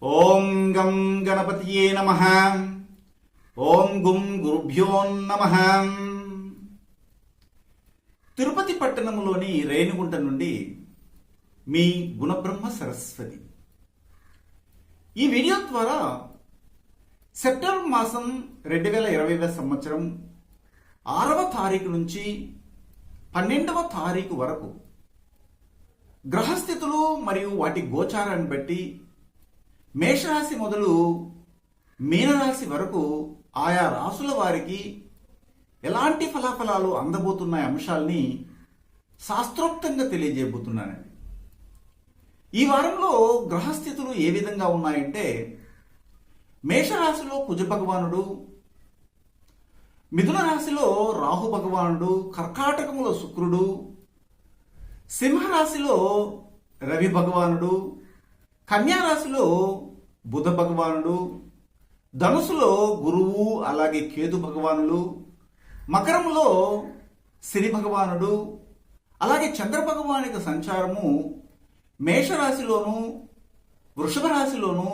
ఓం గం గణపతియే నమః. ఓం గుం గురుభ్యో నమః. తిరుపతి పట్టణంలోని రేణిగుంట నుండి మీ గుణబ్రహ్మ సరస్వతి. ఈ వీడియో ద్వారా సెప్టెంబర్ మాసం 2020 సంవత్సరం 6వ తారీఖు నుంచి 12వ తారీఖు వరకు గ్రహస్థితులు మరియు వాటి గోచారాన్ని బట్టి మేషరాశి మొదలు మీనరాశి వరకు ఆయా రాసుల వారికి ఎలాంటి ఫలాఫలాలు అందబోతున్న అంశాల్ని శాస్త్రోక్తంగా తెలియజేయబోతున్నానండి. ఈ వారంలో గ్రహస్థితులు ఏ విధంగా ఉన్నాయంటే, మేషరాశిలో కుజ భగవానుడు, మిథున రాశిలో రాహు భగవానుడు, కర్కాటకములో శుక్రుడు, సింహరాశిలో రవి భగవానుడు, కన్యా రాశిలో బుధ భగవానుడు, ధనుసులో గురువు అలాగే కేతు భగవానుడు, మకరంలో శని భగవానుడు, అలాగే చంద్ర భగవాన్ యొక్క సంచారము మేషరాశిలోను, వృషభ రాశిలోను,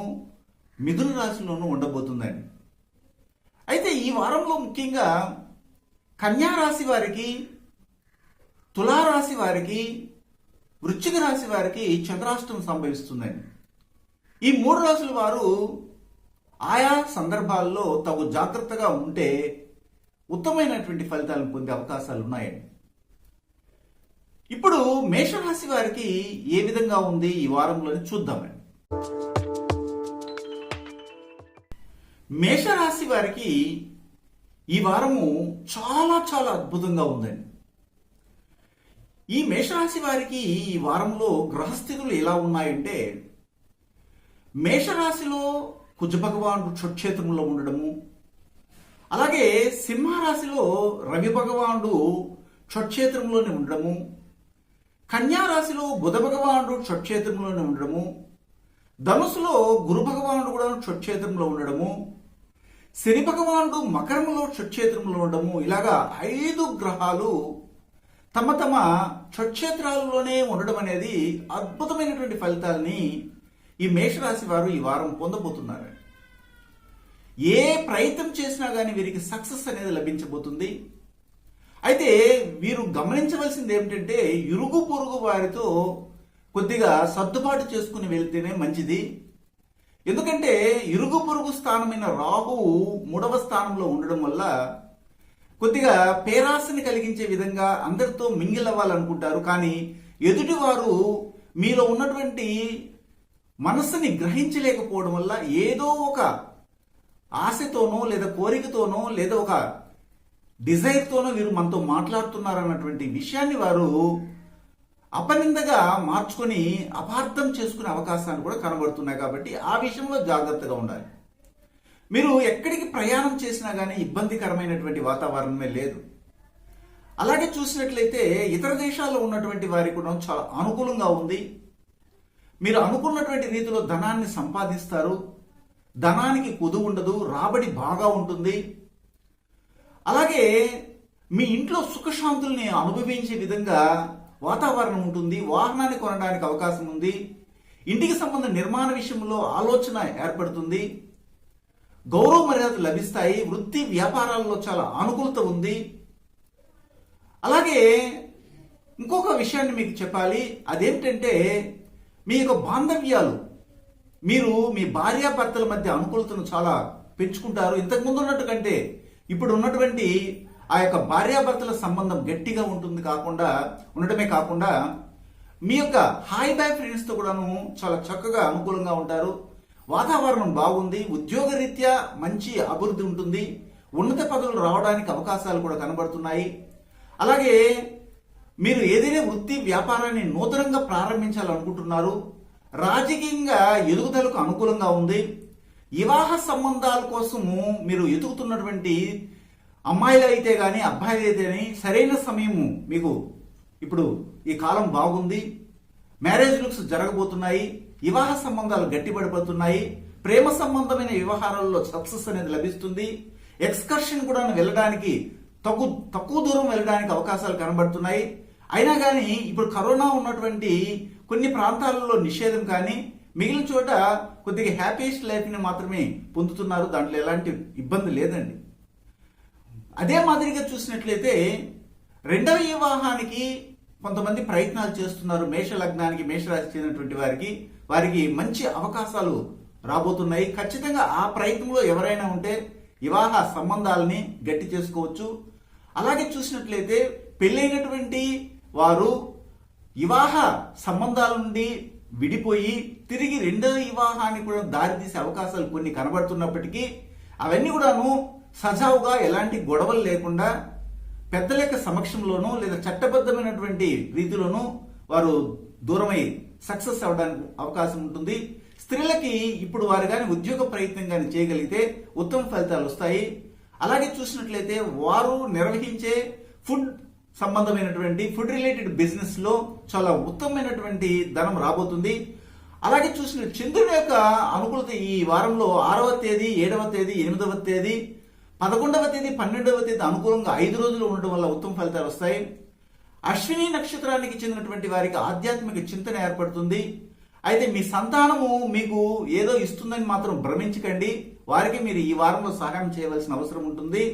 మిథున రాశిలోను ఉండబోతుందండి. అయితే ఈ వారంలో ముఖ్యంగా కన్యా రాశి వారికి, తులారాశి వారికి, వృశ్చిక రాశి వారికి చంద్రాష్టమం సంభవిస్తుందండి. ఈ 3 రాశుల వారు ఆయా సందర్భాల్లో తగు జాగ్రత్తగా ఉంటే ఉత్తమమైనటువంటి ఫలితాలను పొందే అవకాశాలు ఉన్నాయండి. ఇప్పుడు మేషరాశి వారికి ఏ విధంగా ఉంది ఈ వారంలోని చూద్దామండి. మేషరాశి వారికి ఈ వారము చాలా చాలా అద్భుతంగా ఉందండి. ఈ మేషరాశి వారికి ఈ వారంలో గ్రహస్థితులు ఎలా ఉన్నాయంటే, మేషరాశిలో కుజ భగవానుడు క్షేత్రంలో ఉండడము, అలాగే సింహరాశిలో రవి భగవానుడు క్షేత్రంలోనే ఉండడము, కన్యా రాశిలో బుధ భగవానుడు క్షేత్రంలోనే ఉండడము, ధనుసులో గురు భగవానుడు కూడా క్షేత్రంలో ఉండడము, శని భగవానుడు మకరంలో క్షేత్రంలో ఉండడము, ఇలాగా 5 గ్రహాలు తమ తమ క్షేత్రాలలోనే ఉండడం అనేది అద్భుతమైనటువంటి ఫలితాలని ఈ మేషరాశి వారు ఈ వారం పొందబోతున్నారు. ఏ ప్రయత్నం చేసినా కానీ వీరికి సక్సెస్ అనేది లభించబోతుంది. అయితే వీరు గమనించవలసింది ఏమిటంటే, ఇరుగు పొరుగు వారితో కొద్దిగా సర్దుబాటు చేసుకుని వెళ్తేనే మంచిది. ఎందుకంటే ఇరుగు పొరుగు స్థానమైన రాహువు 3వ స్థానంలో ఉండడం వల్ల కొద్దిగా పేరాశని కలిగించే విధంగా అందరితో మింగిల్ అవ్వాలనుకుంటారు. కానీ ఎదుటివారు మీలో ఉన్నటువంటి మనస్సుని గ్రహించలేకపోవడం వల్ల ఏదో ఒక ఆశతోనో లేదా కోరికతోనో లేదా ఒక డిజైర్తోనో వీరు మనతో మాట్లాడుతున్నారన్నటువంటి విషయాన్ని వారు అపనిందగా మార్చుకొని అపార్థం చేసుకునే అవకాశాలు కూడా కనబడుతున్నాయి. కాబట్టి ఆ విషయంలో జాగ్రత్తగా ఉండాలి. మీరు ఎక్కడికి ప్రయాణం చేసినా కానీ ఇబ్బందికరమైనటువంటి వాతావరణమే లేదు. అలాగే చూసినట్లయితే ఇతర దేశాల్లో ఉన్నటువంటి వారికి కూడా చాలా అనుకూలంగా ఉంది. మీరు అనుకున్నటువంటి రీతిలో ధనాన్ని సంపాదిస్తారు. ధనానికి కుదువు ఉండదు, రాబడి బాగా ఉంటుంది. అలాగే మీ ఇంట్లో సుఖశాంతుల్ని అనుభవించే విధంగా వాతావరణం ఉంటుంది. వాహనాన్ని కొనడానికి అవకాశం ఉంది. ఇంటికి సంబంధ నిర్మాణ విషయంలో ఆలోచన ఏర్పడుతుంది. గౌరవ మర్యాదలు లభిస్తాయి. వృత్తి వ్యాపారాల్లో చాలా అనుకూలత ఉంది. అలాగే ఇంకొక విషయాన్ని మీకు చెప్పాలి. అదేంటంటే, మీ యొక్క బాంధవ్యాలు, మీరు మీ భార్యాభర్తల మధ్య అనుకూలతను చాలా పెంచుకుంటారు. ఇంతకుముందు ఉన్నట్టు కంటే ఇప్పుడు ఉన్నటువంటి ఆ యొక్క భార్యాభర్తల సంబంధం గట్టిగా ఉండటమే కాకుండా మీ యొక్క హాయ్ బాయ్ ఫ్రెండ్స్తో కూడాను చాలా చక్కగా అనుకూలంగా ఉంటారు. వాతావరణం బాగుంది. ఉద్యోగ రీత్యా మంచి అభివృద్ధి ఉంటుంది. ఉన్నత పదవులు రావడానికి అవకాశాలు కూడా కనబడుతున్నాయి. అలాగే మీరు ఏదైనా వృత్తి వ్యాపారాన్ని నూతనంగా ప్రారంభించాలనుకుంటున్నారు. రాజకీయంగా ఎదుగుదలకు అనుకూలంగా ఉంది. వివాహ సంబంధాల కోసము మీరు ఎదుగుతున్నటువంటి అమ్మాయిలు అయితే కానీ అబ్బాయిలు అయితే కానీ సరైన సమయము మీకు ఇప్పుడు ఈ కాలం బాగుంది. మ్యారేజ్ లుక్స్ జరగబోతున్నాయి. వివాహ సంబంధాలు గట్టిపడిపోతున్నాయి. ప్రేమ సంబంధమైన వ్యవహారాల్లో సక్సెస్ అనేది లభిస్తుంది. ఎక్స్కర్షన్ కూడా వెళ్ళడానికి తక్కువ దూరం వెళ్ళడానికి అవకాశాలు కనబడుతున్నాయి. అయినా కానీ ఇప్పుడు కరోనా ఉన్నటువంటి కొన్ని ప్రాంతాలలో నిషేధం కానీ మిగిలిన చోట కొద్దిగా హ్యాపీయెస్ట్ లైఫ్ని మాత్రమే పొందుతున్నారు. దాంట్లో ఎలాంటి ఇబ్బంది లేదండి. అదే మాదిరిగా చూసినట్లయితే రెండవ వివాహానికి కొంతమంది ప్రయత్నాలు చేస్తున్నారు. మేష లగ్నానికి, మేషరాశి చెందినటువంటి వారికి మంచి అవకాశాలు రాబోతున్నాయి. ఖచ్చితంగా ఆ ప్రయత్నంలో ఎవరైనా ఉంటే వివాహ సంబంధాలని గట్టి చేసుకోవచ్చు. అలాగే చూసినట్లయితే పెళ్ళైనటువంటి వారు వివాహ సంబంధాల నుండి విడిపోయి తిరిగి రెండవ వివాహానికి కూడా దారితీసే అవకాశాలు కొన్ని కనబడుతున్నప్పటికీ అవన్నీ కూడాను సజావుగా ఎలాంటి గొడవలు లేకుండా పెద్దల యొక్క సమక్షంలోనూ లేదా చట్టబద్ధమైనటువంటి రీతిలోనూ వారు దూరమై సక్సెస్ అవడానికి అవకాశం ఉంటుంది. స్త్రీలకి ఇప్పుడు వారు కానీ ఉద్యోగ ప్రయత్నం కానీ చేయగలిగితే ఉత్తమ ఫలితాలు వస్తాయి. అలాగే చూసినట్లయితే వారు నిర్వహించే ఫుడ్ సంబంధమైనటువంటి ఫుడ్ రిలేటెడ్ బిజినెస్ లో చాలా ఉత్తమమైనటువంటి ధనం రాబోతుంది. అలాగే చూసిన చంద్రుని యొక్క అనుకూలత ఈ వారంలో 6వ తేదీ, 7వ తేదీ, 8వ తేదీ, 11వ తేదీ, 12వ తేదీ అనుకూలంగా 5 రోజులు ఉండడం వల్ల ఉత్తమ ఫలితాలు వస్తాయి. అశ్విని నక్షత్రానికి చెందినటువంటి వారికి ఆధ్యాత్మిక చింతన ఏర్పడుతుంది. అయితే మీ సంతానము మీకు ఏదో ఇస్తుందని మాత్రం భ్రమించకండి. వారికి మీరు ఈ వారంలో సహాయం చేయవలసిన అవసరం ఉంటుంది.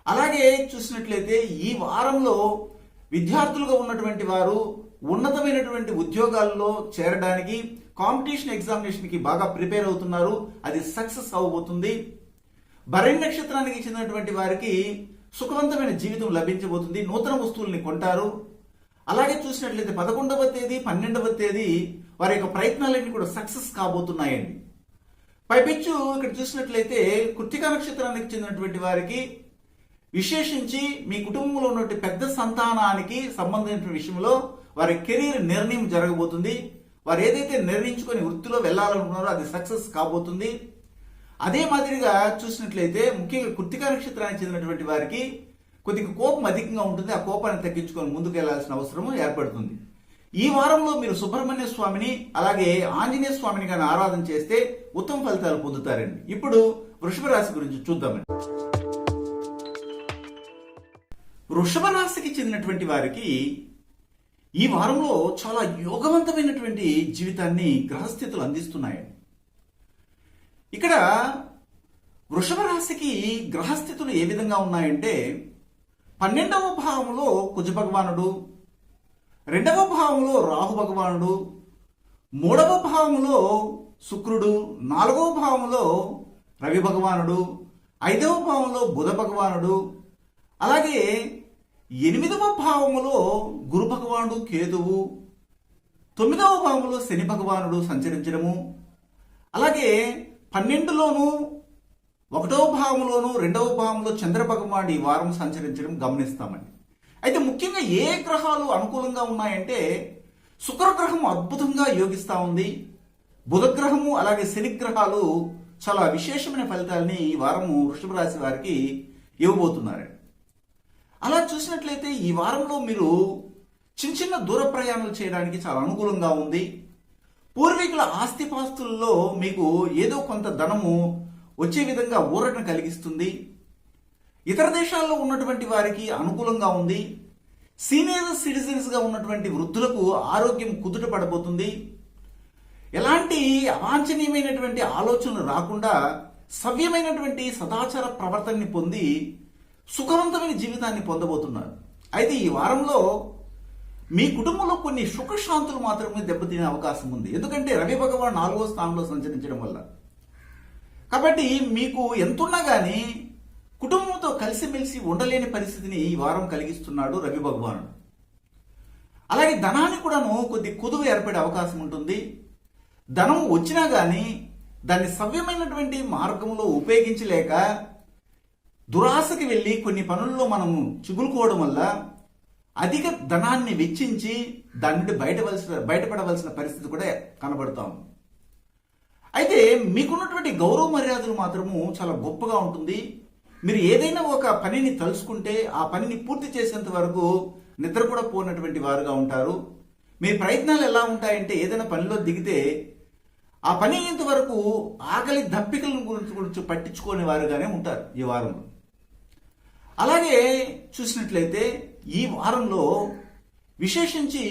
అలాగే చూసినట్లయితే ఈ వారంలో విద్యార్థులుగా ఉన్నటువంటి వారు ఉన్నతమైనటువంటి ఉద్యోగాల్లో చేరడానికి కాంపిటీషన్ ఎగ్జామినేషన్కి బాగా ప్రిపేర్ అవుతున్నారు. అది సక్సెస్ అవబోతుంది. భరణి నక్షత్రానికి చెందినటువంటి వారికి సుఖవంతమైన జీవితం లభించబోతుంది. నూతన వస్తువుల్ని కొంటారు. అలాగే చూసినట్లయితే 11వ తేదీ, 12వ తేదీ వారి యొక్క ప్రయత్నాలన్నీ కూడా సక్సెస్ కాబోతున్నాయండి. పైపెచ్చు ఇక్కడ చూసినట్లయితే కృత్తికా నక్షత్రానికి చెందినటువంటి వారికి విశేషించి మీ కుటుంబంలో ఉన్నటువంటి పెద్ద సంతానానికి సంబంధించిన విషయంలో వారి కెరీర్ నిర్ణయం జరగబోతుంది. వారు ఏదైతే నిర్ణయించుకొని వృత్తిలో వెళ్ళాలనుకున్నారో అది సక్సెస్ కాబోతుంది. అదే మాదిరిగా చూసినట్లయితే ముఖ్యంగా కృత్తికా నక్షత్రానికి చెందినటువంటి వారికి కొద్దిగా కోపం అధికంగా ఉంటుంది. ఆ కోపాన్ని తగ్గించుకొని ముందుకు వెళ్లాల్సిన అవసరం ఏర్పడుతుంది. ఈ వారంలో మీరు సుబ్రహ్మణ్య స్వామిని అలాగే ఆంజనేయ స్వామిని కానీ ఆరాధన చేస్తే ఉత్తమ ఫలితాలు పొందుతారండి. ఇప్పుడు వృషభ రాశి గురించి చూద్దామండి. వృషభ రాశికి చెందినటువంటి వారికి ఈ వారంలో చాలా యోగవంతమైనటువంటి జీవితాన్ని గ్రహస్థితులు అందిస్తున్నాయండి. ఇక్కడ వృషభ రాశికి గ్రహస్థితులు ఏ విధంగా ఉన్నాయంటే 12వ భావంలో కుజ భగవానుడు, 2వ భావంలో రాహు భగవానుడు, 3వ భావంలో శుక్రుడు, 4వ భావంలో రవి భగవానుడు, 5వ భావంలో బుధ భగవానుడు, అలాగే 8వ భావములో గురు భగవానుడు కేతువు, 9వ భావంలో శని భగవానుడు సంచరించడము, అలాగే 12లోను 1వ భావంలోను 2వ భావంలో చంద్ర భగవానుడు ఈ వారం సంచరించడం గమనిస్తామండి. అయితే ముఖ్యంగా ఏ గ్రహాలు అనుకూలంగా ఉన్నాయంటే శుక్రగ్రహం అద్భుతంగా యోగిస్తా ఉంది. బుధగ్రహము అలాగే శని గ్రహాలు చాలా విశేషమైన ఫలితాలని ఈ వారము వృషభ రాశి వారికి ఇవ్వబోతున్నారండి. అలా చూసినట్లయితే ఈ వారంలో మీరు చిన్న చిన్న దూర ప్రయాణాలు చేయడానికి చాలా అనుకూలంగా ఉంది. పూర్వీకుల ఆస్తిపాస్తుల్లో మీకు ఏదో కొంత ధనము వచ్చే విధంగా ఊరటను కలిగిస్తుంది. ఇతర దేశాల్లో ఉన్నటువంటి వారికి అనుకూలంగా ఉంది. సీనియర్ సిటిజన్స్ గా ఉన్నటువంటి వృద్ధులకు ఆరోగ్యం కుదుట పడబోతుంది. ఎలాంటి అవాంఛనీయమైనటువంటి ఆలోచనలు రాకుండా సవ్యమైనటువంటి సదాచార ప్రవర్తనని పొంది సుఖవంతమైన జీవితాన్ని పొందబోతున్నారు. అయితే ఈ వారంలో మీ కుటుంబంలో కొన్ని సుఖశాంతులు మాత్రమే దెబ్బతినే అవకాశం ఉంది. ఎందుకంటే రవి భగవాన్ 4వ స్థానంలో సంచరించడం వల్ల. కాబట్టి మీకు ఎంతున్నా కానీ కుటుంబంతో కలిసిమెలిసి ఉండలేని పరిస్థితిని ఈ వారం కలిగిస్తున్నాడు రవి భగవానుడు. అలాగే ధనాన్ని కూడాను కొద్ది కుదువ ఏర్పడే అవకాశం ఉంటుంది. ధనం వచ్చినా కానీ దాన్ని సవ్యమైనటువంటి మార్గంలో ఉపయోగించలేక దురాశకి వెళ్ళి కొన్ని పనుల్లో మనము చిగులుకోవడం వల్ల అధిక ధనాన్ని వెచ్చించి దాని నుండి బయటపడవలసిన పరిస్థితి కూడా కనబడతాం. అయితే మీకున్నటువంటి గౌరవ మర్యాదలు మాత్రము చాలా గొప్పగా ఉంటుంది. మీరు ఏదైనా ఒక పనిని తలుచుకుంటే ఆ పనిని పూర్తి చేసేంత వరకు నిద్ర కూడా పోయినటువంటి వారుగా ఉంటారు. మీ ప్రయత్నాలు ఎలా ఉంటాయంటే ఏదైనా పనిలో దిగితే ఆ పని అయ్యేంత వరకు ఆకలి దప్పికలను గురించి పట్టించుకునే వారుగానే ఉంటారు ఈ వారంలో. అలాగే చూసినట్లయితే ఈ వారంలో విశేషించి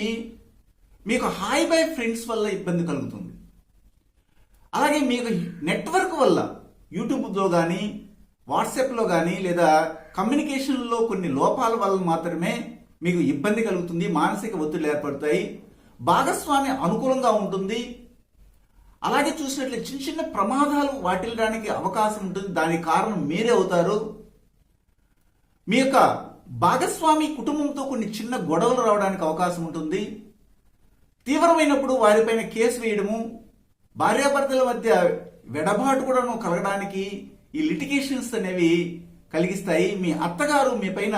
మీకు హాయ్ బై ఫ్రెండ్స్ వల్ల ఇబ్బంది కలుగుతుంది. అలాగే మీకు నెట్వర్క్ వల్ల యూట్యూబ్లో కానీ వాట్సాప్లో కానీ లేదా కమ్యూనికేషన్లో కొన్ని లోపాల వల్ల మాత్రమే మీకు ఇబ్బంది కలుగుతుంది, మానసిక ఒత్తిడి ఏర్పడతాయి, భాగస్వామి అనుకూలంగా ఉంటుంది. అలాగే చూసినట్లయితే చిన్న చిన్న ప్రమాదాలు వాటిల్లడానికి అవకాశం ఉంటుంది. దానికి కారణం మీరే అవుతారు. మీ యొక్క భాగస్వామి కుటుంబంతో కొన్ని చిన్న గొడవలు రావడానికి అవకాశం ఉంటుంది. తీవ్రమైనప్పుడు వారిపైన కేసు వేయడము, భార్యాభర్తల మధ్య వెడబాటు కూడా కలగడానికి ఈ లిటిగేషన్స్ అనేవి కలిగిస్తాయి. మీ అత్తగారు మీ పైన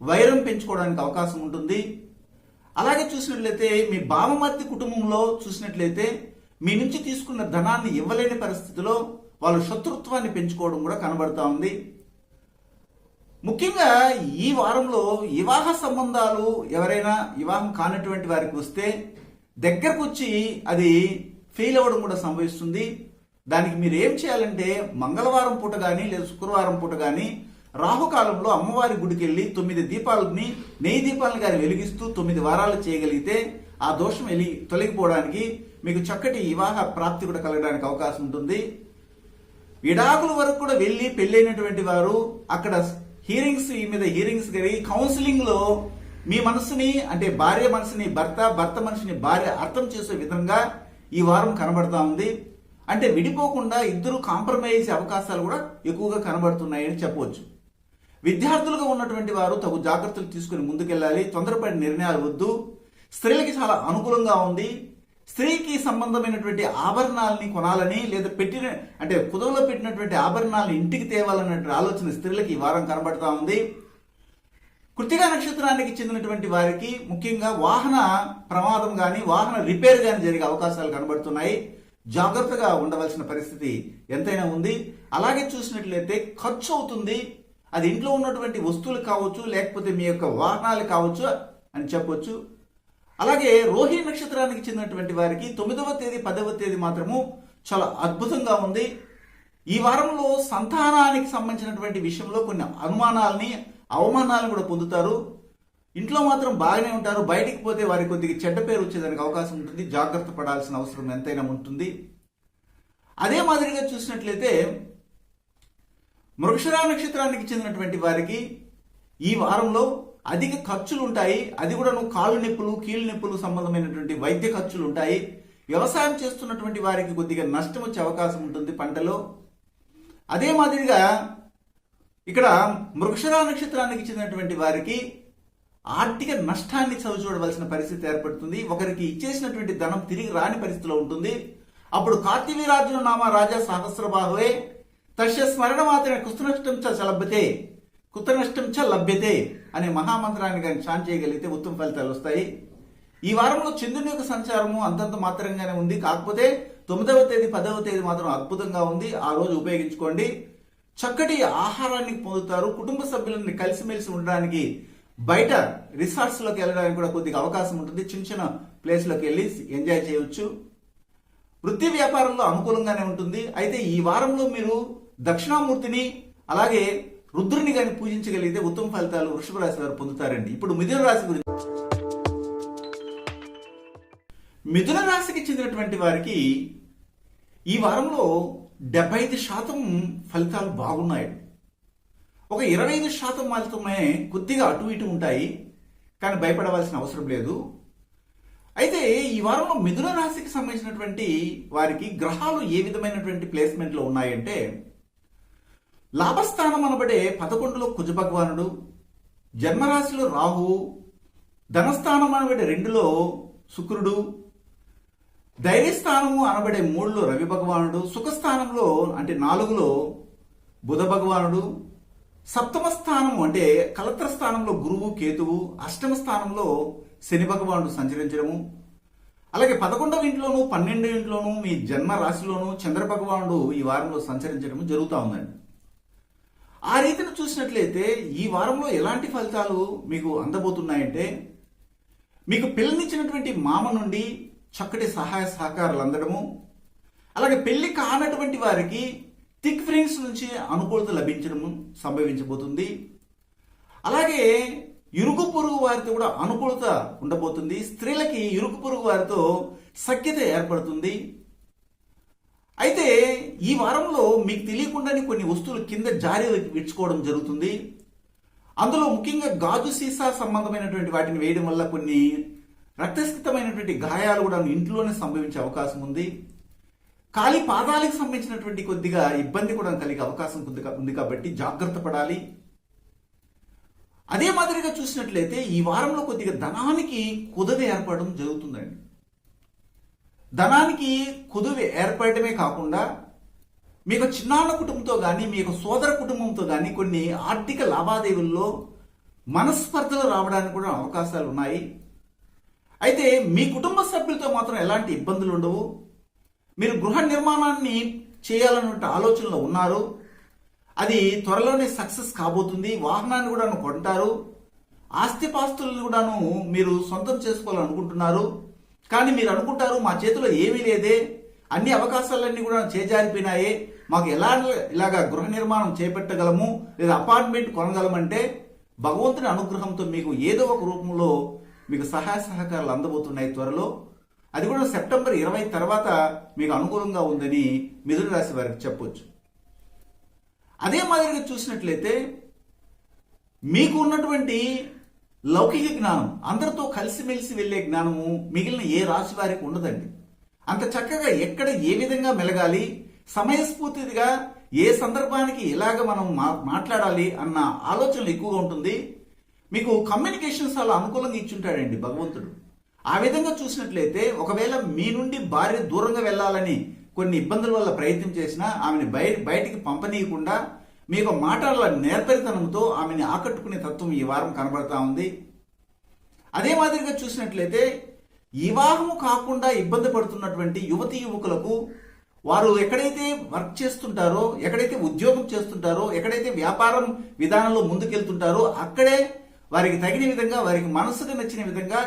వైరం పెంచుకోవడానికి అవకాశం ఉంటుంది. అలాగే చూసినట్లయితే మీ బావమర్ది కుటుంబంలో చూసినట్లయితే మీ నుంచి తీసుకున్న ధనాన్ని ఇవ్వలేని పరిస్థితిలో వాళ్ళు శత్రుత్వాన్ని పెంచుకోవడం కూడా కనబడతా ఉంది. ముఖ్యంగా ఈ వారంలో వివాహ సంబంధాలు ఎవరైనా వివాహం కానటువంటి వారికి వస్తే దగ్గరకు వచ్చి అది ఫెయిల్ అవ్వడం కూడా సంభవిస్తుంది. దానికి మీరు ఏం చేయాలంటే మంగళవారం పూట కానీ లేదా శుక్రవారం పూట కానీ రాహుకాలంలో అమ్మవారి గుడికి వెళ్ళి 9 దీపాలని నెయ్యి దీపాలను కానీ వెలిగిస్తూ 9 వారాలు చేయగలిగితే ఆ దోషం తొలగిపోవడానికి మీకు చక్కటి వివాహ ప్రాప్తి కూడా కలగడానికి అవకాశం ఉంటుంది. విడాకుల వరకు కూడా వెళ్ళి పెళ్ళైనటువంటి వారు అక్కడ హీరింగ్స్ కలిగి కౌన్సిలింగ్ లో మీ మనసుని అంటే భార్య మనసుని భర్త మనసుని భార్య అర్థం చేసే విధంగా ఈ వారం కనబడతా ఉంది. అంటే విడిపోకుండా ఇద్దరు కాంప్రమైజ్ అవకాశాలు కూడా ఎక్కువగా కనబడుతున్నాయని చెప్పవచ్చు. విద్యార్థులుగా ఉన్నటువంటి వారు తగు జాగ్రత్తలు తీసుకుని ముందుకెళ్ళాలి. తొందరపడి నిర్ణయాలు వద్దు. స్త్రీలకి చాలా అనుకూలంగా ఉంది. స్త్రీకి సంబంధమైనటువంటి ఆభరణాలని కొనాలని లేదా కుదవలో పెట్టినటువంటి ఆభరణాలను ఇంటికి తేవాలన్నటువంటి ఆలోచన స్త్రీలకి ఈ వారం కనబడతా ఉంది. కృత్తికా నక్షత్రానికి చెందినటువంటి వారికి ముఖ్యంగా వాహన ప్రమాదం కానీ వాహన రిపేర్ కానీ జరిగే అవకాశాలు కనబడుతున్నాయి. జాగ్రత్తగా ఉండవలసిన పరిస్థితి ఎంతైనా ఉంది. అలాగే చూసినట్లయితే ఖర్చు అవుతుంది. అది ఇంట్లో ఉన్నటువంటి వస్తువులు కావచ్చు, లేకపోతే మీ యొక్క వాహనాలు కావచ్చు అని చెప్పొచ్చు. అలాగే రోహిణి నక్షత్రానికి చెందినటువంటి వారికి 9వ తేదీ 10వ తేదీ మాత్రము చాలా అద్భుతంగా ఉంది. ఈ వారంలో సంతానానికి సంబంధించినటువంటి విషయంలో కొన్ని అవమానాలను కూడా పొందుతారు. ఇంట్లో మాత్రం బాగానే ఉంటారు. బయటికి పోతే వారికి కొద్దిగా చెడ్డ పేరు వచ్చేదానికి అవకాశం ఉంటుంది. జాగ్రత్త పడాల్సిన అవసరం ఎంతైనా ఉంటుంది. అదే మాదిరిగా చూసినట్లయితే మృగశిర నక్షత్రానికి చెందినటువంటి వారికి ఈ వారంలో అధిక ఖర్చులు ఉంటాయి. అది కూడా కాళ్ళు నొప్పులు, కీళ్ళ నొప్పులు సంబంధమైనటువంటి వైద్య ఖర్చులు ఉంటాయి. వ్యవసాయం చేస్తున్నటువంటి వారికి కొద్దిగా నష్టం వచ్చే అవకాశం ఉంటుంది పంటలో. అదే మాదిరిగా ఇక్కడ మృగశిర నక్షత్రానికి చెందినటువంటి వారికి ఆర్థిక నష్టాన్ని చవిచూడవలసిన పరిస్థితి ఏర్పడుతుంది. ఒకరికి ఇచ్చేసినటువంటి ధనం తిరిగి రాని పరిస్థితిలో ఉంటుంది. అప్పుడు కార్తీవీరాజున నామ రాజా సహస్రబాహువే తస్య స్మరణ మాత్రమే కుతనష్టం చ లభ్యతే అనే మహామంత్రాన్ని కానీ చాన్ చేయగలిగితే ఉత్తమ ఫలితాలు వస్తాయి. ఈ వారంలో చంద్రుని యొక్క సంచారము అంతంత మాత్రంగానే ఉంది. కాకపోతే 9వ తేదీ 10వ తేదీ మాత్రం అద్భుతంగా ఉంది. ఆ రోజు ఉపయోగించుకోండి. చక్కటి ఆహారాన్ని పొందుతారు. కుటుంబ సభ్యులని కలిసిమెలిసి ఉండడానికి బయట రిసార్ట్స్ లోకి వెళ్ళడానికి కూడా కొద్దిగా అవకాశం ఉంటుంది. చిన్న చిన్న ప్లేస్ లోకి వెళ్ళి ఎంజాయ్ చేయవచ్చు. వృత్తి వ్యాపారంలో అనుకూలంగానే ఉంటుంది. అయితే ఈ వారంలో మీరు దక్షిణామూర్తిని అలాగే రుద్రుని గాని పూజించగలిగితే ఉత్తమ ఫలితాలు వృషభ రాశి వారు పొందుతారండి. ఇప్పుడు మిథున రాశి గురించి, మిథున రాశికి చెందినటువంటి వారికి ఈ వారంలో 75% ఫలితాలు బాగున్నాయి. ఒక 25% మాత్రమే కొద్దిగా అటు ఇటు ఉంటాయి. కానీ భయపడవలసిన అవసరం లేదు. అయితే ఈ వారంలో మిథున రాశికి సంబంధించినటువంటి వారికి గ్రహాలు ఏ విధమైనటువంటి ప్లేస్మెంట్లో ఉన్నాయంటే లాభస్థానం అనబడే 11లో కుజ భగవానుడు, జన్మరాశిలో రాహువు, ధనస్థానం అనబడే 2లో శుక్రుడు, ధైర్యస్థానము అనబడే 3లో రవి భగవానుడు, సుఖస్థానంలో అంటే 4లో బుధ భగవానుడు, సప్తమ స్థానము అంటే కలత్ర స్థానంలో గురువు కేతువు, అష్టమ స్థానంలో శని భగవానుడు సంచరించడము, అలాగే 11వ ఇంట్లోనూ 12వ ఇంట్లోనూ మీ జన్మ రాశిలోనూ చంద్ర భగవానుడు ఈ వారంలో సంచరించడం జరుగుతూ ఉందండి. ఆ రీతిని చూసినట్లయితే ఈ వారంలో ఎలాంటి ఫలితాలు మీకు అందబోతున్నాయంటే మీకు పిల్లనిచ్చినటువంటి మామ నుండి చక్కటి సహాయ సహకారాలు అందడము, అలాగే పెళ్లి కానటువంటి వారికి థిక్ ఫ్రెండ్స్ నుంచి అనుకూలత లభించడం సంభవించబోతుంది. అలాగే ఇరుగు పొరుగు వారితో కూడా అనుకూలత ఉండబోతుంది. స్త్రీలకి ఇరుగు పొరుగు వారితో సఖ్యత ఏర్పడుతుంది. అయితే ఈ వారంలో మీకు తెలియకుండానే కొన్ని వస్తువులు కింద జారి విడుచుకోవడం జరుగుతుంది. అందులో ముఖ్యంగా గాజు సీసా సంబంధమైనటువంటి వాటిని వేయడం వల్ల కొన్ని రక్తస్ఫితమైనటువంటి గాయాలు కూడా ఇంట్లోనే సంభవించే అవకాశం ఉంది. కాలి పాదాలకు సంబంధించినటువంటి కొద్దిగా ఇబ్బంది కూడా కలిగే అవకాశం ఉంది కాబట్టి జాగ్రత్త పడాలి. అదే మాదిరిగా చూసినట్లయితే ఈ వారంలో కొద్దిగా ధనానికి కుదవ ఏర్పడడం జరుగుతుందండి. ధనానికి కుదువ ఏర్పడటమే కాకుండా మీకు చిన్నాన్న కుటుంబంతో కానీ మీకు సోదర కుటుంబంతో కానీ కొన్ని ఆర్థిక లావాదేవీల్లో మనస్పర్ధలు రావడానికి కూడా అవకాశాలు ఉన్నాయి. అయితే మీ కుటుంబ సభ్యులతో మాత్రం ఎలాంటి ఇబ్బందులు ఉండవు. మీరు గృహ నిర్మాణాన్ని చేయాలన్న ఆలోచనలో ఉన్నారు. అది త్వరలోనే సక్సెస్ కాబోతుంది. వాహనాన్ని కూడా కొంటారు. ఆస్తిపాస్తులను కూడాను మీరు సొంతం చేసుకోవాలనుకుంటున్నారు. కానీ మీరు అనుకుంటారు మా చేతిలో ఏమీ లేదే, అన్ని అవకాశాలన్నీ కూడా చేజారిపోయినాయే, మాకు ఇలాగా గృహ నిర్మాణం చేపట్టగలము లేదా అపార్ట్మెంట్ కొనగలమంటే భగవంతుని అనుగ్రహంతో మీకు ఏదో ఒక రూపంలో మీకు సహాయ సహకారాలు అందబోతున్నాయి త్వరలో. అది కూడా సెప్టెంబర్ 20 తర్వాత మీకు అనుకూలంగా ఉందని మిథున రాశి వారికి చెప్పొచ్చు. అదే మాదిరిగా చూసినట్లయితే మీకు ఉన్నటువంటి లౌకిక జ్ఞానం, అందరితో కలిసిమెలిసి వెళ్ళే జ్ఞానము మిగిలిన ఏ రాశి వారికి ఉండదండి. అంత చక్కగా ఎక్కడ ఏ విధంగా మెలగాలి, సమయస్ఫూర్తిగా ఏ సందర్భానికి ఎలాగ మనం మాట్లాడాలి అన్న ఆలోచనలు ఎక్కువగా ఉంటుంది. మీకు కమ్యూనికేషన్స్ అలా అనుకూలంగా ఇచ్చుంటాడండి భగవంతుడు. ఆ విధంగా చూసినట్లయితే ఒకవేళ మీ నుండి భార్య దూరంగా వెళ్ళాలని కొన్ని ఇబ్బందుల వల్ల ప్రయత్నం చేసినా ఆమెను బయటికి పంపనీయకుండా మీకు మాటల నేర్పరితనంతో ఆమెని ఆకట్టుకునే తత్వం ఈ వారం కనబడతా ఉంది. అదే మాదిరిగా చూసినట్లయితే వివాహము కాకుండా ఇబ్బంది పడుతున్నటువంటి యువతీ యువకులకు వారు ఎక్కడైతే వర్క్ చేస్తుంటారో, ఎక్కడైతే ఉద్యోగం చేస్తుంటారో, ఎక్కడైతే వ్యాపారం విధానంలో ముందుకెళ్తుంటారో అక్కడే వారికి తగిన విధంగా, వారికి మనసుకు నచ్చిన విధంగా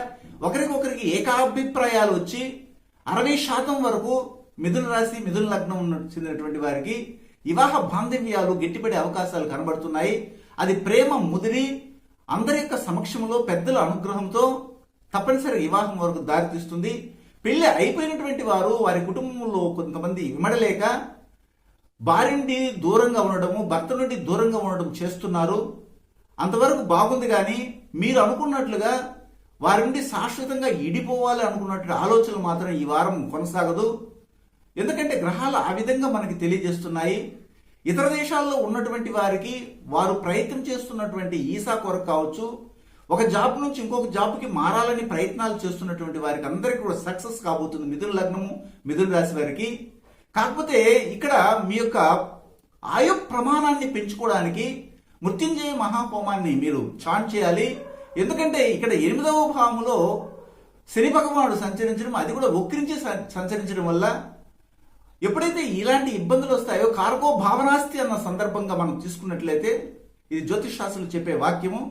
ఒకరికొకరికి ఏకాభిప్రాయాలు వచ్చి 60% వరకు మిథున రాశి మిథున లగ్నం చెందినటువంటి వారికి వివాహ బాంధవ్యాలు గట్టిపడే అవకాశాలు కనబడుతున్నాయి. అది ప్రేమ ముదిరి అందరి యొక్క సమక్షంలో పెద్దల అనుగ్రహంతో తప్పనిసరి వివాహం వరకు దారితీస్తుంది. పెళ్లి అయిపోయినటువంటి వారు వారి కుటుంబంలో కొంతమంది విమడలేక భార్య నుండి దూరంగా ఉండడము, భర్త నుండి దూరంగా ఉండడం చేస్తున్నారు. అంతవరకు బాగుంది. కానీ మీరు అనుకున్నట్లుగా వారి నుండి శాశ్వతంగా ఇడిపోవాలి అనుకున్నట్టు ఆలోచనలు మాత్రం ఈ వారం కొనసాగదు. ఎందుకంటే గ్రహాలు ఆ విధంగా మనకి తెలియజేస్తున్నాయి. ఇతర దేశాల్లో ఉన్నటువంటి వారికి వారు ప్రయత్నం చేస్తున్నటువంటి ఈసా కొరకు కావచ్చు, ఒక జాబ్ నుంచి ఇంకొక జాబ్కి మారాలని ప్రయత్నాలు చేస్తున్నటువంటి వారికి అందరికీ కూడా సక్సెస్ కాబోతుంది మిథున లగ్నము మిథున రాశి వారికి. కాకపోతే ఇక్కడ మీ యొక్క ఆయు ప్రమాణాన్ని పెంచుకోవడానికి మృత్యుంజయ మహాహోమాన్ని మీరు చాన్ చేయాలి. ఎందుకంటే ఇక్కడ 8వ భావంలో శని భగవానుడు సంచరించడం, అది కూడా వక్రించి సంచరించడం వల్ల ఎప్పుడైతే ఇలాంటి ఇబ్బందులు వస్తాయో కారకో భావనాస్తి అన్న సందర్భంగా మనం తీసుకున్నట్లయితే ఇది జ్యోతిష్ శాస్త్రులు చెప్పే వాక్యము.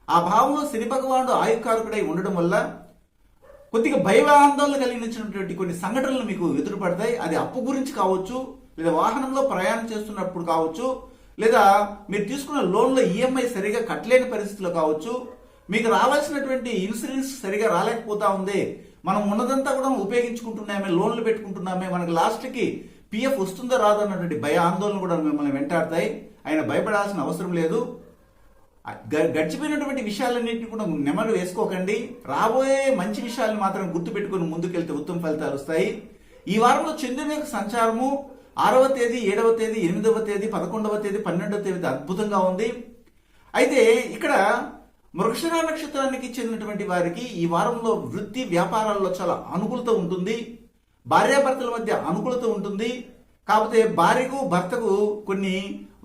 ఆ భావంలో శని భగవానుడు ఆయుకారకుడై ఉండడం వల్ల కొద్దిగా భయాందోళన కలిగించినటువంటి కొన్ని సంఘటనలు మీకు ఎదురుపడతాయి. అది అప్పు గురించి కావచ్చు, లేదా వాహనంలో ప్రయాణం చేస్తున్నప్పుడు కావచ్చు, లేదా మీరు తీసుకున్న లోన్లో ఈఎంఐ సరిగా కట్టలేని పరిస్థితుల్లో కావచ్చు, మీకు రావాల్సినటువంటి ఇన్సూరెన్స్ సరిగా రాలేకపోతా ఉంది, మనం ఉన్నదంతా కూడా ఉపయోగించుకుంటున్నామే, లోన్లు పెట్టుకుంటున్నామే, మనకి లాస్ట్కి పిఎఫ్ వస్తుందో రాదో అన్నటువంటి భయ ఆందోళన కూడా మిమ్మల్ని వెంటాడతాయి. ఆయన భయపడాల్సిన అవసరం లేదు. గడిచిపోయినటువంటి విషయాలన్నింటినీ కూడా నెమరు వేసుకోకండి. రాబోయే మంచి విషయాలను మాత్రం గుర్తుపెట్టుకుని ముందుకెళ్తే ఉత్తమ ఫలితాలు వస్తాయి. ఈ వారంలో చంద్రుని యొక్క సంచారము 6వ తేదీ, 7వ తేదీ, 8వ తేదీ, 11వ తేదీ, 12వ తేదీ అద్భుతంగా ఉంది. అయితే ఇక్కడ మృగశిర నక్షత్రానికి చెందినటువంటి వారికి ఈ వారంలో వృత్తి వ్యాపారాల్లో చాలా అనుకూలత ఉంటుంది. భార్యాభర్తల మధ్య అనుకూలత ఉంటుంది. కాకపోతే భార్యకు భర్తకు కొన్ని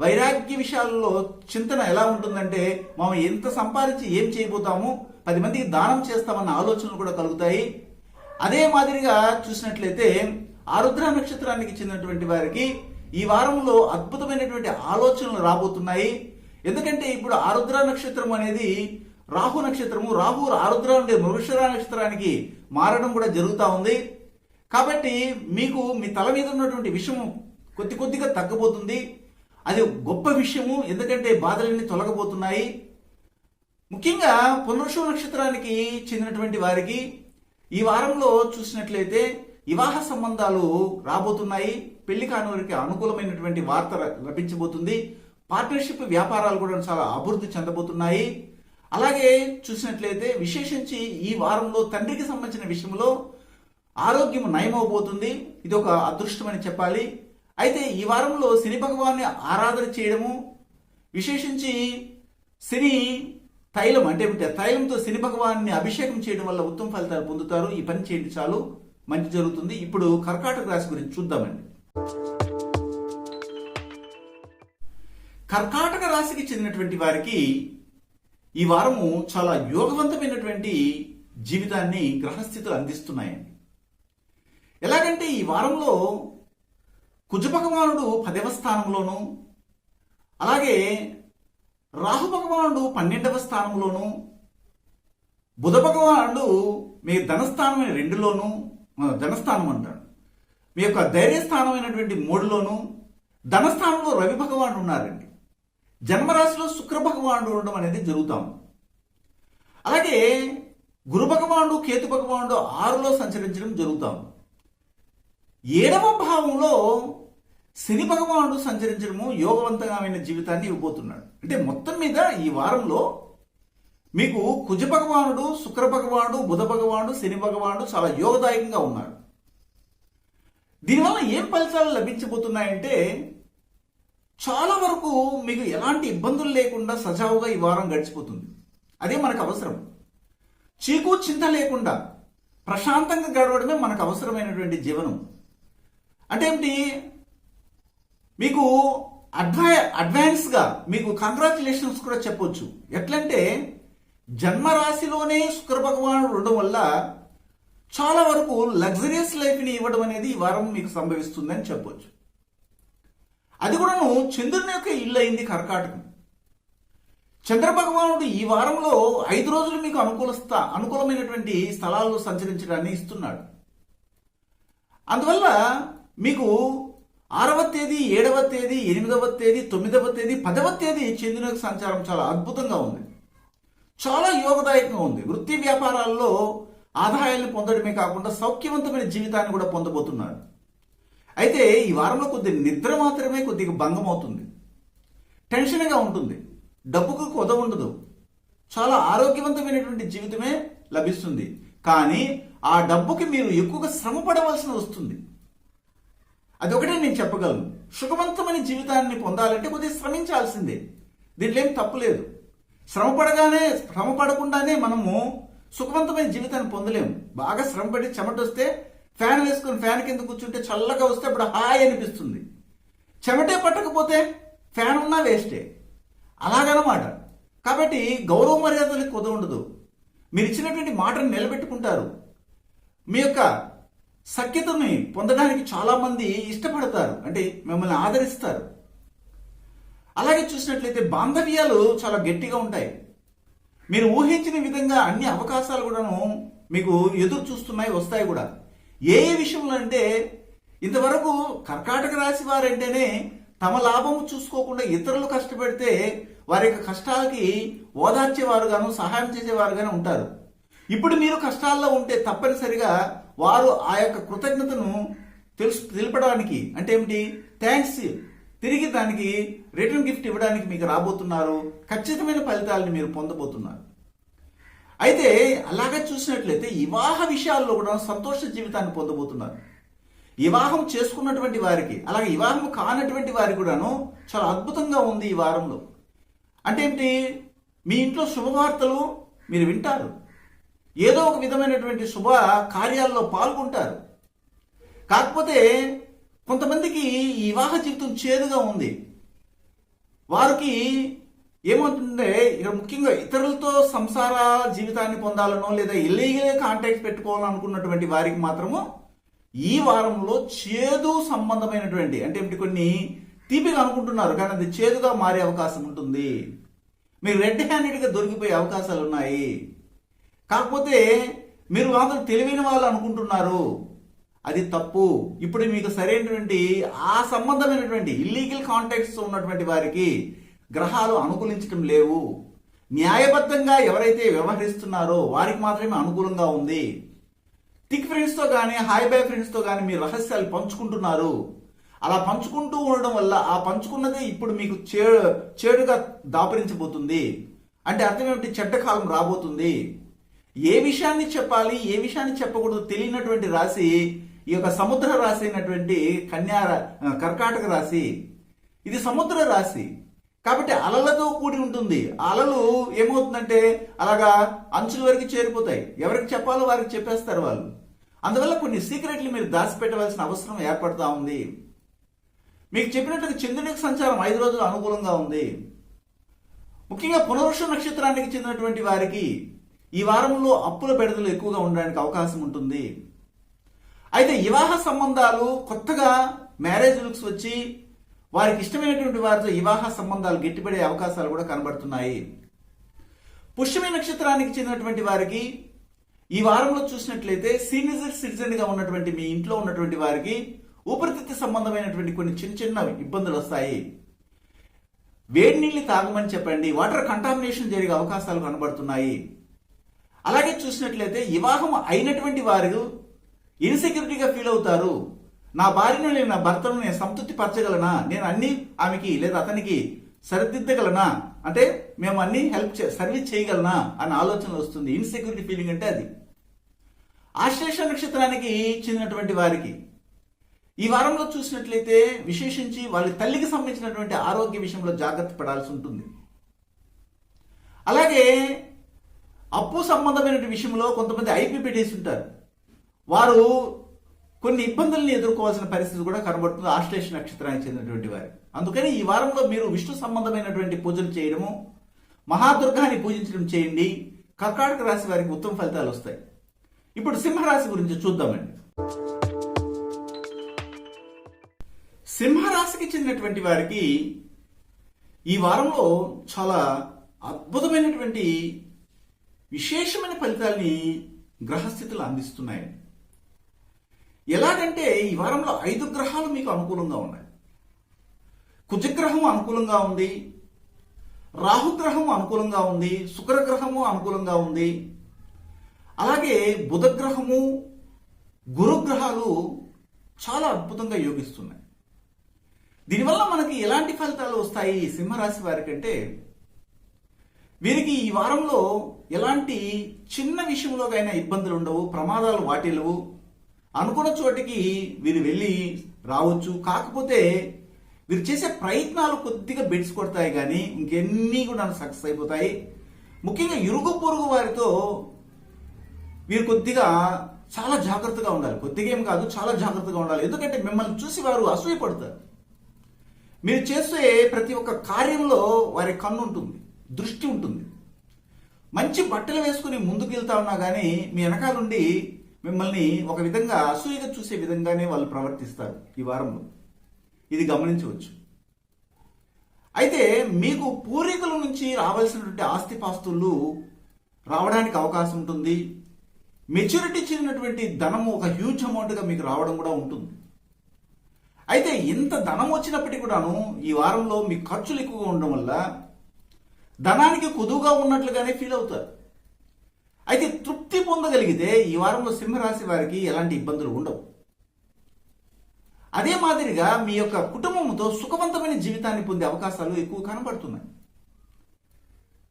వైరాగ్య విషయాల్లో చింతన ఎలా ఉంటుందంటే, మనం ఎంత సంపాదించి ఏం చేయబోతాము, 10 మందికి దానం చేస్తామన్న ఆలోచనలు కూడా కలుగుతాయి. అదే మాదిరిగా చూసినట్లయితే ఆరుద్ర నక్షత్రానికి చెందినటువంటి వారికి ఈ వారంలో అద్భుతమైనటువంటి ఆలోచనలు రాబోతున్నాయి. ఎందుకంటే ఇప్పుడు ఆరుద్ర నక్షత్రం అనేది రాహు నక్షత్రము, రాహు ఆరుద్ర నుండి మృగశిర నక్షత్రానికి మారడం కూడా జరుగుతూ ఉంది. కాబట్టి మీకు మీ తల మీద ఉన్నటువంటి విషయం కొద్దిగా తగ్గబోతుంది. అది గొప్ప విషయము, ఎందుకంటే బాధలన్నీ తొలగబోతున్నాయి. ముఖ్యంగా పునర్వసు నక్షత్రానికి చెందినటువంటి వారికి ఈ వారంలో చూసినట్లయితే వివాహ సంబంధాలు రాబోతున్నాయి. పెళ్లి కాని వారికి అనుకూలమైనటువంటి వార్త లభించబోతుంది. పార్ట్నర్షిప్ వ్యాపారాలు కూడా చాలా అభివృద్ధి చెందబోతున్నాయి. అలాగే చూసినట్లయితే విశేషించి ఈ వారంలో తండ్రికి సంబంధించిన విషయంలో ఆరోగ్యం నయమవబోతుంది. ఇది ఒక అదృష్టమని చెప్పాలి. అయితే ఈ వారంలో శని భగవాన్ని ఆరాధన చేయడము, విశేషించి శని తైలం అంటే తైలంతో శని భగవాన్ని అభిషేకం చేయడం వల్ల ఉత్తమ ఫలితాలు పొందుతారు. ఈ పని చేయండి, చాలు మంచి జరుగుతుంది. ఇప్పుడు కర్కాటక రాశి గురించి చూద్దామండి. కర్కాటక రాశికి చెందినటువంటి వారికి ఈ వారము చాలా యోగవంతమైనటువంటి జీవితాన్ని గ్రహస్థితులు అందిస్తున్నాయండి. ఎలాగంటే ఈ వారంలో కుజ భగవానుడు 10వ స్థానంలోను, అలాగే రాహు భగవానుడు 12వ స్థానంలోను, బుధ భగవానుడు మీ ధనస్థానమైన 2లోను, ధనస్థానం అంటాడు, మీ యొక్క ధైర్యస్థానమైనటువంటి 3లోను, ధనస్థానంలో రవి భగవానుడు ఉన్నారండి. జన్మరాశిలో శుక్ర భగవానుడు ఉండడం అనేది జరుగుతాం. అలాగే గురు భగవానుడు కేతు భగవానుడు 6లో సంచరించడం జరుగుతాం. 7వ భావంలో శని భగవానుడు సంచరించడము యోగవంతమైన జీవితాన్ని ఇవ్వబోతున్నాడు. అంటే మొత్తం మీద ఈ వారంలో మీకు కుజ భగవానుడు, శుక్ర భగవానుడు, బుధ భగవానుడు, శని భగవానుడు చాలా యోగదాయకంగా ఉన్నారు. దీనివల్ల ఏం ఫలితాలు లభించబోతున్నాయంటే చాలా వరకు మీకు ఎలాంటి ఇబ్బందులు లేకుండా సజావుగా ఈ వారం గడిచిపోతుంది. అదే మనకు అవసరం. చీకు చింత లేకుండా ప్రశాంతంగా గడవడమే మనకు అవసరమైనటువంటి జీవనం. అంటే ఏమిటి, మీకు అడ్వాన్స్గా మీకు కంగ్రాచులేషన్స్ కూడా చెప్పొచ్చు. ఎట్లంటే జన్మరాశిలోనే శుక్ర భగవానుడు ఉండడం వల్ల చాలా వరకు లగ్జరియస్ లైఫ్ని ఇవ్వడం అనేది ఈ వారం మీకు సంభవిస్తుందని చెప్పొచ్చు. అది కూడాను చంద్రుని యొక్క ఇల్లు అయింది కర్కాటకం. చంద్ర భగవానుడు ఈ వారంలో 5 రోజులు మీకు అనుకూలమైనటువంటి స్థలాల్లో సంచరించడాన్ని ఇస్తున్నాడు. అందువల్ల మీకు 6వ తేదీ, 7వ తేదీ, 8వ తేదీ, 9వ తేదీ, 10వ తేదీ చంద్రుని యొక్క సంచారం చాలా అద్భుతంగా ఉంది, చాలా యోగదాయకంగా ఉంది. వృత్తి వ్యాపారాల్లో ఆదాయాలను పొందడమే కాకుండా సౌఖ్యవంతమైన జీవితాన్ని కూడా పొందబోతున్నారు. అయితే ఈ వారంలో కొద్ది నిద్ర మాత్రమే కొద్దిగా భంగం అవుతుంది, టెన్షన్గా ఉంటుంది, డబ్బుకు కొద ఉండదు, చాలా ఆరోగ్యవంతమైనటువంటి జీవితమే లభిస్తుంది. కానీ ఆ డబ్బుకి మీరు ఎక్కువగా శ్రమ పడవలసి వస్తుంది. అదొకటే నేను చెప్పగలను. సుఖవంతమైన జీవితాన్ని పొందాలంటే కొద్దిగా శ్రమించాల్సిందే, దీంట్లో ఏం తప్పు లేదు. శ్రమ పడకుండానే మనము సుఖవంతమైన జీవితాన్ని పొందలేము. బాగా శ్రమపడి చెమట వస్తే ఫ్యాన్ వేసుకుని ఫ్యాన్ కింద కూర్చుంటే చల్లగా వస్తే అప్పుడు హాయ్ అనిపిస్తుంది. చెమటే పట్టకపోతే ఫ్యాన్ ఉన్నా వేస్టే, అలాగనమాట. కాబట్టి గౌరవ మర్యాదలకు కొద ఉండదు. మీరు ఇచ్చినటువంటి మాటను నిలబెట్టుకుంటారు. మీ యొక్క సఖ్యతని పొందడానికి చాలా మంది ఇష్టపడతారు, అంటే మిమ్మల్ని ఆదరిస్తారు. అలాగే చూసినట్లయితే బాంధవ్యాలు చాలా గట్టిగా ఉంటాయి. మీరు ఊహించిన విధంగా అన్ని అవకాశాలు కూడాను మీకు ఎదురు చూస్తున్నాయి, వస్తాయి కూడా. ఏ విషయంలో అంటే ఇంతవరకు కర్కాటక రాశి వారంటేనే తమ లాభం చూసుకోకుండా ఇతరులు కష్టపెడితే వారి యొక్క కష్టాలకి ఓదార్చేవారుగాను సహాయం చేసేవారుగానే ఉంటారు. ఇప్పుడు మీరు కష్టాల్లో ఉంటే తప్పనిసరిగా వారు ఆ యొక్క కృతజ్ఞతను తెలపడానికి, అంటే ఏమిటి, థ్యాంక్స్, తిరిగి దానికి రిటర్న్ గిఫ్ట్ ఇవ్వడానికి మీకు రాబోతున్నారు. ఖచ్చితమైన ఫలితాలను మీరు పొందబోతున్నారు. అయితే అలాగే చూసినట్లయితే వివాహ విషయాల్లో కూడా సంతోష జీవితాన్ని పొందబోతున్నారు. వివాహం చేసుకున్నటువంటి వారికి, అలాగే వివాహం కానటువంటి వారికి కూడాను చాలా అద్భుతంగా ఉంది ఈ వారంలో. అంటే ఏంటి, మీ ఇంట్లో శుభవార్తలు మీరు వింటారు, ఏదో ఒక విధమైనటువంటి శుభ కార్యాల్లో పాల్గొంటారు. కాకపోతే కొంతమందికి ఈ వివాహ జీవితం చేదుగా ఉంది. వారికి ఏమవుతుందంటే ఇక్కడ ముఖ్యంగా ఇతరులతో సంసార జీవితాన్ని పొందాలనో లేదా ఇల్లీగల్ కాంటాక్ట్ పెట్టుకోవాలనుకున్నటువంటి వారికి మాత్రము ఈ వారంలో చేదు సంబంధమైనటువంటి, అంటే కొన్ని తీపిగా అనుకుంటున్నారు కానీ అది చేదుగా మారే అవకాశం ఉంటుంది. మీరు రెడ్ హ్యాండెడ్గా దొరికిపోయే అవకాశాలు ఉన్నాయి. కాకపోతే మీరు మాత్రం తెలివైన వాళ్ళు అనుకుంటున్నారు, అది తప్పు. ఇప్పుడు మీకు సరైనటువంటి ఆ సంబంధమైనటువంటి ఇల్లీగల్ కాంటాక్ట్స్ ఉన్నటువంటి వారికి గ్రహాలు అనుకూలించడం లేవు. న్యాయబద్ధంగా ఎవరైతే వ్యవహరిస్తున్నారో వారికి మాత్రమే అనుకూలంగా ఉంది. థిక్ ఫ్రెండ్స్తో కానీ హాయ్ బై ఫ్రెండ్స్తో కానీ మీరు రహస్యాలు పంచుకుంటున్నారు. అలా పంచుకుంటూ ఉండడం వల్ల ఆ పంచుకున్నదే ఇప్పుడు మీకు చేడుగా దాపరించబోతుంది. అంటే అర్థం ఏమిటి? చెడ్డ కాలం రాబోతుంది. ఏ విషయాన్ని చెప్పాలి, ఏ విషయాన్ని చెప్పకూడదు తెలియనటువంటి రాశి ఈ యొక్క సముద్ర రాశి అయినటువంటి కర్కాటక రాశి. ఇది సముద్ర రాశి కాబట్టి అలలతో కూడి ఉంటుంది. ఆ అలలు ఏమవుతుందంటే అలాగా అంచుల వరకు చేరిపోతాయి. ఎవరికి చెప్పాలో వారికి చెప్పేస్తారు వాళ్ళు. అందువల్ల కొన్ని సీక్రెట్లు మీరు దాచిపెట్టవలసిన అవసరం ఏర్పడుతూ ఉంది. మీకు చెప్పినట్లుగా చంద్రునికి సంచారం 5 రోజులు అనుకూలంగా ఉంది. ముఖ్యంగా పునర్వసు నక్షత్రానికి చెందినటువంటి వారికి ఈ వారంలో అప్పుల బెడదలు ఎక్కువగా ఉండడానికి అవకాశం ఉంటుంది. అయితే వివాహ సంబంధాలు కొత్తగా మ్యారేజ్ లుక్స్ వచ్చి వారికి ఇష్టమైనటువంటి వారితో వివాహ సంబంధాలు గట్టిపడే అవకాశాలు కూడా కనబడుతున్నాయి. పుష్యమి నక్షత్రానికి చెందినటువంటి వారికి ఈ వారంలో చూసినట్లయితే సీనియర్ సిటిజన్ గా ఉన్నటువంటి మీ ఇంట్లో ఉన్నటువంటి వారికి ఊపిరితిత్తు సంబంధమైనటువంటి కొన్ని చిన్న చిన్న ఇబ్బందులు వస్తాయి. వేడి నీళ్లు తాగమని చెప్పండి. వాటర్ కంటామినేషన్ జరిగే అవకాశాలు కనబడుతున్నాయి. అలాగే చూసినట్లయితే వివాహం అయినటువంటి వారు ఇన్సెక్యూరిటీగా ఫీల్ అవుతారు. నా భార్యను నేను, నా భర్తను నేను సంతృప్తి పరచగలనా, నేను అన్ని ఆమెకి లేదా అతనికి సరిదిద్దగలనా, అంటే మేము అన్ని సర్వీస్ చేయగలనా అన్న ఆలోచన వస్తుంది. ఇన్సెక్యూరిటీ ఫీలింగ్ అంటే అది. ఆశ్లేష నక్షత్రానికి చెందినటువంటి వారికి ఈ వారంలో చూసినట్లయితే విశేషించి వాళ్ళ తల్లికి సంబంధించినటువంటి ఆరోగ్య విషయంలో జాగ్రత్త పడాల్సి ఉంటుంది. అలాగే అప్పు సంబంధమైన విషయంలో కొంతమంది ఐపీ పెట్టేసి ఉంటారు. వారు కొన్ని ఇబ్బందుల్ని ఎదుర్కోవాల్సిన పరిస్థితి కూడా కనబడుతుంది ఆశ్లేష నక్షత్రానికి చెందినటువంటి వారి. అందుకని ఈ వారంలో మీరు విష్ణు సంబంధమైనటువంటి పూజలు చేయడము, మహాదుర్గాన్ని పూజించడం చేయండి. కర్కాటక రాశి వారికి ఉత్తమ ఫలితాలు వస్తాయి. ఇప్పుడు సింహరాశి గురించి చూద్దామండి. సింహరాశికి చెందినటువంటి వారికి ఈ వారంలో చాలా అద్భుతమైనటువంటి విశేషమైన ఫలితాల్ని గ్రహస్థితులు అందిస్తున్నాయి. ఎలాగంటే ఈ వారంలో 5 గ్రహాలు మీకు అనుకూలంగా ఉన్నాయి. కుజగ్రహం అనుకూలంగా ఉంది, రాహుగ్రహం అనుకూలంగా ఉంది, శుక్రగ్రహము అనుకూలంగా ఉంది, అలాగే బుధగ్రహము, గురుగ్రహాలు చాలా అద్భుతంగా యోగిస్తున్నాయి. దీనివల్ల మనకి ఎలాంటి ఫలితాలు వస్తాయి సింహరాశి వారికి అంటే, వీరికి ఈ వారంలో ఎలాంటి చిన్న విషయంలోకైనా ఇబ్బందులు ఉండవు, ప్రమాదాలు వాటిల్లవు. అనుకున్న చోటికి వీరు వెళ్ళి రావచ్చు. కాకపోతే వీరు చేసే ప్రయత్నాలు కొద్దిగా బెడ్స్ కొడతాయి, కానీ ఇంకెన్ని కూడా సక్సెస్ అయిపోతాయి. ముఖ్యంగా ఇరుగు పొరుగు వారితో వీరు కొద్దిగా చాలా జాగ్రత్తగా ఉండాలి. కొద్దిగా ఏం కాదు, చాలా జాగ్రత్తగా ఉండాలి. ఎందుకంటే మిమ్మల్ని చూసి వారు అసూయపడతారు. మీరు చేసే ప్రతి ఒక్క కార్యంలో వారి కన్ను ఉంటుంది, దృష్టి ఉంటుంది. మంచి బట్టలు వేసుకుని ముందుకు వెళ్తా ఉన్నా కానీ మీ వెనకాలండి మిమ్మల్ని ఒక విధంగా అసూయగా చూసే విధంగానే వాళ్ళు ప్రవర్తిస్తారు ఈ వారంలో. ఇది గమనించవచ్చు. అయితే మీకు పూర్వీకుల నుంచి రావాల్సినటువంటి ఆస్తిపాస్తులు రావడానికి అవకాశం ఉంటుంది. మెచ్యూరిటీ చెందినటువంటి ధనము ఒక హ్యూజ్ అమౌంట్గా మీకు రావడం కూడా ఉంటుంది. అయితే ఇంత ధనం వచ్చినప్పటికీ కూడాను ఈ వారంలో మీ ఖర్చులు ఎక్కువగా ఉండడం వల్ల ధనానికి కుదువుగా ఉన్నట్లుగానే ఫీల్ అవుతారు. అయితే తృప్తి పొందగలిగితే ఈ వారంలో సింహరాశి వారికి ఎలాంటి ఇబ్బందులు ఉండవు. అదే మాదిరిగా మీ యొక్క కుటుంబంతో సుఖవంతమైన జీవితాన్ని పొందే అవకాశాలు ఎక్కువ కనబడుతున్నాయి.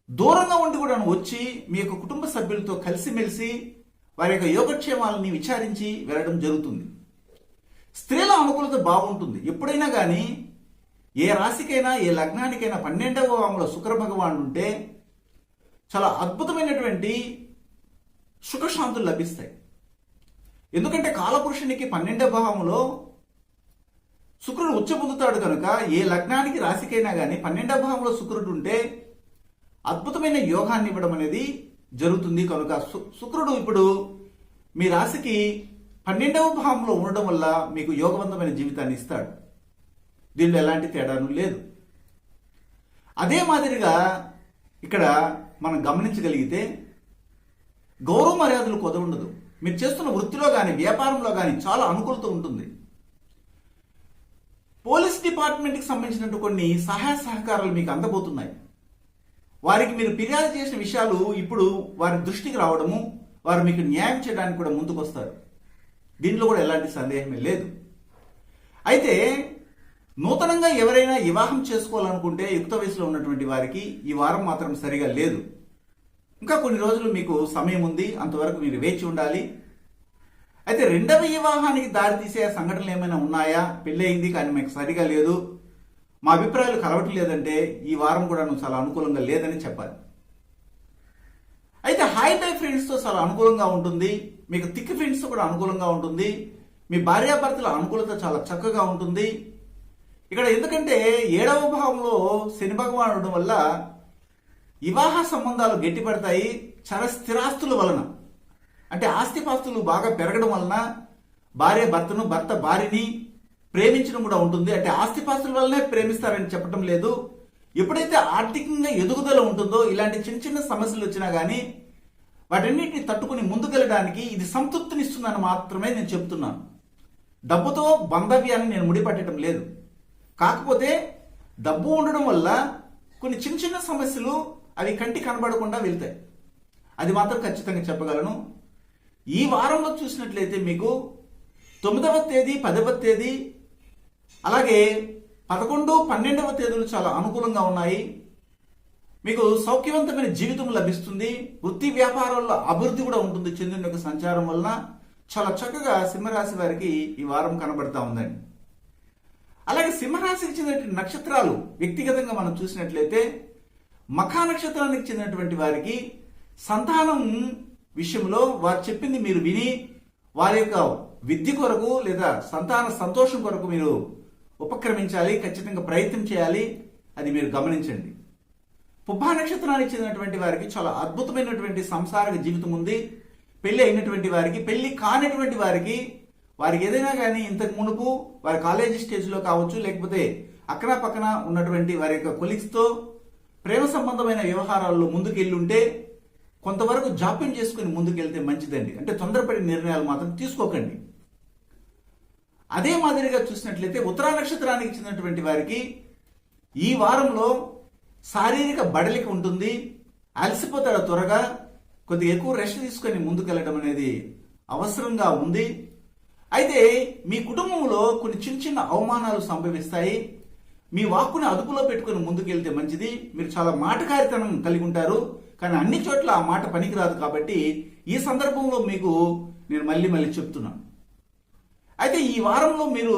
దూరంగా ఉండి కూడా వచ్చి మీ యొక్క కుటుంబ సభ్యులతో కలిసిమెలిసి వారి యొక్క యోగక్షేమాలని విచారించి వెళ్ళడం జరుగుతుంది. స్త్రీల అనుకూలత బాగుంటుంది. ఎప్పుడైనా కానీ ఏ రాశికైనా ఏ లగ్నానికైనా 12వ భావంలో శుక్ర భగవానుడు ఉంటే చాలా అద్భుతమైనటువంటి సుఖశాంతులు లభిస్తాయి. ఎందుకంటే కాలపురుషునికి 12వ భావంలో శుక్రుడు ఉచ్చ పొందుతాడు కనుక ఏ లగ్నానికి రాశికైనా కానీ 12వ భావంలో శుక్రుడు ఉంటే అద్భుతమైన యోగాన్ని ఇవ్వడం అనేది జరుగుతుంది. కనుక శుక్రుడు ఇప్పుడు మీ రాశికి 12వ భావంలో ఉండడం వల్ల మీకు యోగవంతమైన జీవితాన్ని ఇస్తాడు. దీనిలో ఎలాంటి తేడాను లేదు. అదే మాదిరిగా ఇక్కడ మనం గమనించగలిగితే గౌరవ మర్యాదలు కొదవుండదు. మీరు చేస్తున్న వృత్తిలో కానీ వ్యాపారంలో కానీ చాలా అనుకూలత ఉంటుంది. పోలీస్ డిపార్ట్మెంట్కి సంబంధించినట్టు కొన్ని సహాయ సహకారాలు మీకు అందబోతున్నాయి. వారికి మీరు ఫిర్యాదు చేసిన విషయాలు ఇప్పుడు వారి దృష్టికి రావడము, వారు మీకు న్యాయం చేయడానికి కూడా ముందుకు వస్తారు. దీనిలో కూడా ఎలాంటి సందేహమే లేదు. అయితే నూతనంగా ఎవరైనా వివాహం చేసుకోవాలనుకుంటే యుక్త వయసులో ఉన్నటువంటి వారికి ఈ వారం మాత్రం సరిగా లేదు. ఇంకా కొన్ని రోజులు మీకు సమయం ఉంది, అంతవరకు మీరు వేచి ఉండాలి. అయితే రెండవ వివాహానికి దారితీసే సంఘటనలు ఏమైనా ఉన్నాయా? పెళ్ళయింది కానీ మీకు సరిగా లేదు, మా అభిప్రాయాలు కలవటం లేదంటే ఈ వారం కూడా నువ్వు చాలా అనుకూలంగా లేదని చెప్పాలి. అయితే హాయ్ బై ఫ్రెండ్స్తో చాలా అనుకూలంగా ఉంటుంది, మీకు థిక్ ఫ్రెండ్స్తో కూడా అనుకూలంగా ఉంటుంది, మీ భార్యాభర్తల అనుకూలత చాలా చక్కగా ఉంటుంది. ఇక్కడ ఎందుకంటే 7వ భావంలో శని భగవానుడు వల్ల వివాహ సంబంధాలు గట్టిపడతాయి. చాలా స్థిరాస్తుల వలన, అంటే ఆస్తిపాస్తులు బాగా పెరగడం వలన భార్య భర్తను, భర్త భార్యని ప్రేమించడం కూడా ఉంటుంది. అంటే ఆస్తిపాస్తుల వల్లనే ప్రేమిస్తారని చెప్పడం లేదు. ఎప్పుడైతే ఆర్థికంగా ఎదుగుదల ఉంటుందో ఇలాంటి చిన్న చిన్న సమస్యలు వచ్చినా కానీ వాటన్నిటిని తట్టుకుని ముందుకెళ్ళడానికి ఇది సంతృప్తినిస్తుందని మాత్రమే నేను చెప్తున్నాను. డబ్బుతో బాంధవ్యాన్ని నేను ముడిపట్టడం లేదు. కాకపోతే డబ్బు ఉండడం వల్ల కొన్ని చిన్న చిన్న సమస్యలు అవి కంటి కనబడకుండా వెళ్తాయి, అది మాత్రం ఖచ్చితంగా చెప్పగలను. ఈ వారంలో చూసినట్లయితే మీకు 9వ తేదీ, 10వ తేదీ, అలాగే 11, 12వ తేదీలు చాలా అనుకూలంగా ఉన్నాయి. మీకు సౌఖ్యవంతమైన జీవితం లభిస్తుంది. వృత్తి వ్యాపారాల్లో అభివృద్ధి కూడా ఉంటుంది. చంద్రుని యొక్క సంచారం వలన చాలా చక్కగా సింహరాశి వారికి ఈ వారం కనబడతా ఉందండి. అలాగే సింహరాశికి చెందినటువంటి నక్షత్రాలు వ్యక్తిగతంగా మనం చూసినట్లయితే మఖా నక్షత్రానికి చెందినటువంటి వారికి సంతానం విషయంలో వారు చెప్పింది మీరు విని వారి యొక్క విద్య కొరకు లేదా సంతాన సంతోషం కొరకు మీరు ఉపక్రమించాలి, ఖచ్చితంగా ప్రయత్నం చేయాలి, అది మీరు గమనించండి. పుబ్బా నక్షత్రానికి చెందినటువంటి వారికి చాలా అద్భుతమైనటువంటి సంసారిక జీవితం ఉంది. పెళ్లి అయినటువంటి వారికి, పెళ్లి కానటువంటి వారికి, వారికి ఏదైనా కానీ ఇంతకు మునుపు వారి కాలేజీ స్టేజ్లో కావచ్చు, లేకపోతే అక్కడా పక్కన ఉన్నటువంటి వారి యొక్క కొలీగ్స్తో ప్రేమ సంబంధమైన వ్యవహారాల్లో ముందుకెళ్ళుంటే కొంతవరకు జాప్యం చేసుకుని ముందుకెళ్తే మంచిదండి. అంటే తొందరపడి నిర్ణయాలు మాత్రం తీసుకోకండి. అదే మాదిరిగా చూసినట్లయితే ఉత్తరా నక్షత్రానికి చెందినటువంటి వారికి ఈ వారంలో శారీరక బడలిక ఉంటుంది. అలసిపోతాడు త్వరగా, కొద్దిగా ఎక్కువ రెస్ట్ తీసుకొని ముందుకెళ్ళడం అనేది అవసరంగా ఉంది. అయితే మీ కుటుంబంలో కొన్ని చిన్న చిన్న అవమానాలు సంభవిస్తాయి. మీ వాక్కుని అదుపులో పెట్టుకుని ముందుకెళ్తే మంచిది. మీరు చాలా మాటకారితనం కలిగి ఉంటారు, కానీ అన్ని చోట్ల ఆ మాట పనికిరాదు. కాబట్టి ఈ సందర్భంలో మీకు నేను మళ్ళీ చెప్తున్నాను. అయితే ఈ వారంలో మీరు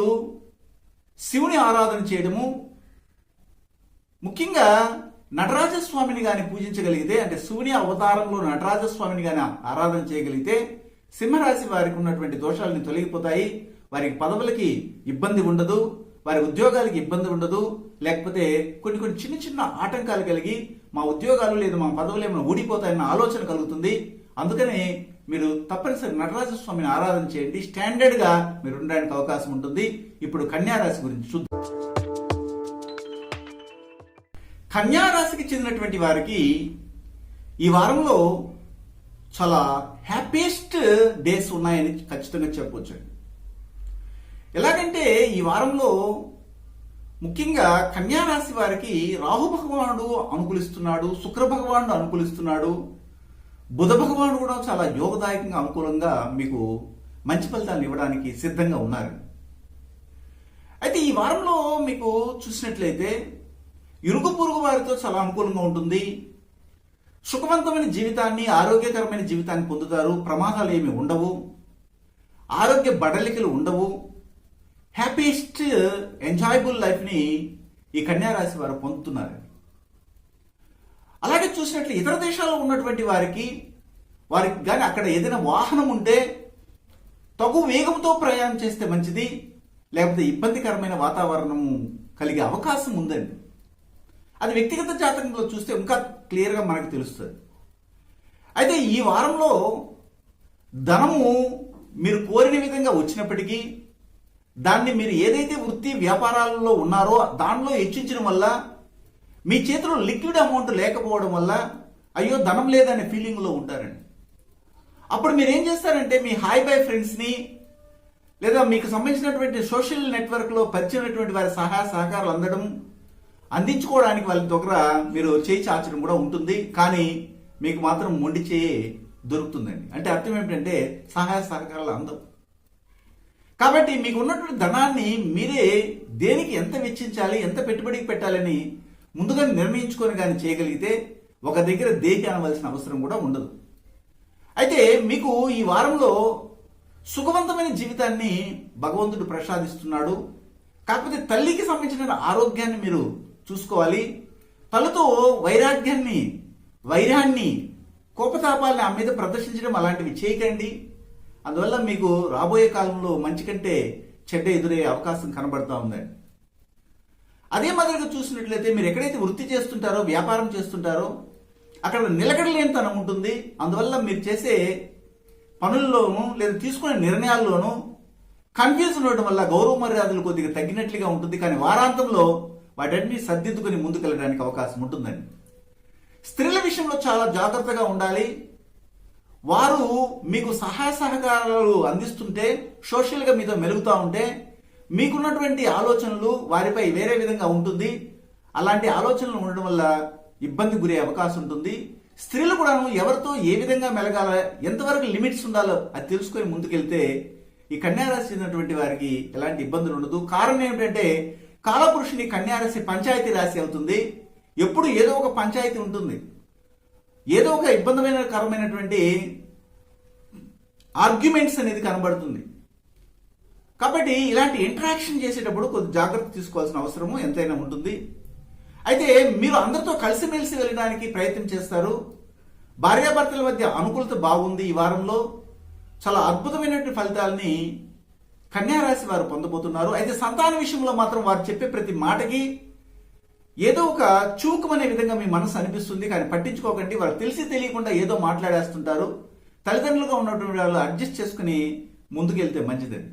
శివుని ఆరాధన చేయడము, ముఖ్యంగా నటరాజస్వామిని కానీ పూజించగలిగితే, అంటే శివుని అవతారంలో నటరాజస్వామిని కానీ ఆరాధన చేయగలిగితే సింహరాశి వారికి ఉన్నటువంటి దోషాలని తొలగిపోతాయి. వారికి పదవులకి ఇబ్బంది ఉండదు, వారి ఉద్యోగాలకి ఇబ్బంది ఉండదు. లేకపోతే కొన్ని చిన్న చిన్న ఆటంకాలు కలిగి మా ఉద్యోగాలు లేదా మా పదవులు ఏమైనా ఊడిపోతాయన్న ఆలోచన కలుగుతుంది. అందుకనే మీరు తప్పనిసరి నటరాజస్వామిని ఆరాధన చేయండి. స్టాండర్డ్ గా మీరు ఉండడానికి అవకాశం ఉంటుంది. ఇప్పుడు కన్యారాశి గురించి చూద్దాం. కన్యారాశికి చెందినటువంటి వారికి ఈ వారంలో చాలా హ్యాపీయెస్ట్ డేస్ ఉన్నాయని ఖచ్చితంగా చెప్పవచ్చు. ఎలాగంటే ఈ వారంలో ముఖ్యంగా కన్యారాశి వారికి రాహు భగవానుడు అనుకూలిస్తున్నాడు, శుక్ర భగవానుడు అనుకూలిస్తున్నాడు, బుధ భగవానుడు కూడా చాలా యోగదాయకంగా అనుకూలంగా మీకు మంచి ఫలితాలను ఇవ్వడానికి సిద్ధంగా ఉన్నారు. అయితే ఈ వారంలో మీకు చూసినట్లయితే ఇరుగు పొరుగు వారితో చాలా అనుకూలంగా ఉంటుంది. సుఖవంతమైన జీవితాన్ని, ఆరోగ్యకరమైన జీవితాన్ని పొందుతారు. ప్రమాదాలు ఏమి ఉండవు, ఆరోగ్య బడలికలు ఉండవు. హ్యాపీయెస్ట్ ఎంజాయబుల్ లైఫ్ని ఈ కన్యారాశి వారు పొందుతున్నారు. అలాగే చూసినట్లు ఇతర దేశాల్లో ఉన్నటువంటి వారికి కానీ అక్కడ ఏదైనా వాహనం ఉంటే తగు వేగంతో ప్రయాణం చేస్తే మంచిది, లేకపోతే ఇబ్బందికరమైన వాతావరణం కలిగే అవకాశం ఉందండి. అది వ్యక్తిగత జాతకంలో చూస్తే ఇంకా క్లియర్గా మనకు తెలుస్తుంది. అయితే ఈ వారంలో ధనము మీరు కోరిన విధంగా వచ్చినప్పటికీ దాన్ని మీరు ఏదైతే వృత్తి వ్యాపారాలలో ఉన్నారో దానిలో హెచ్చించడం వల్ల మీ చేతిలో లిక్విడ్ అమౌంట్ లేకపోవడం వల్ల అయ్యో ధనం లేదనే ఫీలింగ్లో ఉంటారండి. అప్పుడు మీరు ఏం చేస్తారంటే మీ హాయ్ బై ఫ్రెండ్స్ని లేదా మీకు సంబంధించినటువంటి సోషల్ నెట్వర్క్లో పరిచయమైనటువంటి వారి సహాయ సహకారాలు అందించుకోవడానికి వాళ్ళ దగ్గర మీరు చేయి చాచడం కూడా ఉంటుంది. కానీ మీకు మాత్రం మొండి చేయి దొరుకుతుందండి. అంటే అర్థం ఏమిటంటే సహాయ సహకారాలు అందవు. కాబట్టి మీకు ఉన్నటువంటి ధనాన్ని మీరే దేనికి ఎంత వెచ్చించాలి, ఎంత పెట్టుబడికి పెట్టాలని ముందుగా నిర్ణయించుకొని కానీ చేయగలిగితే ఒక దగ్గర దేహి అనవలసిన అవసరం కూడా ఉండదు. అయితే మీకు ఈ వారంలో సుఖవంతమైన జీవితాన్ని భగవంతుడు ప్రసాదిస్తున్నాడు. కాకపోతే తల్లికి సంబంధించిన ఆరోగ్యాన్ని మీరు చూసుకోవాలి. తల్లితో వైరాన్ని, కోపతాపాలని ఆమె మీద ప్రదర్శించడం అలాంటివి చేయకండి. అందువల్ల మీకు రాబోయే కాలంలో మంచి కంటే చెడ్డ ఎదురయ్యే అవకాశం కనబడతా ఉందండి. అదే మాదిరిగా చూసినట్లయితే మీరు ఎక్కడైతే వృత్తి చేస్తుంటారో, వ్యాపారం చేస్తుంటారో అక్కడ నిలకడలేనితనం ఉంటుంది. అందువల్ల మీరు చేసే పనుల్లోనూ లేదా తీసుకునే నిర్ణయాల్లోనూ కన్ఫ్యూజన్ ఉండడం వల్ల గౌరవ మర్యాదలు కొద్దిగా తగ్గినట్లుగా ఉంటుంది. కానీ వారాంతంలో వాటన్ని సర్దిద్దుకుని ముందుకెళ్ళడానికి అవకాశం ఉంటుందండి. స్త్రీల విషయంలో చాలా జాగ్రత్తగా ఉండాలి. వారు మీకు సహాయ సహకారాలు అందిస్తుంటే, సోషల్గా మీతో మెలుగుతూ ఉంటే మీకున్నటువంటి ఆలోచనలు వారిపై వేరే విధంగా ఉంటుంది. అలాంటి ఆలోచనలు ఉండడం వల్ల ఇబ్బంది గురే అవకాశం ఉంటుంది. స్త్రీలు కూడాను ఎవరితో ఏ విధంగా మెలగాల, ఎంతవరకు లిమిట్స్ ఉండాలో అది తెలుసుకొని ముందుకెళ్తే ఈ కన్యారాశి చెందినటువంటి వారికి ఎలాంటి ఇబ్బందులు ఉండదు. కారణం ఏమిటంటే కాలపురుషుని కన్యారాశి పంచాయతీ రాశి అవుతుంది. ఎప్పుడు ఏదో ఒక పంచాయతీ ఉంటుంది, ఏదో ఒక ఇబ్బందికరమైనటువంటి ఆర్గ్యుమెంట్స్ అనేది కనబడుతుంది. కాబట్టి ఇలాంటి ఇంటరాక్షన్ చేసేటప్పుడు కొద్ది జాగ్రత్త తీసుకోవాల్సిన అవసరము ఎంతైనా ఉంటుంది. అయితే మీరు అందరితో కలిసిమెలిసి వెళ్ళడానికి ప్రయత్నం చేస్తారు. భార్యాభర్తల మధ్య అనుకూలత బాగుంది. ఈ వారంలో చాలా అద్భుతమైనటువంటి ఫలితాలని కన్యారాశి వారు పొందబోతున్నారు. అయితే సంతాన విషయంలో మాత్రం వారు చెప్పే ప్రతి మాటకి ఏదో ఒక చూకమనే విధంగా మీ మనసు అనిపిస్తుంది. కానీ పట్టించుకోకండి. వారు తెలిసి తెలియకుండా ఏదో మాట్లాడేస్తుంటారు. తల్లిదండ్రులుగా ఉన్నటువంటి వాళ్ళు అడ్జస్ట్ చేసుకుని ముందుకెళ్తే మంచిదండి.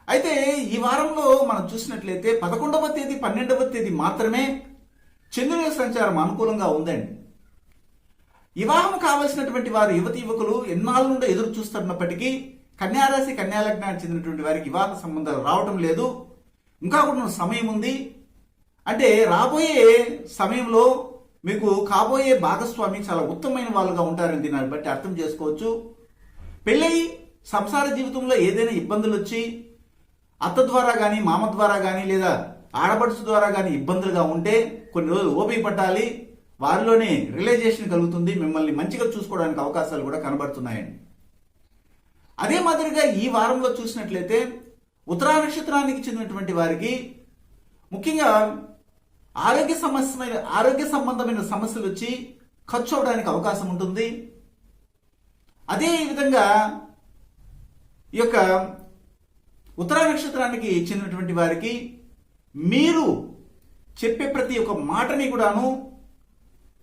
అయితే ఈ వారంలో మనం చూసినట్లయితే 11వ తేదీ 12వ తేదీ మాత్రమే చంద్రుని సంచారం అనుకూలంగా ఉందండి. వివాహం కావలసినటువంటి వారు యువతి యువకులు ఎన్నాళ్ళ నుండి ఎదురు చూస్తున్నప్పటికీ కన్యారాశి కన్యాలగ్నానికి చెందినటువంటి వారికి వివాహ సంబంధాలు రావటం లేదు. ఇంకా కూడా సమయం ఉంది. అంటే రాబోయే సమయంలో మీకు కాబోయే భాగస్వామి చాలా ఉత్తమమైన వాళ్ళుగా ఉంటారని దీన్ని బట్టి అర్థం చేసుకోవచ్చు. పెళ్ళై సంసార జీవితంలో ఏదైనా ఇబ్బందులు వచ్చి అత్త ద్వారా కానీ, మామ ద్వారా కానీ, లేదా ఆడపడుచు ద్వారా కానీ ఇబ్బందులుగా ఉంటే కొన్ని రోజులు ఓపిక పట్టాలి. వారిలోనే రియలైజేషన్ కలుగుతుంది. మిమ్మల్ని మంచిగా చూసుకోవడానికి అవకాశాలు కూడా కనబడుతున్నాయండి. అదే మాదిరిగా ఈ వారంలో చూసినట్లయితే ఉత్తరా నక్షత్రానికి చెందినటువంటి వారికి ముఖ్యంగా ఆరోగ్య సంబంధమైన సమస్యలు వచ్చి ఖర్చు అవడానికి అవకాశం ఉంటుంది. అదే విధంగా ఈ యొక్క ఉత్తరా నక్షత్రానికి చెందినటువంటి వారికి మీరు చెప్పే ప్రతి ఒక్క మాటని కూడాను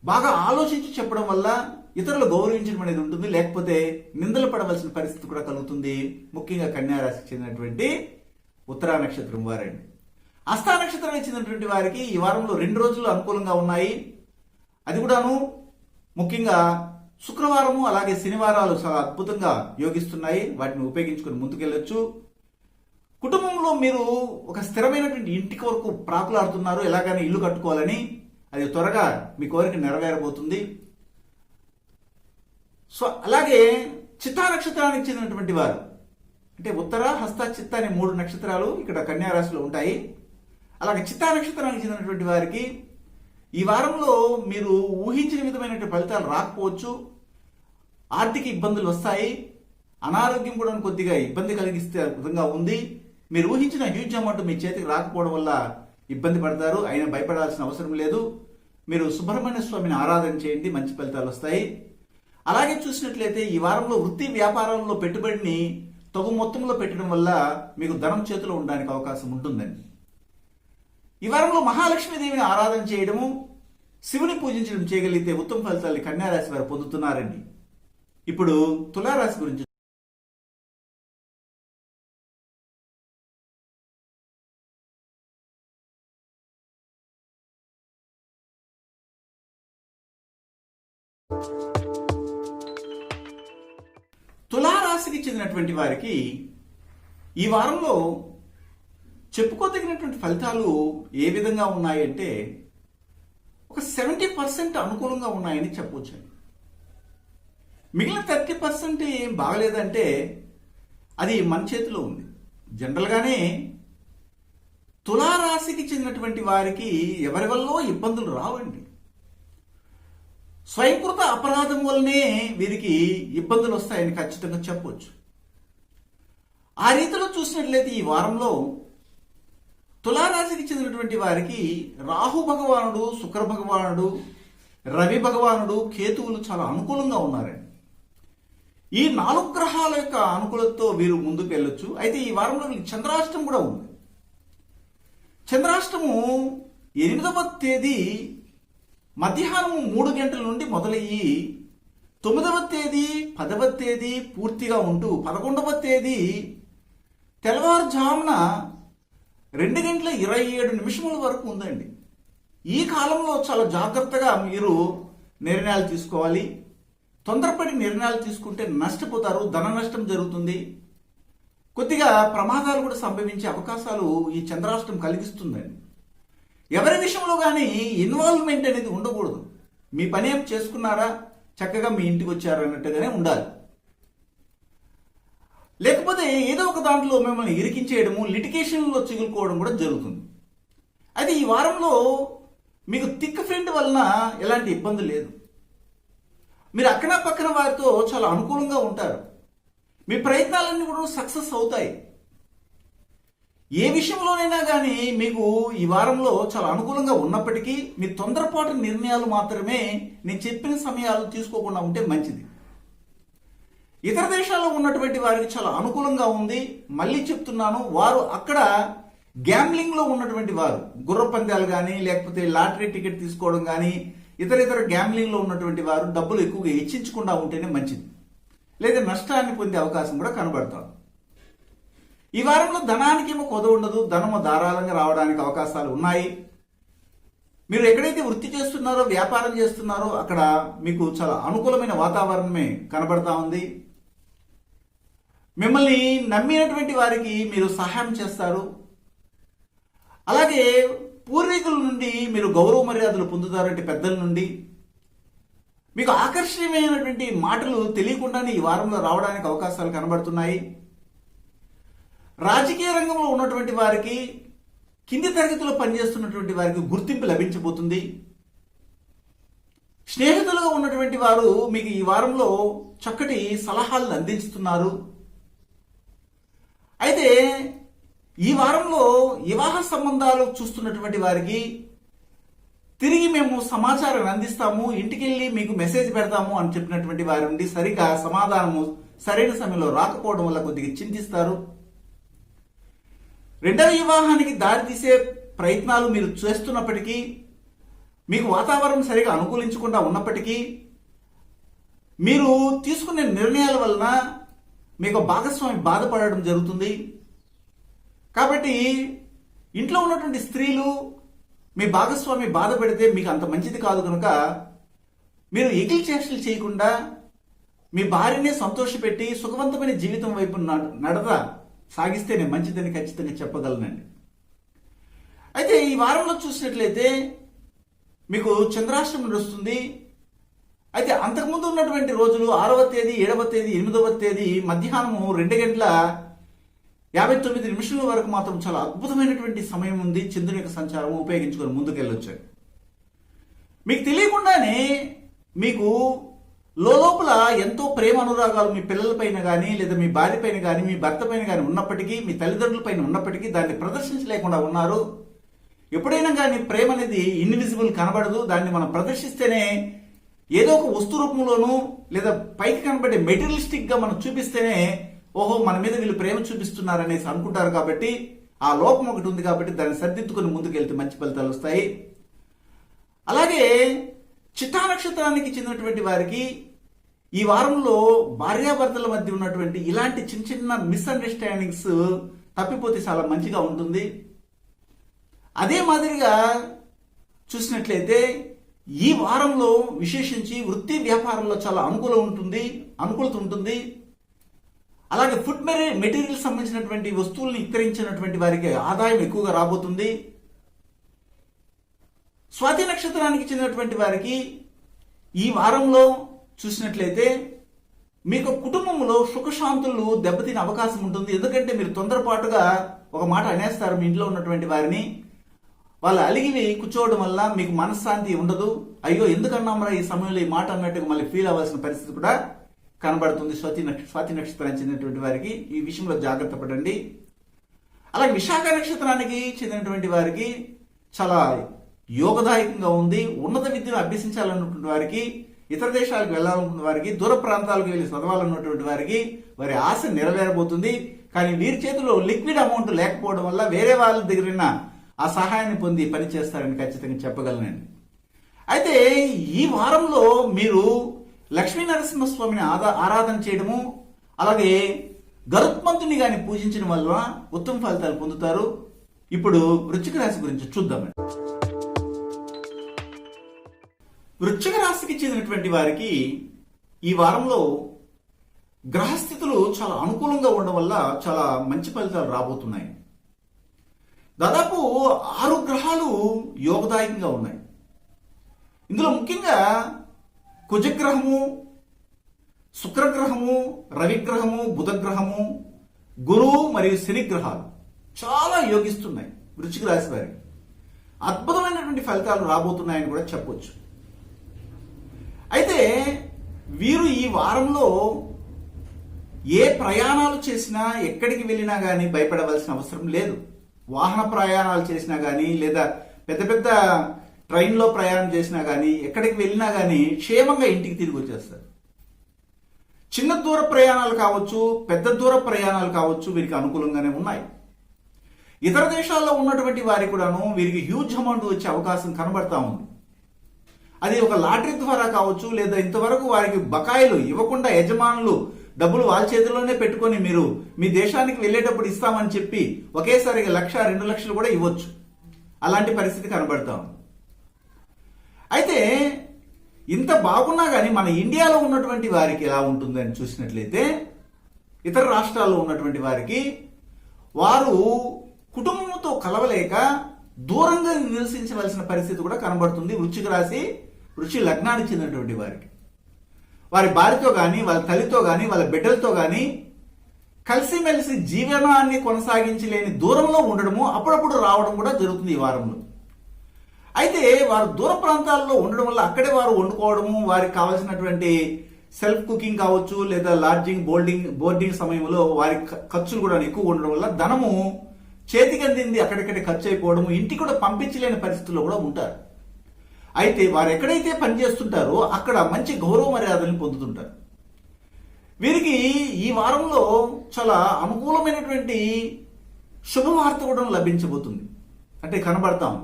బాగా ఆలోచించి చెప్పడం వల్ల ఇతరులు గౌరవించడం అనేది ఉంటుంది. లేకపోతే నిందలు పడవలసిన పరిస్థితి కూడా కలుగుతుంది. ముఖ్యంగా కన్యారాశికి చెందినటువంటి ఉత్తరా నక్షత్రం వారండి. హస్తా నక్షత్రానికి చెందినటువంటి వారికి ఈ వారంలో 2 రోజులు అనుకూలంగా ఉన్నాయి. అది కూడాను ముఖ్యంగా శుక్రవారము అలాగే శనివారాలు చాలా అద్భుతంగా యోగిస్తున్నాయి. వాటిని ఉపయోగించుకొని ముందుకెళ్ళొచ్చు. కుటుంబంలో మీరు ఒక స్థిరమైనటువంటి ఇంటికి వరకు ప్రాకులాడుతున్నారు. ఎలాగైనా ఇల్లు కట్టుకోవాలని. అది త్వరగా మీ కోరిక నెరవేరబోతుంది. సో అలాగే చిత్తా నక్షత్రానికి చెందినటువంటి వారు అంటే ఉత్తర, హస్త, చిత్త అనే 3 నక్షత్రాలు ఇక్కడ కన్యారాశిలో ఉంటాయి. అలాగే చిత్తా నక్షత్రానికి చెందినటువంటి వారికి ఈ వారంలో మీరు ఊహించిన విధమైనటువంటి ఫలితాలు రాకపోవచ్చు. ఆర్థిక ఇబ్బందులు వస్తాయి. అనారోగ్యం కూడా కొద్దిగా ఇబ్బంది కలిగిస్తే విధంగా ఉంది. మీరు ఊహించిన హ్యూజ్ అమౌంట్ మీ చేతికి రాకపోవడం వల్ల ఇబ్బంది పడతారు. అయినా భయపడాల్సిన అవసరం లేదు. మీరు సుబ్రహ్మణ్య స్వామిని ఆరాధన చేయండి, మంచి ఫలితాలు వస్తాయి. అలాగే చూసినట్లయితే ఈ వారంలో వృత్తి వ్యాపారాల్లో పెట్టుబడిని తగు మొత్తంలో పెట్టడం వల్ల మీకు ధనం చేతిలో ఉండడానికి అవకాశం ఉంటుందండి. ఈ వారంలో మహాలక్ష్మీదేవిని ఆరాధన చేయడము, శివుని పూజించడం చేయగలిగితే ఉత్తమ ఫలితాలు కన్యారాశి వారు పొందుతున్నారండి. ఇప్పుడు తులారాశి గురించి తులారాశికి చెందినటువంటి వారికి ఈ వారంలో చెప్పుకోదగినటువంటి ఫలితాలు ఏ విధంగా ఉన్నాయంటే ఒక 70% అనుకూలంగా ఉన్నాయని చెప్పవచ్చు. మిగిలిన 30% ఏం బాగలేదంటే అది మన చేతిలో ఉంది. జనరల్గానే తులారాశికి చెందినటువంటి వారికి ఎవరి వల్ల ఇబ్బందులు రావండి. స్వయంకృత అపరాధం వల్లనే వీరికి ఇబ్బందులు వస్తాయని ఖచ్చితంగా చెప్పవచ్చు. ఆ రీతిలో చూసినట్లయితే ఈ వారంలో తులారాశికి చెందినటువంటి వారికి రాహు భగవానుడు, శుక్ర భగవానుడు, రవి భగవానుడు, కేతువులు చాలా అనుకూలంగా ఉన్నారండి. ఈ 4 గ్రహాల యొక్క అనుకూలతతో వీరు ముందుకు వెళ్ళొచ్చు. అయితే ఈ వారంలో చంద్రాష్టం కూడా ఉంది. చంద్రాష్టము 8వ తేదీ మధ్యాహ్నం 3 గంటల నుండి మొదలయ్యి 9వ తేదీ 10వ తేదీ పూర్తిగా ఉంటూ 11వ తేదీ తెల్లవారుజామున 2 గంటల 27 నిమిషముల వరకు ఉందండి. ఈ కాలంలో చాలా జాగ్రత్తగా మీరు నిర్ణయాలు తీసుకోవాలి. తొందరపడి నిర్ణయాలు తీసుకుంటే నష్టపోతారు, ధన నష్టం జరుగుతుంది, కొద్దిగా ప్రమాదాలు కూడా సంభవించే అవకాశాలు ఈ చంద్రాష్టం కలిగిస్తుందండి. ఎవరి విషయంలో కానీ ఇన్వాల్వ్మెంట్ అనేది ఉండకూడదు. మీ పని ఏం చేసుకున్నారా, చక్కగా మీ ఇంటికి వచ్చారు అన్నట్టుగానే ఉండాలి. లేకపోతే ఏదో ఒక దాంట్లో మిమ్మల్ని ఇరికించేయడము, లిటిగేషన్లో చిగులుకోవడం కూడా జరుగుతుంది. అయితే ఈ వారంలో మీకు థిక్ ఫ్రెండ్ వలన ఎలాంటి ఇబ్బంది లేదు. మీరు అక్కడ పక్కన వారితో చాలా అనుకూలంగా ఉంటారు. మీ ప్రయత్నాలన్నీ కూడా సక్సెస్ అవుతాయి. ఏ విషయంలోనైనా కానీ మీకు ఈ వారంలో చాలా అనుకూలంగా ఉన్నప్పటికీ మీ తొందరపాటు నిర్ణయాలు మాత్రమే నేను చెప్పిన సమయాలు తీసుకోకుండా ఉంటే మంచిది. ఇతర దేశాల్లో ఉన్నటువంటి వారికి చాలా అనుకూలంగా ఉంది. మళ్ళీ చెప్తున్నాను, వారు అక్కడ గ్యాంబ్లింగ్లో ఉన్నటువంటి వారు, గుర్ర పందాలు కానీ లేకపోతే లాటరీ టికెట్ తీసుకోవడం కానీ ఇతర గ్యాంబ్లింగ్లో ఉన్నటువంటి వారు డబ్బులు ఎక్కువగా హెచ్చించకుండా ఉంటేనే మంచిది. లేదా నష్టాన్ని పొందే అవకాశం కూడా కనబడతాం. ఈ వారంలో ధనానికేమో కొదవ ఉండదు, ధనము ధారాళంగా రావడానికి అవకాశాలు ఉన్నాయి. మీరు ఎక్కడైతే వృత్తి చేస్తున్నారో, వ్యాపారం చేస్తున్నారో అక్కడ మీకు చాలా అనుకూలమైన వాతావరణమే కనబడతా ఉంది. మిమ్మల్ని నమ్మినటువంటి వారికి మీరు సహాయం చేస్తారు. అలాగే పూర్వీకుల నుండి మీరు గౌరవ మర్యాదలు పొందుతారంటే పెద్దల నుండి మీకు ఆకర్షణీయమైనటువంటి మాటలు తెలియకుండానే ఈ వారంలో రావడానికి అవకాశాలు కనబడుతున్నాయి. రాజకీయ రంగంలో ఉన్నటువంటి వారికి, కింది తరగతిలో పనిచేస్తున్నటువంటి వారికి గుర్తింపు లభించబోతుంది. స్నేహితులుగా ఉన్నటువంటి వారు మీకు ఈ వారంలో చక్కటి సలహాలను అందిస్తున్నారు. అయితే ఈ వారంలో వివాహ సంబంధాలు చూస్తున్నటువంటి వారికి తిరిగి మేము సమాచారం అందిస్తాము, ఇంటికి వెళ్ళి మీకు మెసేజ్ పెడతాము అని చెప్పినటువంటి వారి నుండి సరిగా సమాధానము సరైన సమయంలో రాకపోవడం వల్ల కొద్దిగా చింతిస్తారు. రెండవ వివాహానికి దారితీసే ప్రయత్నాలు మీరు చేస్తున్నప్పటికీ, మీకు వాతావరణం సరిగా అనుకూలించకుండా ఉన్నప్పటికీ, మీరు తీసుకునే నిర్ణయాల వలన మీకు భాగస్వామి బాధపడడం జరుగుతుంది. కాబట్టి ఇంట్లో ఉన్నటువంటి స్త్రీలు మీ భాగస్వామి బాధ పెడితే మీకు అంత మంచిది కాదు. కనుక మీరు ఎగిలి చేష్టలు చేయకుండా మీ భార్యనే సంతోషపెట్టి సుఖవంతమైన జీవితం వైపు నడత సాగిస్తేనే మంచిదని ఖచ్చితంగా చెప్పగలనండి. అయితే ఈ వారంలో చూసినట్లయితే మీకు చంద్రాష్టమి నడుస్తుంది. అయితే అంతకుముందు ఉన్నటువంటి రోజులు 6వ తేదీ, 7వ తేదీ, 8వ తేదీ మధ్యాహ్నము 2 గంటల 59 నిమిషాల వరకు మాత్రం చాలా అద్భుతమైనటువంటి సమయం ఉంది. చంద్రుని యొక్క సంచారం ఉపయోగించుకొని ముందుకెళ్ళొచ్చు. మీకు తెలియకుండానే మీకు లోపల ఎంతో ప్రేమ అనురాగాలు మీ పిల్లల పైన కానీ, లేదా మీ భార్య పైన కానీ, మీ భర్త పైన కానీ ఉన్నప్పటికీ, మీ తల్లిదండ్రుల పైన ఉన్నప్పటికీ దాన్ని ప్రదర్శించలేకుండా ఉన్నారు. ఎప్పుడైనా కానీ ప్రేమ అనేది ఇన్విజిబుల్ కనబడదు. దాన్ని మనం ప్రదర్శిస్తేనే, ఏదో ఒక వస్తు రూపంలోనూ లేదా పైకి కనబడే మెటీరియలిస్టిక్ గా మనం చూపిస్తేనే ఓహో మన మీద వీళ్ళు ప్రేమ చూపిస్తున్నారనేసి అనుకుంటారు. కాబట్టి ఆ లోపం ఒకటి ఉంది. కాబట్టి దాన్ని సర్దిద్దుకుని ముందుకెళ్తే మంచి ఫలితాలు వస్తాయి. అలాగే చిత్తా నక్షత్రానికి చెందినటువంటి వారికి ఈ వారంలో భార్యాభర్తల మధ్య ఉన్నటువంటి ఇలాంటి చిన్న చిన్న మిస్అండర్స్టాండింగ్స్ తప్పిపోతే చాలా మంచిగా ఉంటుంది. అదే మాదిరిగా చూసినట్లయితే ఈ వారంలో విశేషించి వృత్తి వ్యాపారంలో చాలా అనుకూలత ఉంటుంది. అలాగే ఫుడ్ మెటీరియల్ సంబంధించినటువంటి వస్తువులను విక్రయించినటువంటి వారికి ఆదాయం ఎక్కువగా రాబోతుంది. స్వాతి నక్షత్రానికి చెందినటువంటి వారికి ఈ వారంలో చూసినట్లయితే మీకు కుటుంబంలో సుఖశాంతులు దెబ్బతినే అవకాశం ఉంటుంది. ఎందుకంటే మీరు తొందరపాటుగా ఒక మాట అనేస్తారు మీ ఇంట్లో ఉన్నటువంటి వారిని. వాళ్ళు అలిగివి కూర్చోవడం వల్ల మీకు మనశ్శాంతి ఉండదు. అయ్యో ఎందుకన్నామరా ఈ సమయంలో ఈ మాట అన్నట్టుగా మళ్ళీ ఫీల్ అవ్వాల్సిన పరిస్థితి కూడా కనబడుతుంది. స్వాతి నక్షత్రానికి చెందినటువంటి వారికి ఈ విషయంలో జాగ్రత్త పడండి. అలాగే విశాఖ నక్షత్రానికి చెందినటువంటి వారికి చాలా యోగదాయకంగా ఉంది. ఉన్నత విద్యను అభ్యసించాలన్నటువంటి వారికి, ఇతర దేశాలకు వెళ్ళాలనుకున్న వారికి, దూర ప్రాంతాలకు వెళ్ళి చదవాలన్నటువంటి వారికి వారి ఆశ నెరవేరబోతుంది. కానీ వీరి చేతిలో లిక్విడ్ అమౌంట్ లేకపోవడం వల్ల వేరే వాళ్ళ దగ్గర ఆ సహాయాన్ని పొంది పని చేస్తారని ఖచ్చితంగా చెప్పగలను. అయితే ఈ వారంలో మీరు లక్ష్మీ నరసింహస్వామిని ఆరాధన చేయడము, అలాగే గరుత్మంతుని గాని పూజించడం వల్ల ఉత్తమ ఫలితాలు పొందుతారు. ఇప్పుడు వృశ్చిక రాశి గురించి చూద్దాం. వృశ్చిక రాశికి చెందినటువంటి వారికి ఈ వారంలో గ్రహస్థితులు చాలా అనుకూలంగా ఉండడం వల్ల చాలా మంచి ఫలితాలు రాబోతున్నాయి. దాదాపు 6 గ్రహాలు యోగదాయకంగా ఉన్నాయి. ఇందులో ముఖ్యంగా కుజగ్రహము, శుక్రగ్రహము, రవిగ్రహము, బుధగ్రహము, గురువు మరియు శని గ్రహాలు చాలా యోగిస్తున్నాయి. వృశ్చిక రాశి వారికి అద్భుతమైనటువంటి ఫలితాలు రాబోతున్నాయని కూడా చెప్పొచ్చు. అయితే వీరు ఈ వారంలో ఏ ప్రయాణాలు చేసినా, ఎక్కడికి వెళ్ళినా కానీ భయపడవలసిన అవసరం లేదు. వాహన ప్రయాణాలు చేసినా కానీ, లేదా పెద్ద పెద్ద ట్రైన్లో ప్రయాణం చేసినా కానీ, ఎక్కడికి వెళ్ళినా కానీ క్షేమంగా ఇంటికి తిరిగి వచ్చేస్తారు. చిన్న దూర ప్రయాణాలు కావచ్చు, పెద్ద దూర ప్రయాణాలు కావచ్చు, వీరికి అనుకూలంగానే ఉన్నాయి. ఇతర దేశాల్లో ఉన్నటువంటి వారికి కూడాను వీరికి హ్యూజ్ అమౌంట్ వచ్చే అవకాశం కనబడతా ఉంది. అది ఒక లాటరీ ద్వారా కావచ్చు, లేదా ఇంతవరకు వారికి బకాయిలు ఇవ్వకుండా యజమానులు డబ్బులు వాళ్ళ చేతిలోనే పెట్టుకొని మీరు మీ దేశానికి వెళ్ళేటప్పుడు ఇస్తామని చెప్పి ఒకేసారి 1,00,000, 2 లక్షలు కూడా ఇవ్వచ్చు. అలాంటి పరిస్థితి కనబడతా ఉంది. అయితే ఇంత బాగున్నా కానీ మన ఇండియాలో ఉన్నటువంటి వారికి ఎలా ఉంటుందని చూసినట్లయితే, ఇతర రాష్ట్రాల్లో ఉన్నటువంటి వారికి వారు కుటుంబంతో కలవలేక దూరంగా నివసించవలసిన పరిస్థితి కూడా కనబడుతుంది. వృశ్చిక రాశి, వృశ్చిక లగ్నానికి చెందినటువంటి వారికి వారి భార్యతో కానీ, వాళ్ళ తల్లితో కానీ, వాళ్ళ బిడ్డలతో కానీ కలిసిమెలిసి జీవనాన్ని కొనసాగించలేని దూరంలో ఉండడము, అప్పుడప్పుడు రావడం కూడా జరుగుతుంది ఈ వారంలో. అయితే వారు దూర ప్రాంతాల్లో ఉండడం వల్ల అక్కడే వారు వండుకోవడము, వారికి కావాల్సినటువంటి సెల్ఫ్ కుకింగ్ కావచ్చు, లేదా లాడ్జింగ్, బోర్డింగ్ సమయంలో వారి ఖర్చులు కూడా ఎక్కువ ఉండడం వల్ల ధనము చేతికి అందింది అక్కడిక్కడే ఖర్చు అయిపోవడము, ఇంటికి కూడా పంపించలేని పరిస్థితుల్లో కూడా ఉంటారు. అయితే వారు ఎక్కడైతే పనిచేస్తుంటారో అక్కడ మంచి గౌరవ మర్యాదలను పొందుతుంటారు. వీరికి ఈ వారంలో చాలా అనుకూలమైనటువంటి శుభవార్త కూడా లభించబోతుంది. అంటే కనబడతాం,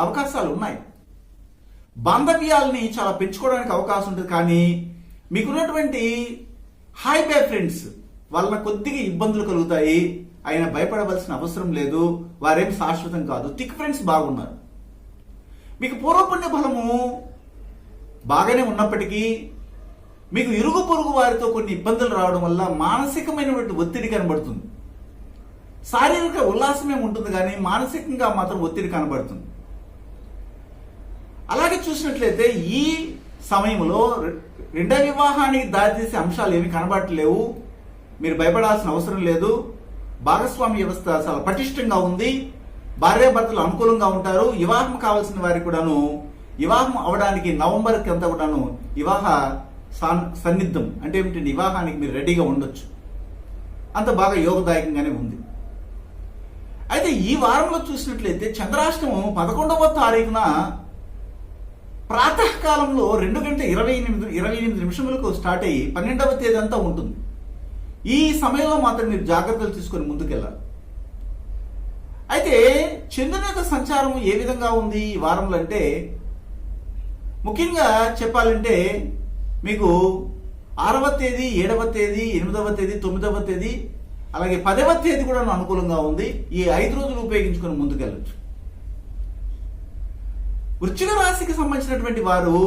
అవకాశాలు ఉన్నాయి. బాంధవ్యాలని చాలా పెంచుకోవడానికి అవకాశం ఉంటుంది. కానీ మీకున్నటువంటి హై బై ఫ్రెండ్స్ వలన కొద్దిగా ఇబ్బందులు కలుగుతాయి. ఆయన భయపడవలసిన అవసరం లేదు. వారేం శాశ్వతం కాదు. థిక్ ఫ్రెండ్స్ బాగున్నారు. మీకు పూర్వపుణ్య బలము బాగానే ఉన్నప్పటికీ మీకు ఇరుగు పొరుగు వారితో కొన్ని ఇబ్బందులు రావడం వల్ల మానసికమైనటువంటి ఒత్తిడి కనబడుతుంది. శారీరక ఉల్లాసమే ఉంటుంది కానీ మానసికంగా మాత్రం ఒత్తిడి కనబడుతుంది. అలాగే చూసినట్లయితే ఈ సమయంలో రెండవ వివాహానికి దారితీసే అంశాలు ఏమి కనబడట్లేవు. మీరు భయపడాల్సిన అవసరం లేదు. భాగస్వామి వ్యవస్థ చాలా పటిష్టంగా ఉంది. భార్యాభర్తలు అనుకూలంగా ఉంటారు. వివాహం కావాల్సిన వారికి కూడాను వివాహం అవడానికి నవంబర్కి అంతా కూడాను వివాహ సన్నిద్ధం అంటే ఏమిటంటే వివాహానికి మీరు రెడీగా ఉండొచ్చు. అంత బాగా యోగదాయకంగానే ఉంది. అయితే ఈ వారంలో చూసినట్లయితే చంద్రాష్టమం 11వ తారీఖున ప్రాతకాలంలో 2:28 స్టార్ట్ అయ్యి 12వ తేదీ అంతా ఉంటుంది. ఈ సమయంలో మాత్రం మీరు జాగ్రత్తలు తీసుకొని ముందుకెళ్ళాలి. అయితే చంద్రుని యొక్క సంచారం ఏ విధంగా ఉంది ఈ వారంలో అంటే, ముఖ్యంగా చెప్పాలంటే మీకు 6వ తేదీ, 7వ తేదీ, 8వ తేదీ, 9వ తేదీ, అలాగే 10వ తేదీ కూడా అనుకూలంగా ఉంది. ఈ 5 రోజులు ఉపయోగించుకొని ముందుకెళ్ళచ్చు. వృశ్చిక రాశికి సంబంధించినటువంటి వారు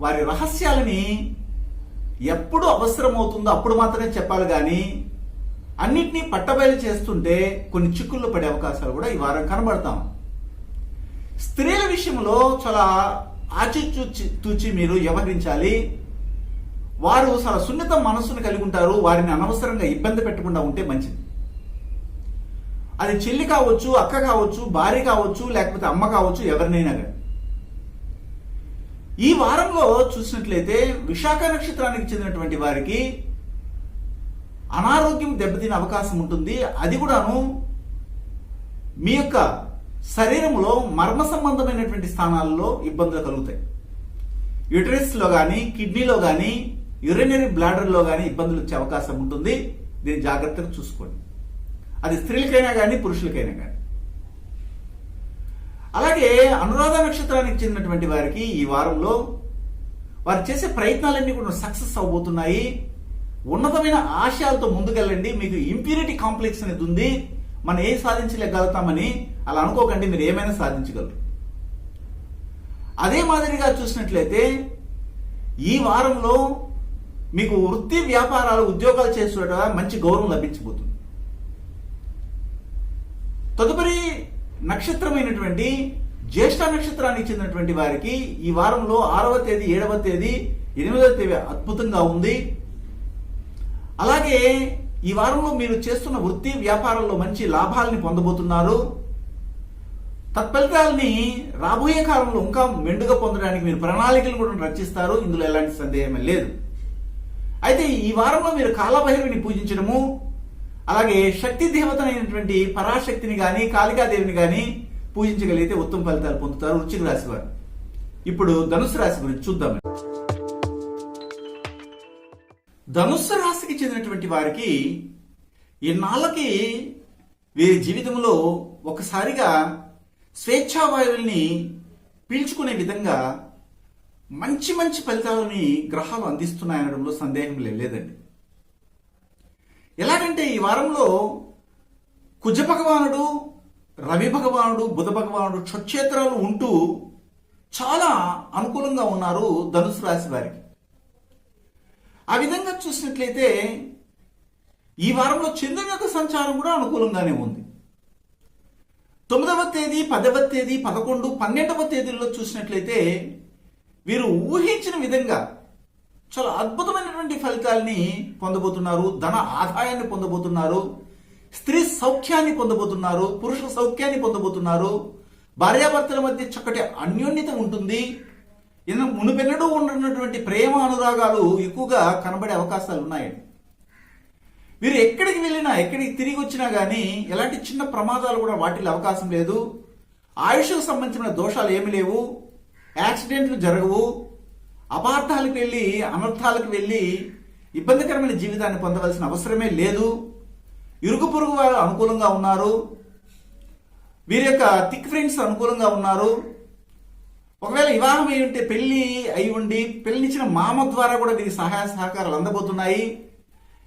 వారి రహస్యాలని ఎప్పుడు అవసరమవుతుందో అప్పుడు మాత్రమే చెప్పాలి. కానీ అన్నిటినీ పట్టబయలు చేస్తుంటే కొన్ని చిక్కుల్లో పడే అవకాశాలు కూడా ఈ వారం కనబడతాం. స్త్రీల విషయంలో చాలా ఆచితూచి మీరు వ్యవహరించాలి. వారు చాలా సున్నిత మనస్సును కలిగి ఉంటారు. వారిని అనవసరంగా ఇబ్బంది పెట్టకుండా ఉంటే మంచిది. అది చెల్లి కావచ్చు, అక్క కావచ్చు, భార్య కావచ్చు, లేకపోతే అమ్మ కావచ్చు, ఎవరినైనా కానీ. ఈ వారంలో చూసినట్లయితే విశాఖ నక్షత్రానికి చెందినటువంటి వారికి అనారోగ్యం దెబ్బతినే అవకాశం ఉంటుంది. అది కూడాను మీ యొక్క శరీరంలో మర్మ సంబంధమైనటువంటి స్థానాల్లో ఇబ్బందులు కలుగుతాయి. యూటరస్లో కానీ, కిడ్నీలో కానీ, యూరినరీ బ్లాడర్లో కానీ ఇబ్బందులు వచ్చే అవకాశం ఉంటుంది. దీన్ని జాగ్రత్తగా చూసుకోండి. అది స్త్రీలకైనా కానీ, పురుషులకైనా కానీ. అలాగే అనురాధ నక్షత్రానికి చెందినటువంటి వారికి ఈ వారంలో వారు చేసే ప్రయత్నాలన్నీ కూడా సక్సెస్ అవబోతున్నాయి. ఉన్నతమైన ఆశయాలతో ముందుకెళ్ళండి. మీకు ఇంప్యూరిటీ కాంప్లెక్స్ అనేది ఉంది. మనం ఏం సాధించలేగలుగుతామని అలా అనుకోకండి, మీరు ఏమైనా సాధించగలరు. అదే మాదిరిగా చూసినట్లయితే ఈ వారంలో మీకు వృత్తి వ్యాపారాలు, ఉద్యోగాలు చేసేట మంచి గౌరవం లభించబోతుంది. తదుపరి నక్షత్రమైనటువంటి జ్యేష్ఠ నక్షత్రానికి చెందినటువంటి వారికి ఈ వారంలో 6వ తేదీ, 7వ తేదీ, 8వ తేదీ అద్భుతంగా ఉంది. అలాగే ఈ వారంలో మీరు చేస్తున్న వృత్తి వ్యాపారంలో మంచి లాభాలని పొందబోతున్నారు. తత్ఫలితాలని రాబోయే కాలంలో ఇంకా మెండుగా పొందడానికి మీరు ప్రణాళికలు కూడా రచిస్తారు. ఇందులో ఎలాంటి సందేహమే లేదు. అయితే ఈ వారంలో మీరు కాలభైరవిని పూజించడము, అలాగే శక్తి దేవతనైనటువంటి పరాశక్తిని కానీ, కాళికాదేవిని కానీ పూజించగలిగితే ఉత్తమ ఫలితాలు పొందుతారు వృశ్చిక రాశి వారు. ఇప్పుడు ధనుసు రాశి గురించి చూద్దాం. ధనుస్సు రాశికి చెందినటువంటి వారికి ఇన్నాళ్ళకి వీరి జీవితంలో ఒకసారిగా స్వేచ్ఛావాయువుల్ని పీల్చుకునే విధంగా మంచి మంచి ఫలితాలని గ్రహాలు అందిస్తున్నాయనడంలో సందేహం లేదండి. ఎలాగంటే ఈ వారంలో కుజ భగవానుడు, రవి భగవానుడు, బుధ భగవానుడు క్షేత్రాలు ఉంటూ చాలా అనుకూలంగా ఉన్నారు ధనుసు రాశి వారికి. ఆ విధంగా చూసినట్లయితే ఈ వారంలో చంద్రుని యొక్క సంచారం కూడా అనుకూలంగానే ఉంది. 9వ తేదీ, 10వ తేదీ, 11, 12వ తేదీల్లో చూసినట్లయితే వీరు ఊహించిన విధంగా చాలా అద్భుతమైనటువంటి ఫలితాలని పొందబోతున్నారు. ధన ఆదాయాన్ని పొందబోతున్నారు. స్త్రీ సౌఖ్యాన్ని పొందబోతున్నారు. పురుష సౌఖ్యాన్ని పొందబోతున్నారు. భార్యాభర్తల మధ్య చక్కటి అన్యోన్యత ఉంటుంది. మునుపెన్నడూ ఉన్నటువంటి ప్రేమ అనురాగాలు ఎక్కువగా కనబడే అవకాశాలు ఉన్నాయండి. వీరు ఎక్కడికి వెళ్ళినా, ఎక్కడికి తిరిగి వచ్చినా కానీ ఎలాంటి చిన్న ప్రమాదాలు కూడా వాటిల్లో అవకాశం లేదు. ఆయుష్కు సంబంధించిన దోషాలు ఏమి లేవు. యాక్సిడెంట్లు జరగవు. అపార్థాలకు వెళ్ళి, అనర్థాలకు వెళ్ళి ఇబ్బందికరమైన జీవితాన్ని పొందవలసిన అవసరమే లేదు. ఇరుగు పొరుగు వారు అనుకూలంగా ఉన్నారు. వీరి యొక్క థిక్ ఫ్రెండ్స్ అనుకూలంగా ఉన్నారు. ఒకవేళ వివాహం అయి ఉంటే, పెళ్లి అయి ఉండి పెళ్లినిచ్చిన మామ ద్వారా కూడా వీరికి సహాయ సహకారాలు అందబోతున్నాయి.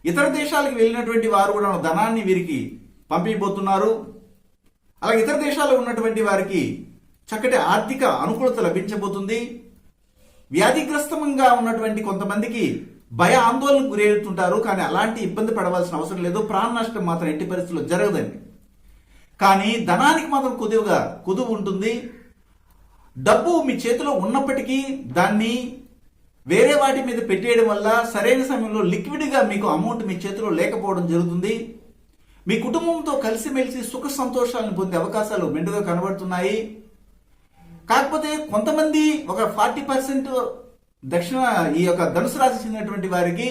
ఇతర దేశాలకు వెళ్ళినటువంటి వారు కూడా ధనాన్ని వీరికి పంపిపోతున్నారు. అలాగే ఇతర దేశాల్లో ఉన్నటువంటి వారికి చక్కటి ఆర్థిక అనుకూలత లభించబోతుంది. వ్యాధిగ్రస్తంగా ఉన్నటువంటి కొంతమందికి భయ ఆందోళనకు గురవుతుంటారు. కానీ అలాంటి ఇబ్బంది పడవలసిన అవసరం లేదు. ప్రాణ నష్టం మాత్రం ఎట్టి పరిస్థితుల్లో జరగదండి. కానీ ధనానికి మాత్రం కుదువు ఉంటుంది. డబ్బు మీ చేతిలో ఉన్నప్పటికీ దాన్ని వేరే వాటి మీద పెట్టేయడం వల్ల సరైన సమయంలో లిక్విడ్గా మీకు అమౌంట్ మీ చేతిలో లేకపోవడం జరుగుతుంది. మీ కుటుంబంతో కలిసిమెలిసి సుఖ సంతోషాలను పొందే అవకాశాలు మెండుగా కనబడుతున్నాయి. కాకపోతే కొంతమంది ఒక 40% ఈ యొక్క ధనుసు రాశి చెందినటువంటి వారికి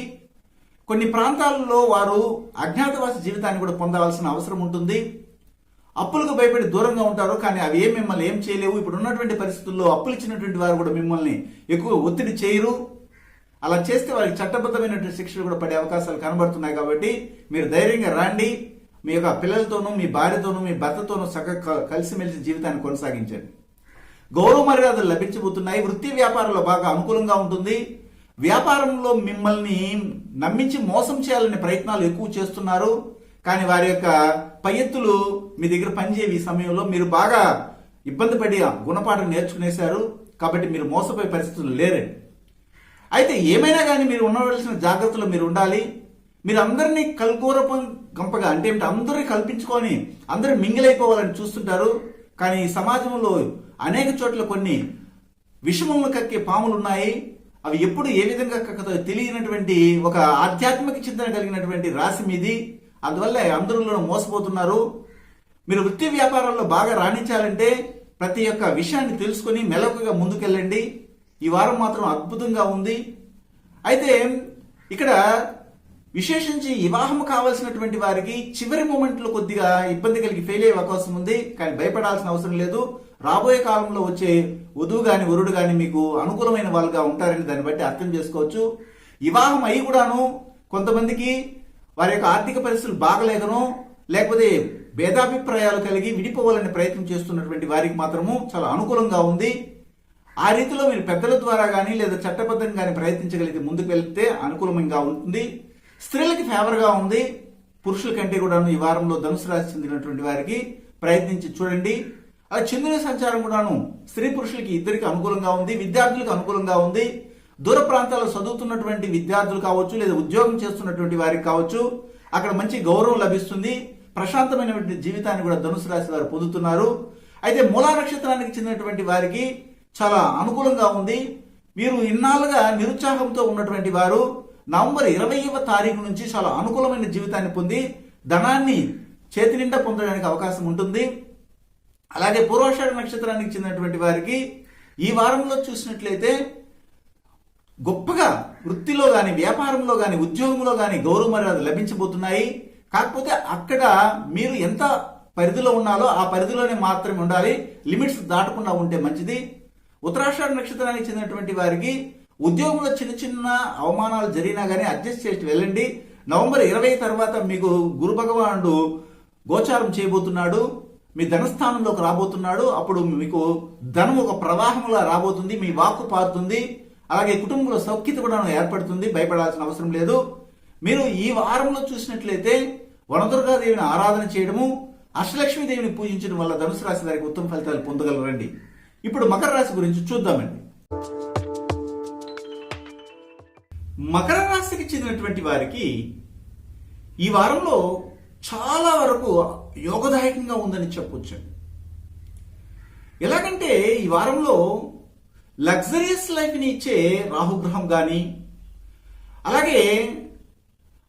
కొన్ని ప్రాంతాలలో వారు అజ్ఞాతవాస జీవితాన్ని కూడా పొందవలసిన అవసరం ఉంటుంది. అప్పులకు భయపడి దూరంగా ఉంటారు. కానీ అవి మిమ్మల్ని ఏం చేయలేవు. ఇప్పుడు ఉన్నటువంటి పరిస్థితుల్లో అప్పులు ఇచ్చినటువంటి వారు కూడా మిమ్మల్ని ఎక్కువ ఒత్తిడి చేయరు. అలా చేస్తే వారికి చట్టబద్ధమైనటువంటి శిక్షలు కూడా పడే అవకాశాలు కనబడుతున్నాయి. కాబట్టి మీరు ధైర్యంగా రండి. మీ యొక్క పిల్లలతోనూ, మీ భార్యతోనూ, మీ భర్తతోనూ చక్కగా కలిసిమెలిసి జీవితాన్ని కొనసాగించండి. గౌరవ మర్యాదలు లభించబోతున్నాయి. వృత్తి వ్యాపారంలో బాగా అనుకూలంగా ఉంటుంది. వ్యాపారంలో మిమ్మల్ని నమ్మించి మోసం చేయాలనే ప్రయత్నాలు ఎక్కువ చేస్తున్నారు. కానీ వారి యొక్క పై ఎత్తులు మీ దగ్గర పనిచేయవి. ఈ సమయంలో మీరు బాగా ఇబ్బంది పడి గుణపాఠం నేర్చుకునేశారు. కాబట్టి మీరు మోసపోయే పరిస్థితులు లేరండి. అయితే ఏమైనా కానీ మీరు ఉండవలసిన జాగ్రత్తలు మీరు ఉండాలి. మీరు అందరినీ కల్గోరపం గంపగా అంటే అందరినీ కల్పించుకొని అందరూ మింగిలైపోవాలని చూస్తుంటారు. కానీ ఈ సమాజంలో అనేక చోట్ల కొన్ని విషమములు కక్కే పాములు ఉన్నాయి. అవి ఎప్పుడు ఏ విధంగా కక్కతో తెలియనటువంటి ఒక ఆధ్యాత్మిక చింతన కలిగినటువంటి రాశి మీది. అందువల్ల అందరూ మోసపోతున్నారు. మీరు వృత్తి వ్యాపారాల్లో బాగా రాణించాలంటే ప్రతి ఒక్క విషయాన్ని తెలుసుకొని మెలకుగా ముందుకెళ్ళండి. ఈ వారం మాత్రం అద్భుతంగా ఉంది. అయితే ఇక్కడ విశేషించి వివాహం కావాల్సినటువంటి వారికి చివరి మూమెంట్లో కొద్దిగా ఇబ్బంది కలిగి ఫెయిల్ అయ్యే అవకాశం ఉంది. కానీ భయపడాల్సిన అవసరం లేదు. రాబోయే కాలంలో వచ్చే వధువు గాని వరుడు గాని మీకు అనుకూలమైన వాళ్ళుగా ఉంటారని దాన్ని బట్టి అర్థం చేసుకోవచ్చు. వివాహం అయి కూడాను కొంతమందికి వారి యొక్క ఆర్థిక పరిస్థితులు బాగలేదనో లేకపోతే భేదాభిప్రాయాలు కలిగి విడిపోవాలని ప్రయత్నం చేస్తున్నటువంటి వారికి మాత్రము చాలా అనుకూలంగా ఉంది. ఆ రీతిలో మీరు పెద్దల ద్వారా కానీ లేదా చట్టబద్ధంగా కానీ ప్రయత్నించగలిగితే ముందుకు వెళ్తే అనుకూలంగా ఉంటుంది. స్త్రీలకి ఫేవర్గా ఉంది. పురుషుల కంటే కూడా ఈ వారంలో ధనుసు రాశి చెందినటువంటి వారికి ప్రయత్నించి చూడండి. అలా చంద్రుని సంచారం కూడాను స్త్రీ పురుషులకి ఇద్దరికి అనుకూలంగా ఉంది. విద్యార్థులకు అనుకూలంగా ఉంది. దూర ప్రాంతాల్లో చదువుతున్నటువంటి విద్యార్థులు కావచ్చు లేదా ఉద్యోగం చేస్తున్నటువంటి వారికి కావచ్చు, అక్కడ మంచి గౌరవం లభిస్తుంది. ప్రశాంతమైనటువంటి జీవితాన్ని కూడా ధనుసు రాశి వారు పొందుతున్నారు. అయితే మూలా నక్షత్రానికి చెందినటువంటి వారికి చాలా అనుకూలంగా ఉంది. మీరు ఇన్నాళ్ళుగా నిరుత్సాహంతో ఉన్నటువంటి వారు నవంబర్ 20వ తారీఖు నుంచి చాలా అనుకూలమైన జీవితాన్ని పొంది ధనాన్ని చేతి నిండా పొందడానికి అవకాశం ఉంటుంది. అలాగే పూర్వాషాఢ నక్షత్రానికి చెందినటువంటి వారికి ఈ వారంలో చూసినట్లయితే గొప్పగా వృత్తిలో గాని వ్యాపారంలో గాని ఉద్యోగంలో గాని గౌరవ మర్యాద లభించబోతున్నాయి. కాకపోతే అక్కడ మీరు ఎంత పరిధిలో ఉన్నాలో ఆ పరిధిలోనే మాత్రమే ఉండాలి. లిమిట్స్ దాటకుండా ఉంటే మంచిది. ఉత్తరాషాఢ నక్షత్రానికి చెందినటువంటి వారికి ఉద్యోగంలో చిన్న చిన్న అవమానాలు జరిగినా గానీ అడ్జస్ట్ చేసి వెళ్ళండి. నవంబర్ 20 తర్వాత మీకు గురు భగవానుడు గోచారం చేయబోతున్నాడు. మీ ధనస్థానంలోకి రాబోతున్నాడు. అప్పుడు మీకు ధనం ఒక ప్రవాహంలా రాబోతుంది. మీ వాక్కు పారుతుంది. అలాగే కుటుంబంలో సౌఖ్యత కూడా ఏర్పడుతుంది. భయపడాల్సిన అవసరం లేదు. మీరు ఈ వారంలో చూసినట్లయితే వనదుర్గాదేవిని ఆరాధన చేయడము, అష్టలక్ష్మీదేవిని పూజించడం వల్ల ధనుసు రాశి వారికి ఉత్తమ ఫలితాలు పొందగలరండి. ఇప్పుడు మకర రాశి గురించి చూద్దామండి. మకర రాశికి చెందినటువంటి వారికి ఈ వారంలో చాలా వరకు యోగదాయకంగా ఉందని చెప్పొచ్చు. ఎలాగంటే ఈ వారంలో లగ్జరియస్ లైఫ్ని ఇచ్చే రాహుగ్రహం కానీ, అలాగే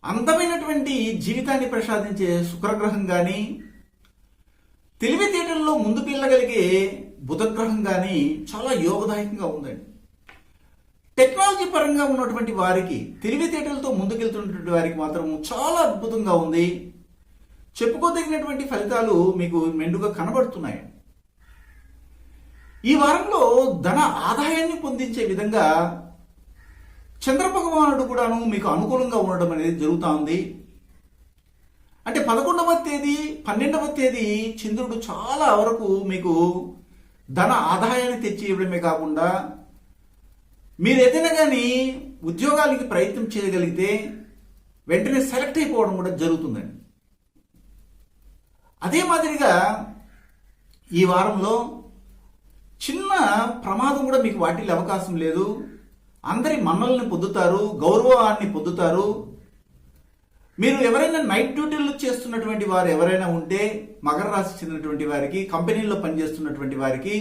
అందమైనటువంటి జీవితాన్ని ప్రసాదించే శుక్రగ్రహం కానీ, తెలివితేటల్లో ముందుకు వెళ్ళగలిగే బుధగ్రహం కానీ చాలా యోగదాయకంగా ఉందండి. టెక్నాలజీ పరంగా ఉన్నటువంటి వారికి, తెలివితేటలతో ముందుకెళ్తున్నటువంటి వారికి మాత్రం చాలా అద్భుతంగా ఉంది. చెప్పుకోదగినటువంటి ఫలితాలు మీకు మెండుగా కనబడుతున్నాయి. ఈ వారంలో ధన ఆదాయాన్ని పొందించే విధంగా చంద్ర భగవానుడు కూడాను మీకు అనుకూలంగా ఉండడం అనేది జరుగుతూ ఉంది. అంటే 11వ తేదీ 12వ తేదీ చంద్రుడు చాలా వరకు మీకు ధన ఆదాయాన్ని తెచ్చి ఇవ్వడమే కాకుండా మీరు ఏదైనా కానీ ఉద్యోగాలకి ప్రయత్నం చేయగలిగితే వెంటనే సెలెక్ట్ అయిపోవడం కూడా జరుగుతుందండి. అదే మాదిరిగా ఈ వారంలో చిన్న ప్రమాదం కూడా మీకు వాటిల్లే అవకాశం లేదు. అందరి మన్నల్ని పొందుతారు, గౌరవాన్ని పొందుతారు. మీరు ఎవరైనా నైట్ డ్యూటీలు చేస్తున్నటువంటి వారు ఎవరైనా ఉంటే మకర రాశి చెందినటువంటి వారికి, కంపెనీల్లో పనిచేస్తున్నటువంటి వారికి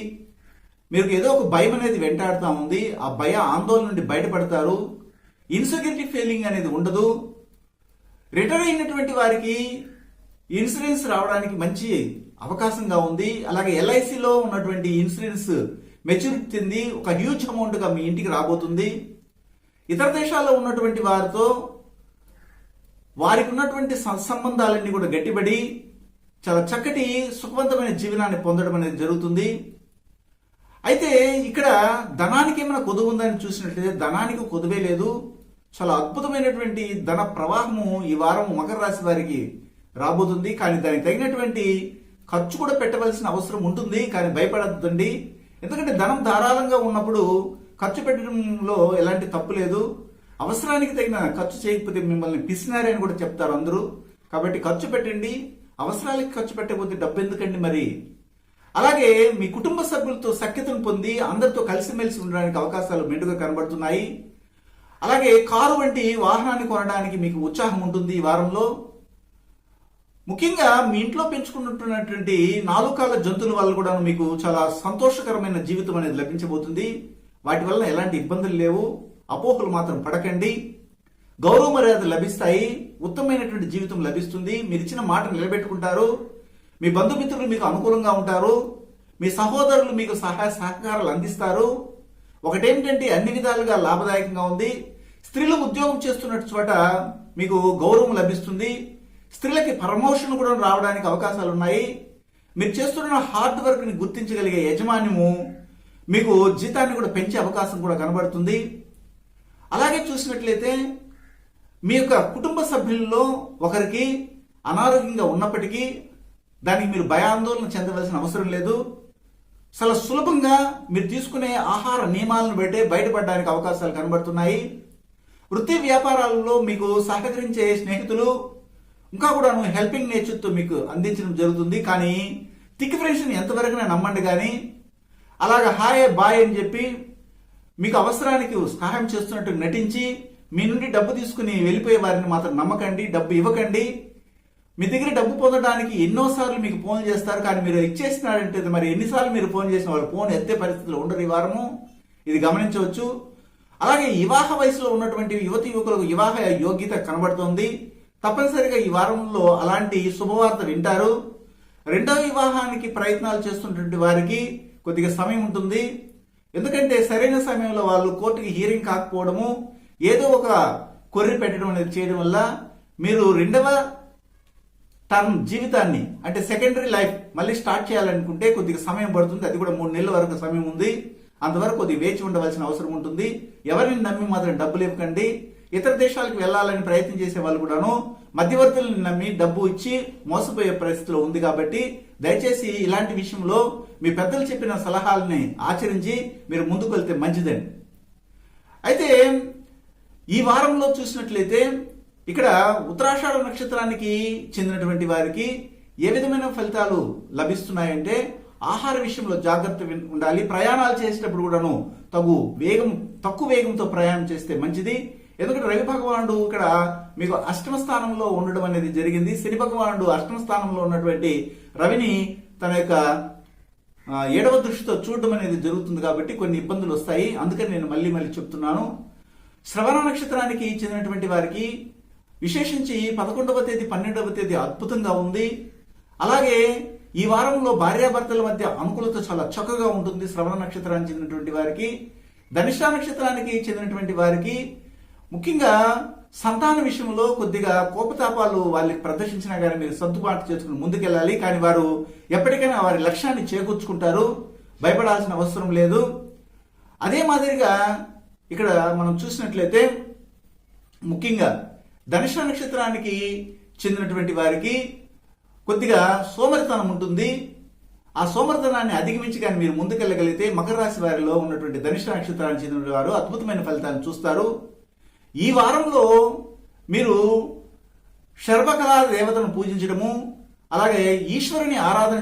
మీరు ఏదో ఒక భయం అనేది వెంటాడుతూ ఉంది. ఆ భయ ఆందోళన నుండి బయటపడతారు. ఇన్సెక్యూరిటీ ఫీలింగ్ అనేది ఉండదు. రిటైర్ అయినటువంటి వారికి ఇన్సూరెన్స్ రావడానికి మంచి అవకాశంగా ఉంది. అలాగే ఎల్ఐసిలో ఉన్నటువంటి ఇన్సూరెన్స్ మెచ్యూరిటీ చెంది ఒక హ్యూజ్ అమౌంట్గా మీ ఇంటికి రాబోతుంది. ఇతర దేశాల్లో ఉన్నటువంటి వారితో వారికి ఉన్నటువంటి సంబంధాలన్నీ కూడా గట్టిపడి చాలా చక్కటి సుఖవంతమైన జీవనాన్ని పొందడం అనేది జరుగుతుంది. అయితే ఇక్కడ ధనానికి ఏమైనా కొదువు ఉందని చూసినట్లయితే ధనానికి కొదువే లేదు. చాలా అద్భుతమైనటువంటి ధన ప్రవాహము ఈ వారం మకర రాశి వారికి రాబోతుంది. కానీ దానికి తగినటువంటి ఖర్చు కూడా పెట్టవలసిన అవసరం ఉంటుంది. కానీ భయపడద్దండి. ఎందుకంటే ధనం ధారాళంగా ఉన్నప్పుడు ఖర్చు పెట్టడంలో ఎలాంటి తప్పు లేదు. అవసరానికి తగిన ఖర్చు చేయకపోతే మిమ్మల్ని పిసినారే అని కూడా చెప్తారు అందరూ. కాబట్టి ఖర్చు పెట్టండి. అవసరాలకి ఖర్చు పెట్టకపోతే డబ్బు ఎందుకండి మరి. అలాగే మీ కుటుంబ సభ్యులతో సఖ్యతను పొంది అందరితో కలిసిమెలిసి ఉండడానికి అవకాశాలు మెండుగా కనబడుతున్నాయి. అలాగే కారు వంటి వాహనాన్ని కొనడానికి మీకు ఉత్సాహం ఉంటుంది ఈ వారంలో. ముఖ్యంగా మీ ఇంట్లో పెంచుకున్నటువంటి 4 కాళ్ళ జంతువుల వల్ల కూడా మీకు చాలా సంతోషకరమైన జీవితం అనేది లభించబోతుంది. వాటి వల్ల ఎలాంటి ఇబ్బందులు లేవు. అపోహలు మాత్రం పడకండి. గౌరవ మర్యాదలు లభిస్తాయి, ఉత్తమమైనటువంటి జీవితం లభిస్తుంది, మీరు ఇచ్చిన మాట నిలబెట్టుకుంటారు, మీ బంధుమిత్రులు మీకు అనుకూలంగా ఉంటారు, మీ సహోదరులు మీకు సహాయ సహకారాలు అందిస్తారు. ఒకటేమిటంటే అన్ని విధాలుగా లాభదాయకంగా ఉంది. స్త్రీలు ఉద్యోగం చేస్తున్న చోట మీకు గౌరవం లభిస్తుంది. స్త్రీలకి ప్రమోషన్ కూడా రావడానికి అవకాశాలు ఉన్నాయి. మీరు చేస్తున్న హార్డ్ వర్క్ ని గుర్తించగలిగే యజమాన్యము మీకు జీతాన్ని కూడా పెంచే అవకాశం కూడా కనబడుతుంది. అలాగే చూసినట్లయితే మీ యొక్క కుటుంబ సభ్యుల్లో ఒకరికి అనారోగ్యంగా ఉన్నప్పటికీ దానికి మీరు భయాందోళన చెందవలసిన అవసరం లేదు. చాలా సులభంగా మీరు తీసుకునే ఆహార నియమాలను బట్టే బయటపడడానికి అవకాశాలు కనబడుతున్నాయి. వృత్తి వ్యాపారాలలో మీకు సహకరించే స్నేహితులు ఇంకా కూడా హెల్పింగ్ నేచర్తో మీకు అందించడం జరుగుతుంది. కానీ థిక్ ఫ్రెండ్స్ని ఎంతవరకు నమ్మండి, కానీ అలాగ హాయ్ బాయ్ అని చెప్పి మీకు అవసరానికి సహాయం చేస్తున్నట్టు నటించి మీ నుండి డబ్బు తీసుకుని వెళ్ళిపోయే వారిని మాత్రం నమ్మకండి, డబ్బు ఇవ్వకండి. మీ దగ్గర డబ్బు పొందడానికి ఎన్నోసార్లు మీకు ఫోన్ చేస్తారు, కానీ మీరు ఇచ్చేస్తున్నారంటే మరి ఎన్నిసార్లు మీరు ఫోన్ చేసిన వాళ్ళు ఫోన్ ఎత్తే పరిస్థితులు ఉండరు ఈ వారము. ఇది గమనించవచ్చు. అలాగే వివాహ వయసులో ఉన్నటువంటి యువతి యువకులకు వివాహ యోగ్యత కనబడుతోంది. తప్పనిసరిగా ఈ వారంలో అలాంటి శుభవార్త వింటారు. రెండవ వివాహానికి ప్రయత్నాలు చేస్తున్నటువంటి వారికి కొద్దిగా సమయం ఉంటుంది. ఎందుకంటే సరైన సమయంలో వాళ్ళు కోర్టుకి హియరింగ్ కాకపోవడము, ఏదో ఒక కొర్రి పెట్టడం అనేది చేయడం వల్ల మీరు రెండవ టర్మ్ జీవితాన్ని అంటే సెకండరీ లైఫ్ మళ్ళీ స్టార్ట్ చేయాలనుకుంటే కొద్దిగా సమయం పడుతుంది. అది కూడా 3 నెలల వరకు సమయం ఉంది. అంతవరకు కొద్దిగా వేచి ఉండవలసిన అవసరం ఉంటుంది. ఎవరిని నమ్మి మాత్రం డబ్బులు ఇవ్వకండి. ఇతర దేశాలకు వెళ్లాలని ప్రయత్నం చేసే వాళ్ళు కూడాను మధ్యవర్తులను నమ్మి డబ్బు ఇచ్చి మోసపోయే పరిస్థితిలో ఉంది. కాబట్టి దయచేసి ఇలాంటి విషయంలో మీ పెద్దలు చెప్పిన సలహాలని ఆచరించి మీరు ముందుకు వెళ్తే మంచిదండి. అయితే ఈ వారంలో చూసినట్లయితే ఇక్కడ ఉత్తరాషాఢ నక్షత్రానికి చెందినటువంటి వారికి ఏ విధమైన ఫలితాలు లభిస్తున్నాయంటే ఆహార విషయంలో జాగ్రత్త ఉండాలి. ప్రయాణాలు చేసేటప్పుడు కూడాను తక్కువ వేగంతో ప్రయాణం చేస్తే మంచిది. ఎందుకంటే రవి భగవానుడు ఇక్కడ మీకు అష్టమ స్థానంలో ఉండడం అనేది జరిగింది. శని భగవానుడు అష్టమ స్థానంలో ఉన్నటువంటి రవిని తన యొక్క 7వ దృష్టితో చూడడం అనేది జరుగుతుంది. కాబట్టి కొన్ని ఇబ్బందులు వస్తాయి. అందుకని నేను మళ్ళీ చెప్తున్నాను. శ్రవణ నక్షత్రానికి చెందినటువంటి వారికి విశేషించి 11వ తేదీ 12వ తేదీ అద్భుతంగా ఉంది. అలాగే ఈ వారంలో భార్యాభర్తల మధ్య అనుకూలత చాలా చక్కగా ఉంటుంది. శ్రవణ నక్షత్రానికి చెందినటువంటి వారికి, ధనిష్ట నక్షత్రానికి చెందినటువంటి వారికి ముఖ్యంగా సంతాన విషయంలో కొద్దిగా కోపతాపాలు వాళ్ళకి ప్రదర్శించినా కానీ మీరు సర్దుబాటు చేసుకుని ముందుకెళ్ళాలి. కానీ వారు ఎప్పటికైనా వారి లక్ష్యాన్ని చేకూర్చుకుంటారు, భయపడాల్సిన అవసరం లేదు. అదే మాదిరిగా ఇక్కడ మనం చూసినట్లయితే ముఖ్యంగా ధనిష్ట నక్షత్రానికి చెందినటువంటి వారికి కొద్దిగా సోమరితనం ఉంటుంది. ఆ సోమరితనాన్ని అధిగమించి కానీ మీరు ముందుకెళ్ళగలిగితే మకర రాశి వారిలో ఉన్నటువంటి ధనిష్ట నక్షత్రానికి చెందిన వారు అద్భుతమైన ఫలితాలను చూస్తారు. ఈ వారంలో మీరు శర్వకళా దేవతను పూజించడము, అలాగే ఈశ్వరుని ఆరాధన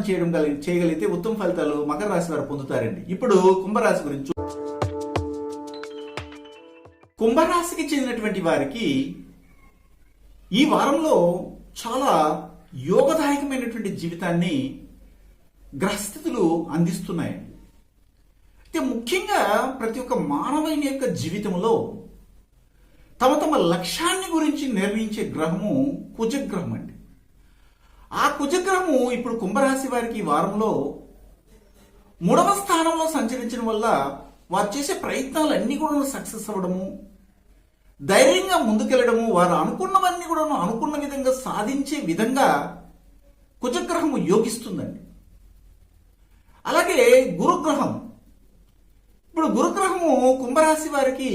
చేయగలిగితే ఉత్తమ ఫలితాలు మకర రాశి వారు పొందుతారండి. ఇప్పుడు కుంభరాశి గురించి. కుంభరాశికి చెందినటువంటి వారికి ఈ వారంలో చాలా యోగదాయకమైనటువంటి జీవితాన్ని గ్రహస్థితులు అందిస్తున్నాయండి. అయితే ముఖ్యంగా ప్రతి ఒక్క మానవుని యొక్క జీవితంలో తమ లక్ష్యాన్ని గురించి నిర్ణయించే గ్రహము కుజగ్రహం అండి. ఆ కుజగ్రహము ఇప్పుడు కుంభరాశి వారికి ఈ వారంలో 3వ స్థానంలో సంచరించడం వల్ల వారు చేసే ప్రయత్నాలు అన్ని కూడా సక్సెస్ అవ్వడము, ధైర్యంగా ముందుకెళ్లడము, వారు అనుకున్నవన్నీ కూడా అనుకున్న విధంగా సాధించే విధంగా కుజగ్రహము యోగిస్తుందండి. అలాగే గురుగ్రహం, ఇప్పుడు గురుగ్రహము కుంభరాశి వారికి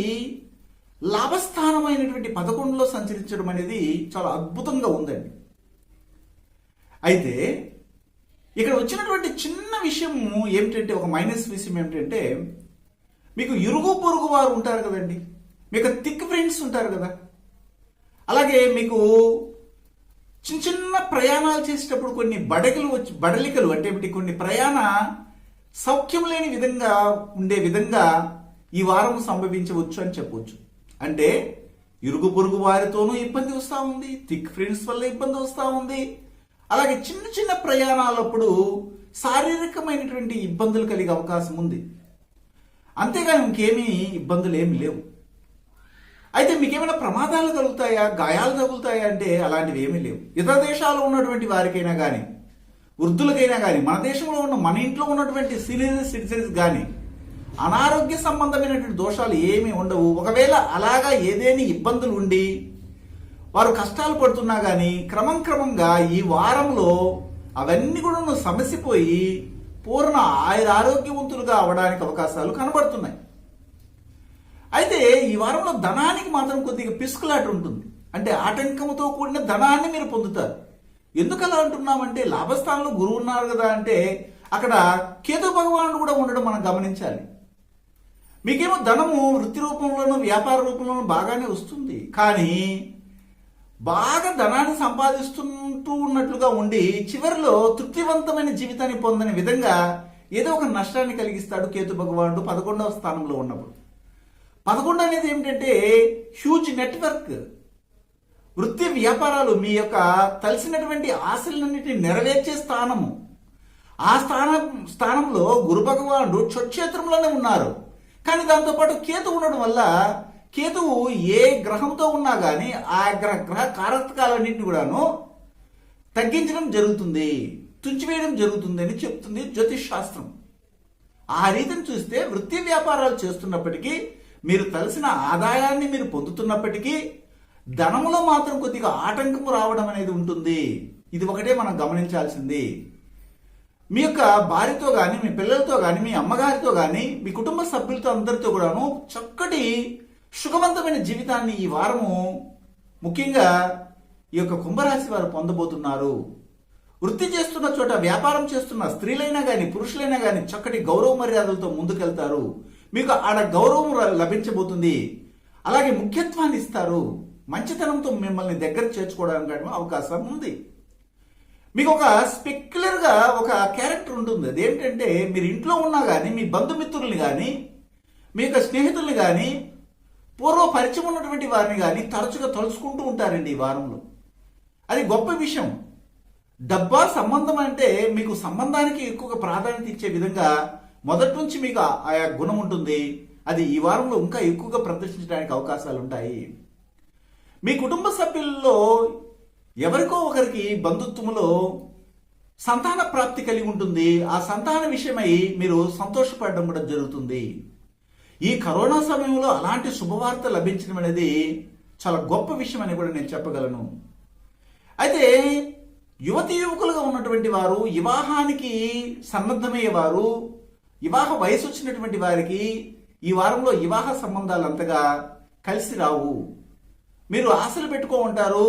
లాభస్థానమైనటువంటి 11లో సంచరించడం అనేది చాలా అద్భుతంగా ఉందండి. అయితే ఇక్కడ వచ్చినటువంటి చిన్న విషయం ఏమిటంటే, ఒక మైనస్ విషయం ఏమిటంటే, మీకు ఇరుగు పొరుగు వారు ఉంటారు కదండి, మీకు థిక్ ఫ్రెండ్స్ ఉంటారు కదా. అలాగే మీకు చిన్న చిన్న ప్రయాణాలు చేసేటప్పుడు కొన్ని బడలికలు అంటే కొన్ని ప్రయాణ సౌఖ్యం లేని విధంగా ఉండే విధంగా ఈ వారం సంభవించవచ్చు అని చెప్పవచ్చు. అంటే ఇరుగు పొరుగు వారితోనూ ఇబ్బంది వస్తూ ఉంది, థిక్ ఫ్రెండ్స్ వల్ల ఇబ్బంది వస్తూ ఉంది. అలాగే చిన్న చిన్న ప్రయాణాలప్పుడు శారీరకమైనటువంటి ఇబ్బందులు కలిగే అవకాశం ఉంది. అంతేగాని ఇంకేమీ ఇబ్బందులు ఏమి లేవు. అయితే మీకేమైనా ప్రమాదాలు కలుగుతాయా, గాయాలు తగులుతాయా అంటే అలాంటివి ఏమీ లేవు. ఇతర దేశాల్లో ఉన్నటువంటి వారికైనా కానీ, వృద్ధులకైనా కానీ, మన దేశంలో ఉన్న మన ఇంట్లో ఉన్నటువంటి సీనియర్ సిటిజన్స్ కానీ అనారోగ్య సంబంధమైనటువంటి దోషాలు ఏమీ ఉండవు. ఒకవేళ అలాగా ఏదేని ఇబ్బందులు ఉండి వారు కష్టాలు పడుతున్నా కానీ క్రమంగా ఈ వారంలో అవన్నీ కూడా సమసిపోయి పూర్ణ ఆరోగ్యవంతులుగా అవడానికి అవకాశాలు కనబడుతున్నాయి. అయితే ఈ వారంలో ధనానికి మాత్రం కొద్దిగా పిసుకులాట ఉంటుంది. అంటే ఆటంకంతో కూడిన ధనాన్ని మీరు పొందుతారు. ఎందుకు అలా అంటున్నామంటే లాభస్థానంలో గురువు ఉన్నారు కదా అంటే అక్కడ కేతు భగవానుడు కూడా ఉండడం మనం గమనించాలి. మీకేమో ధనము వృత్తి రూపంలోనూ వ్యాపార రూపంలోనూ బాగానే వస్తుంది, కానీ బాగా ధనాన్ని సంపాదిస్తుంటూ ఉన్నట్లుగా ఉండి చివరిలో తృప్తివంతమైన జీవితాన్ని పొందని విధంగా ఏదో ఒక నష్టాన్ని కలిగిస్తాడు కేతు భగవానుడు 11వ స్థానంలో ఉన్నప్పుడు. 11 అనేది ఏమిటంటే హ్యూజ్ నెట్వర్క్, వృత్తి వ్యాపారాలు, మీ యొక్క తలసినటువంటి ఆశలన్నిటిని నెరవేర్చే స్థానము. ఆ స్థానంలో గురు భగవానుడు స్వక్షేత్రంలోనే ఉన్నారు. కానీ దాంతోపాటు కేతు ఉండడం వల్ల కేతువు ఏ గ్రహంతో ఉన్నా కానీ ఆ గ్రహ కారకాలన్నింటినీ కూడాను తగ్గించడం జరుగుతుంది, తుంచివేయడం జరుగుతుంది అని చెప్తుంది జ్యోతిష్ శాస్త్రం. ఆ రీతిని చూస్తే వృత్తి వ్యాపారాలు చేస్తున్నప్పటికీ, మీరు తలసిన ఆదాయాన్ని మీరు పొందుతున్నప్పటికీ ధనములో మాత్రం కొద్దిగా ఆటంకము రావడం అనేది ఉంటుంది. ఇది ఒకటే మనం గమనించాల్సింది. మీ యొక్క భార్యతో కానీ, మీ పిల్లలతో కానీ, మీ అమ్మగారితో కానీ, మీ కుటుంబ సభ్యులతో అందరితో కూడాను చక్కటి సుఖవంతమైన జీవితాన్ని ఈ వారము ముఖ్యంగా ఈ యొక్క కుంభరాశి వారు పొందబోతున్నారు. వృత్తి చేస్తున్న చోట, వ్యాపారం చేస్తున్న స్త్రీలైనా కానీ పురుషులైనా కానీ చక్కటి గౌరవ మర్యాదలతో ముందుకెళ్తారు. మీకు ఆడ గౌరవం లభించబోతుంది. అలాగే ముఖ్యత్వాన్ని ఇస్తారు. మంచితనంతో మిమ్మల్ని దగ్గర చేర్చుకోవడానికి అవకాశం ఉంది. మీకు ఒక స్పెక్యులర్గా ఒక క్యారెక్టర్ ఉంటుంది. అదేంటంటే మీరు ఇంట్లో ఉన్నా కానీ మీ బంధుమిత్రుల్ని కానీ, మీ యొక్క స్నేహితుల్ని కానీ, పూర్వ పరిచయం ఉన్నటువంటి వారిని కానీ తరచుగా తలుచుకుంటూ ఉంటారండి ఈ వారంలో. అది గొప్ప విషయం. డబ్బా సంబంధం అంటే మీకు సంబంధానికి ఎక్కువగా ప్రాధాన్యత ఇచ్చే విధంగా మొదటి నుంచి మీకు ఆయా గుణం ఉంటుంది. అది ఈ వారంలో ఇంకా ఎక్కువగా ప్రదర్శించడానికి అవకాశాలు ఉంటాయి. మీ కుటుంబ సభ్యుల్లో ఎవరికో ఒకరికి బంధుత్వంలో సంతాన ప్రాప్తి కలిగి ఉంటుంది. ఆ సంతాన విషయమై మీరు సంతోషపడడం కూడా జరుగుతుంది. ఈ కరోనా సమయంలో అలాంటి శుభవార్త లభించడం అనేది చాలా గొప్ప విషయం అని కూడా నేను చెప్పగలను. అయితే యువతి యువకులుగా ఉన్నటువంటి వారు, వివాహానికి సన్నద్ధమయ్యేవారు, వివాహ వయసు వచ్చినటువంటి వారికి ఈ వారంలో వివాహ సంబంధాలు అంతగా కలిసి రావు. మీరు ఆశలు పెట్టుకో ఉంటారు,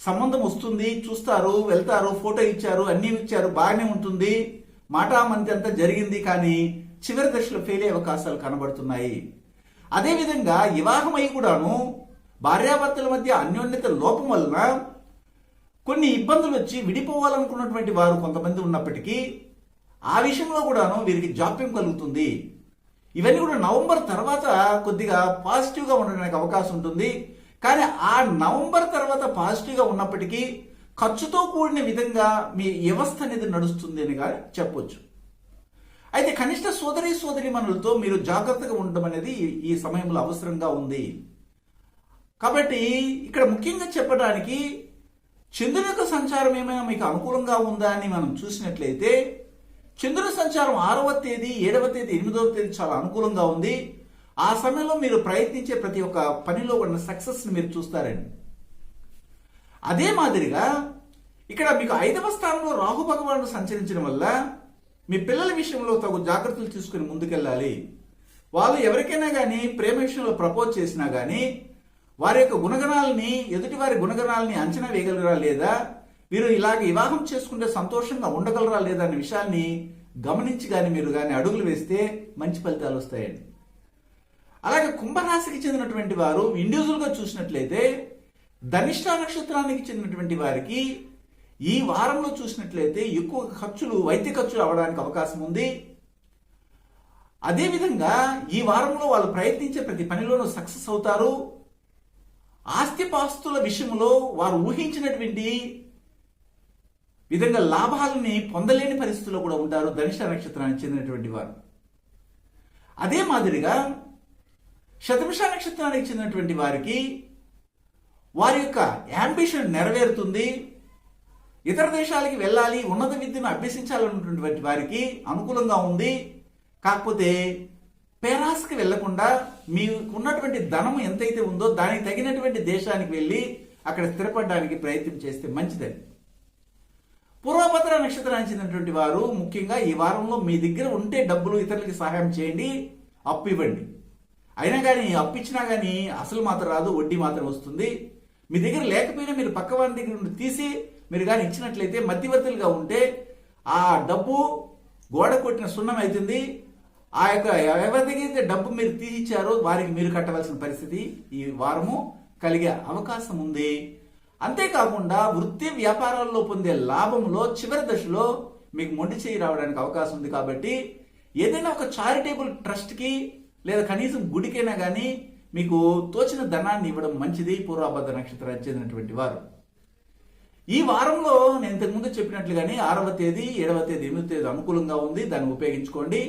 సంబంధం వస్తుంది, చూస్తారు, వెళ్తారు, ఫోటో ఇచ్చారు, అన్నీ ఇచ్చారు, బాగానే ఉంటుంది, మాటామంతి అంతా జరిగింది, కానీ చివరి దశలో ఫెయిల్ అయ్యే అవకాశాలు కనబడుతున్నాయి. అదేవిధంగా వివాహమై కూడాను భార్యాభర్తల మధ్య అన్యోన్యత లోపం వలన కొన్ని ఇబ్బందులు వచ్చి విడిపోవాలనుకున్నటువంటి వారు కొంతమంది ఉన్నప్పటికీ ఆ విషయంలో కూడాను వీరికి జాప్యం కలుగుతుంది. ఇవన్నీ కూడా నవంబర్ తర్వాత కొద్దిగా పాజిటివ్గా ఉండడానికి అవకాశం ఉంటుంది. కానీ ఆ నవంబర్ తర్వాత పాజిటివ్గా ఉన్నప్పటికీ ఖర్చుతో కూడిన విధంగా మీ వ్యవస్థ అనేది నడుస్తుంది అని చెప్పొచ్చు. అయితే కనిష్ట సోదరీమణులతో మీరు జాగ్రత్తగా ఉండడం అనేది ఈ సమయంలో అవసరంగా ఉంది. కాబట్టి ఇక్కడ ముఖ్యంగా చెప్పడానికి చంద్రుని యొక్క సంచారం ఏమైనా మీకు అనుకూలంగా ఉందా అని మనం చూసినట్లయితే చంద్రుని సంచారం 6వ తేదీ, 7వ తేదీ, 8వ తేదీ చాలా అనుకూలంగా ఉంది. ఆ సమయంలో మీరు ప్రయత్నించే ప్రతి ఒక్క పనిలో ఉన్న సక్సెస్ని మీరు చూస్తారండి. అదే మాదిరిగా ఇక్కడ మీకు 5వ స్థానంలో రాహు భగవానుడు సంచరించడం వల్ల మీ పిల్లల విషయంలో తగు జాగ్రత్తలు తీసుకుని ముందుకెళ్ళాలి. వాళ్ళు ఎవరికైనా కానీ ప్రేమ విషయంలో ప్రపోజ్ చేసినా కానీ వారి యొక్క గుణగణాలని, ఎదుటివారి గుణగణాలని అంచనా వేయగలరా లేదా, వీరు ఇలాగ వివాహం చేసుకుంటే సంతోషంగా ఉండగలరా లేదా అనే విషయాన్ని గమనించి కానీ మీరు కానీ అడుగులు వేస్తే మంచి ఫలితాలు వస్తాయండి. అలాగే కుంభరాశికి చెందినటువంటి వారు ఇండివిజువల్గా చూసినట్లయితే ధనిష్ట నక్షత్రానికి చెందినటువంటి వారికి ఈ వారంలో చూసినట్లయితే ఎక్కువ ఖర్చులు, వైద్య ఖర్చులు అవడానికి అవకాశం ఉంది. అదేవిధంగా ఈ వారంలో వాళ్ళు ప్రయత్నించే ప్రతి పనిలోనూ సక్సెస్ అవుతారు. ఆస్తిపాస్తుల విషయంలో వారు ఊహించినటువంటి విధంగా లాభాలని పొందలేని పరిస్థితుల్లో కూడా ఉంటారు ధనిష్ట నక్షత్రానికి చెందినటువంటి వారు. అదే మాదిరిగా శతభిష నక్షత్రానికి చెందినటువంటి వారికి వారి యొక్క యాంబిషన్ నెరవేరుతుంది. ఇతర దేశాలకి వెళ్ళాలి, ఉన్నత విద్యను అభ్యసించాలన్నటువంటి వారికి అనుకూలంగా ఉంది. కాకపోతే పేరాస్కి వెళ్లకుండా మీకు ఉన్నటువంటి ధనం ఎంతైతే ఉందో దానికి తగినటువంటి దేశానికి వెళ్ళి అక్కడ స్థిరపడడానికి ప్రయత్నం చేస్తే మంచిదని. పూర్వభద్ర నక్షత్రానికి చెందినటువంటి వారు ముఖ్యంగా ఈ వారంలో మీ దగ్గర ఉంటే డబ్బులు ఇతరులకి సహాయం చేయండి, అప్పు ఇవ్వండి. అయినా కానీ అప్పు ఇచ్చినా కానీ అసలు మాత్రం రాదు, వడ్డీ మాత్రం వస్తుంది. మీ దగ్గర లేకపోయినా మీరు పక్క వారి దగ్గర నుండి తీసి మీరు కానీ ఇచ్చినట్లయితే మధ్యవర్తులుగా ఉంటే ఆ డబ్బు గోడ కొట్టిన సున్నం అవుతుంది. ఆ యొక్క ఎవరి దగ్గర డబ్బు మీరు తీసిచ్చారో వారికి మీరు కట్టవలసిన పరిస్థితి ఈ వారము కలిగే అవకాశం ఉంది. అంతేకాకుండా వృత్తి వ్యాపారాల్లో పొందే లాభంలో చివరి దశలో మీకు మొండి చేయి రావడానికి అవకాశం ఉంది. కాబట్టి ఏదైనా ఒక చారిటబుల్ ట్రస్ట్కి లేదా కనీసం గుడికైనా కానీ మీకు తోచిన ధనాన్ని ఇవ్వడం మంచిది. పూర్వభద్ర నక్షత్రానికి చెందినటువంటి వారు ఈ వారంలో నేను ఇంతకుముందు చెప్పినట్లుగానే 6వ తేదీ, 7వ తేదీ, 8వ తేదీ అనుకూలంగా ఉంది, దాన్ని ఉపయోగించుకోండి.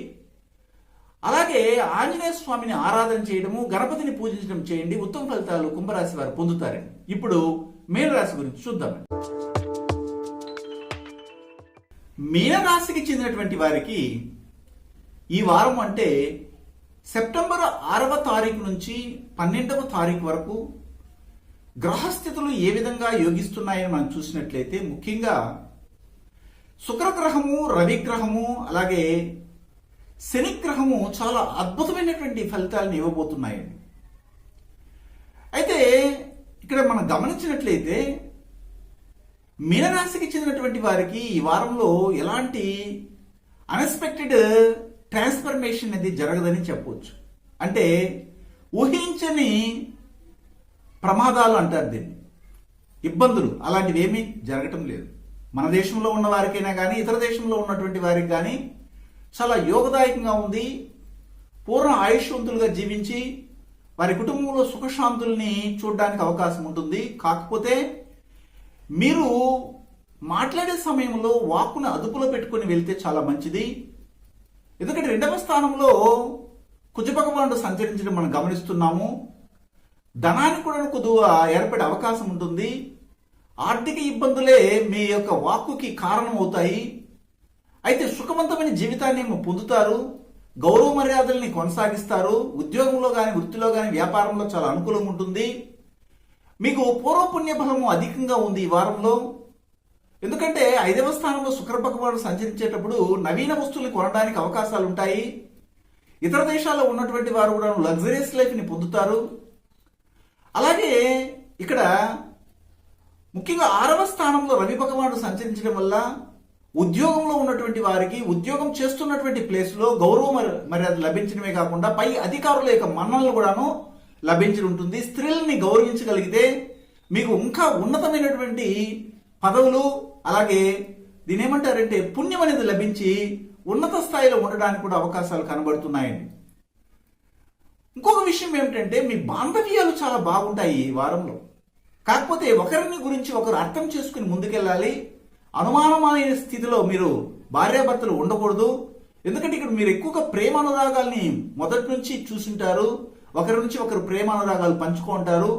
అలాగే ఆంజనేయ స్వామిని ఆరాధన చేయడము, గణపతిని పూజించడం చేయండి. ఉత్తమ ఫలితాలు కుంభరాశి వారు పొందుతారండి. ఇప్పుడు మీనరాశి గురించి చూద్దాం. మీనరాశికి చెందినటువంటి వారికి ఈ వారం అంటే సెప్టెంబర్ 6వ తారీఖు నుంచి 12వ తారీఖు వరకు గ్రహస్థితులు ఏ విధంగా యోగిస్తున్నాయని మనం చూసినట్లయితే ముఖ్యంగా శుక్రగ్రహము, రవిగ్రహము, అలాగే శనిగ్రహము చాలా అద్భుతమైనటువంటి ఫలితాలను ఇవ్వబోతున్నాయండి. అయితే ఇక్కడ మనం గమనించినట్లయితే మీనరాశికి చెందినటువంటి వారికి ఈ వారంలో ఎలాంటి అన్ఎక్స్పెక్టెడ్ ట్రాన్స్ఫర్మేషన్ అనేది జరగదని చెప్పవచ్చు. అంటే ఊహించని ప్రమాదాలు అంటారు దీన్ని, ఇబ్బందులు అలాంటివి ఏమీ జరగటం లేదు. మన దేశంలో ఉన్న వారికైనా కానీ ఇతర దేశంలో ఉన్నటువంటి వారికి కానీ చాలా యోగదాయకంగా ఉంది. పూర్ణ ఆయుష్వంతులుగా జీవించి వారి కుటుంబంలో సుఖశాంతుల్ని చూడడానికి అవకాశం ఉంటుంది. కాకపోతే మీరు మాట్లాడే సమయంలో వాక్కును అదుపులో పెట్టుకుని వెళ్తే చాలా మంచిది. ఎందుకంటే 2వ స్థానంలో కుజభగవానుడు సంచరించడం మనం గమనిస్తున్నాము. ధనానికి కూడా కొద్దిగా ఏర్పడే అవకాశం ఉంటుంది. ఆర్థిక ఇబ్బందులే మీ యొక్క వాక్కుకి కారణం అవుతాయి. అయితే సుఖవంతమైన జీవితాన్ని పొందుతారు, గౌరవ మర్యాదల్ని కొనసాగిస్తారు. ఉద్యోగంలో కానీ, వృత్తిలో కానీ, వ్యాపారంలో చాలా అనుకూలంగా ఉంటుంది. మీకు పూర్వపుణ్య బలము అధికంగా ఉంది ఈ వారంలో. ఎందుకంటే 5వ స్థానంలో శుక్ర భగవానుడు సంచరించేటప్పుడు నవీన వస్తువులు కొనడానికి అవకాశాలు ఉంటాయి. ఇతర దేశాల్లో ఉన్నటువంటి వారు కూడా లగ్జరియస్ లైఫ్ని పొందుతారు. అలాగే ఇక్కడ ముఖ్యంగా 6వ స్థానంలో రవి భగవానుడు సంచరించడం వల్ల ఉద్యోగంలో ఉన్నటువంటి వారికి ఉద్యోగం చేస్తున్నటువంటి ప్లేస్లో గౌరవ మర్యాద లభించడమే కాకుండా పై అధికారుల యొక్క మన్ననలు కూడాను లభించి ఉంటుంది. స్త్రీలని గౌరవించగలిగితే మీకు ఇంకా ఉన్నతమైనటువంటి పదవులు, అలాగే దీని ఏమంటారంటే పుణ్యం అనేది లభించి ఉన్నత స్థాయిలో ఉండడానికి కూడా అవకాశాలు కనబడుతున్నాయండి. ఇంకొక విషయం ఏమిటంటే మీ బాంధవ్యాలు చాలా బాగుంటాయి ఈ వారంలో. కాకపోతే ఒకరిని గురించి ఒకరు అర్థం చేసుకుని ముందుకెళ్ళాలి. అనుమానమైన స్థితిలో మీరు భార్యాభర్తలు ఉండకూడదు. ఎందుకంటే ఇక్కడ మీరు ఎక్కువగా ప్రేమానురాగాల్ని మొదటి నుంచి చూసింటారు. ఒకరి నుంచి ఒకరు ప్రేమానురాగాలు పంచుకుంటారు.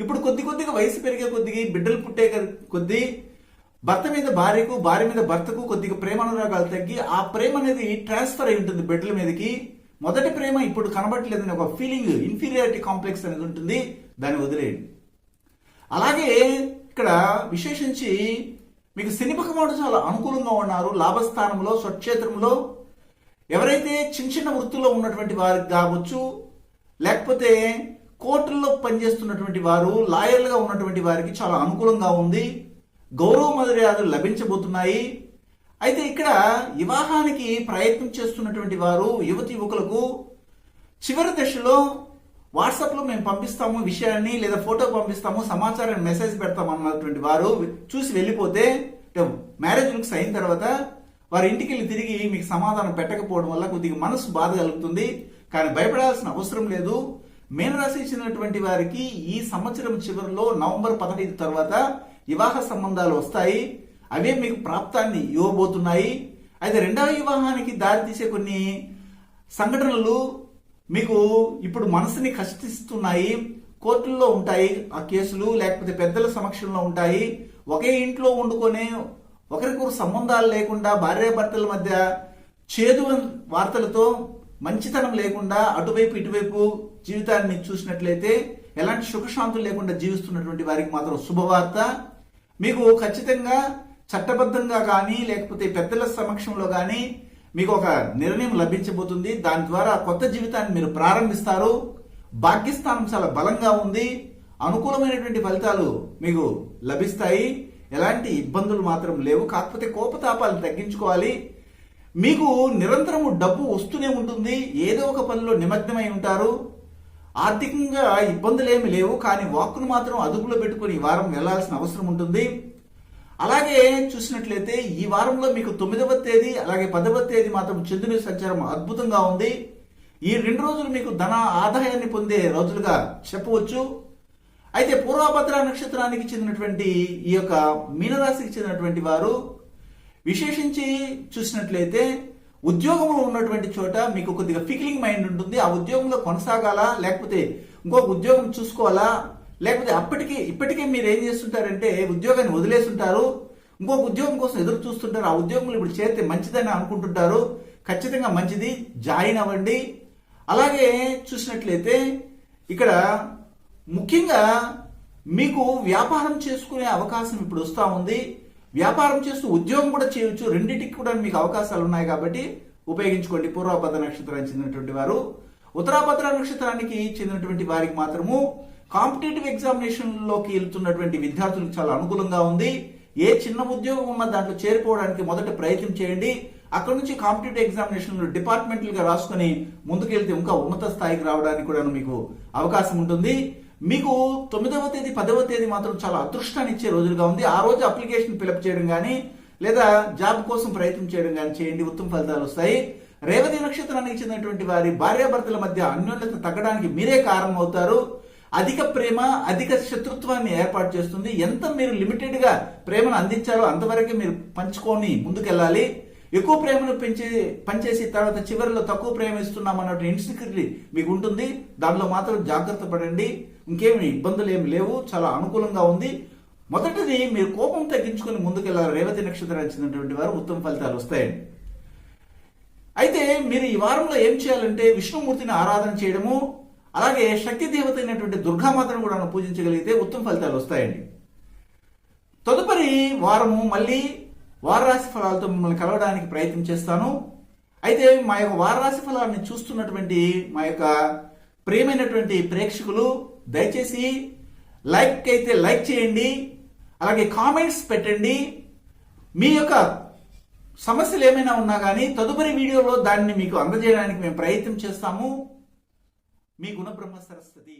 ఇప్పుడు కొద్దిగా వయసు పెరిగే కొద్దిగా, బిడ్డలు పుట్టే కొద్దీ భర్త మీద భార్యకు, భార్య మీద భర్తకు కొద్దిగా ప్రేమానురాగాలు తగ్గి ఆ ప్రేమ అనేది ట్రాన్స్ఫర్ అయి ఉంటుంది బిడ్డల మీదకి. మొదటి ప్రేమ ఇప్పుడు కనబడట్లేదని ఒక ఫీలింగ్, ఇన్ఫీరియారిటీ కాంప్లెక్స్ అనేది ఉంటుంది, దాన్ని వదిలేయండి. అలాగే ఇక్కడ విశేషించి మీకు శని భగవానుడు చాలా అనుకూలంగా ఉన్నారు. లాభస్థానంలో, స్వక్షేత్రంలో ఎవరైతే చిన్న వృత్తుల్లో ఉన్నటువంటి వారికి కావచ్చు, లేకపోతే కోర్టుల్లో పనిచేస్తున్నటువంటి వారు, లాయర్లుగా ఉన్నటువంటి వారికి చాలా అనుకూలంగా ఉంది. గౌరవ మర్యాదలు లభించబోతున్నాయి. అయితే ఇక్కడ వివాహానికి ప్రయత్నం చేస్తున్నటువంటి వారు, యువకులకు చివరి దశలో వాట్సాప్లో మేము పంపిస్తాము విషయాన్ని, లేదా ఫోటో పంపిస్తాము, సమాచారాన్ని మెసేజ్ పెడతాం అన్నటువంటి వారు చూసి వెళ్ళిపోతే మ్యారేజ్ లుక్స్ అయిన తర్వాత వారి ఇంటికి వెళ్ళి తిరిగి మీకు సమాధానం పెట్టకపోవడం వల్ల కొద్దిగా మనసు బాధ కలుగుతుంది. కానీ భయపడాల్సిన అవసరం లేదు. మీనరాశి చెందినటువంటి వారికి ఈ సంవత్సరం చివరిలో నవంబర్ 15 తర్వాత వివాహ సంబంధాలు వస్తాయి. అవే మీకు ప్రాప్తాన్ని ఇవ్వబోతున్నాయి. అయితే రెండవ వివాహానికి దారితీసే కొన్ని సంఘటనలు మీకు ఇప్పుడు మనసుని కష్టిస్తున్నాయి, కోర్టుల్లో ఉంటాయి ఆ కేసులు, లేకపోతే పెద్దల సమక్షంలో ఉంటాయి. ఒకే ఇంట్లో వండుకొని ఒకరికొకరు సంబంధాలు లేకుండా భార్యాభర్తల మధ్య చేదు వార్తలతో మంచితనం లేకుండా అటువైపు ఇటువైపు జీవితాన్ని చూసినట్లయితే ఎలాంటి సుఖశాంతులు లేకుండా జీవిస్తున్నటువంటి వారికి మాత్రం శుభవార్త. మీకు ఖచ్చితంగా చట్టబద్ధంగా కానీ లేకపోతే పెద్దల సమక్షంలో కానీ మీకు ఒక నిర్ణయం లభించబోతుంది. దాని ద్వారా కొత్త జీవితాన్ని మీరు ప్రారంభిస్తారు. భాగ్యస్థానం చాలా బలంగా ఉంది. అనుకూలమైనటువంటి ఫలితాలు మీకు లభిస్తాయి. ఎలాంటి ఇబ్బందులు మాత్రం లేవు. కాకపోతే కోపతాపాలను తగ్గించుకోవాలి. మీకు నిరంతరము డబ్బు వస్తూనే ఉంటుంది. ఏదో ఒక పనిలో నిమగ్నమై ఉంటారు. ఆర్థికంగా ఇబ్బందులు ఏమి లేవు, కానీ వాక్కును మాత్రం అదుపులో పెట్టుకుని ఈ వారం వెళ్లాల్సిన అవసరం ఉంటుంది. అలాగే చూసినట్లయితే ఈ వారంలో మీకు 9వ తేదీ అలాగే 10వ తేదీ మాత్రం చంద్రుని సంచారం అద్భుతంగా ఉంది. ఈ 2 రోజులు మీకు ధన ఆదాయాన్ని పొందే రోజులుగా చెప్పవచ్చు. అయితే పూర్వభద్ర నక్షత్రానికి చెందినటువంటి ఈ యొక్క మీనరాశికి చెందినటువంటి వారు విశేషించి చూసినట్లయితే ఉద్యోగంలో ఉన్నటువంటి చోట మీకు కొద్దిగా ఫిక్లింగ్ మైండ్ ఉంటుంది. ఆ ఉద్యోగంలో కొనసాగాలా, లేకపోతే ఇంకొక ఉద్యోగం చూసుకోవాలా, లేకపోతే ఇప్పటికే మీరు ఏం చేస్తుంటారంటే ఉద్యోగాన్ని వదిలేస్తుంటారు, ఇంకొక ఉద్యోగం కోసం ఎదురు చూస్తుంటారు. ఆ ఉద్యోగంలో ఇప్పుడు చేరితే మంచిదని అనుకుంటుంటారు. ఖచ్చితంగా మంచిది, జాయిన్ అవ్వండి. అలాగే చూసినట్లయితే ఇక్కడ ముఖ్యంగా మీకు వ్యాపారం చేసుకునే అవకాశం ఇప్పుడు వస్తూ ఉంది. వ్యాపారం చేస్తూ ఉద్యోగం కూడా చేయవచ్చు. రెండింటికి కూడా మీకు అవకాశాలు ఉన్నాయి కాబట్టి ఉపయోగించుకోండి. పూర్వభద్ర నక్షత్రానికి చెందినటువంటి వారు. ఉత్తరాభద్ర నక్షత్రానికి చెందినటువంటి వారికి మాత్రము కాంపిటేటివ్ ఎగ్జామినేషన్లోకి వెళ్తున్నటువంటి విద్యార్థులకు చాలా అనుకూలంగా ఉంది. ఏ చిన్న ఉద్యోగం ఉన్నా దాంట్లో చేరిపోవడానికి మొదట ప్రయత్నం చేయండి. అక్కడ నుంచి కాంపిటేటివ్ ఎగ్జామినేషన్లు డిపార్ట్మెంటల్గా రాసుకుని ముందుకెళ్తే ఇంకా ఉన్నత స్థాయికి రావడానికి కూడా మీకు అవకాశం ఉంటుంది. మీకు 9వ తేదీ 10వ తేదీ మాత్రం చాలా అదృష్టాన్ని ఇచ్చే రోజులుగా ఉంది. ఆ రోజు అప్లికేషన్ ఫిలప్ చేయడం కానీ లేదా జాబ్ కోసం ప్రయత్నం చేయడం కానీ చేయండి, ఉత్తమ ఫలితాలు వస్తాయి. రేవతి నక్షత్రానికి చెందినటువంటి వారి భార్యాభర్తల మధ్య అన్యోన్యత తగ్గడానికి మీరే కారణం అవుతారు. అధిక ప్రేమ అధిక శత్రుత్వాన్ని ఏర్పాటు చేస్తుంది. ఎంత మీరు లిమిటెడ్ గా ప్రేమను అందించాలో అంతవరకే మీరు పంచుకొని ముందుకెళ్ళాలి. ఎక్కువ ప్రేమను పనిచేసి తర్వాత చివరిలో తక్కువ ప్రేమ ఇస్తున్నాం అన్నట్టు ఇన్సెక్యూరిటీ మీకు ఉంటుంది. దానిలో మాత్రం జాగ్రత్త పడండి. ఇంకేమి ఇబ్బందులు ఏమి లేవు, చాలా అనుకూలంగా ఉంది. మొదటిది మీరు కోపం తగ్గించుకొని ముందుకెళ్ళాలి. రేవతి నక్షత్రానికి చెందినటువంటి వారు ఉత్తమ ఫలితాలు వస్తాయండి. అయితే మీరు ఈ వారంలో ఏం చేయాలంటే విష్ణుమూర్తిని ఆరాధన చేయడము, అలాగే శక్తి దేవత అయినటువంటి దుర్గామాతను కూడా పూజించగలిగితే ఉత్తమ ఫలితాలు వస్తాయండి. తదుపరి వారము మళ్ళీ వారరాశి ఫలాలతో మిమ్మల్ని కలవడానికి ప్రయత్నం చేస్తాను. అయితే మా యొక్క వారరాశి ఫలాన్ని చూస్తున్నటువంటి మా యొక్క ప్రియమైనటువంటి ప్రేక్షకులు దయచేసి లైక్ చేయండి, అలాగే కామెంట్స్ పెట్టండి. మీ యొక్క సమస్యలు ఏమైనా ఉన్నా కానీ తదుపరి వీడియోలో దాన్ని మీకు అందజేయడానికి మేము ప్రయత్నం చేస్తాము. మీ గుణబ్రహ్మ సరస్వతి.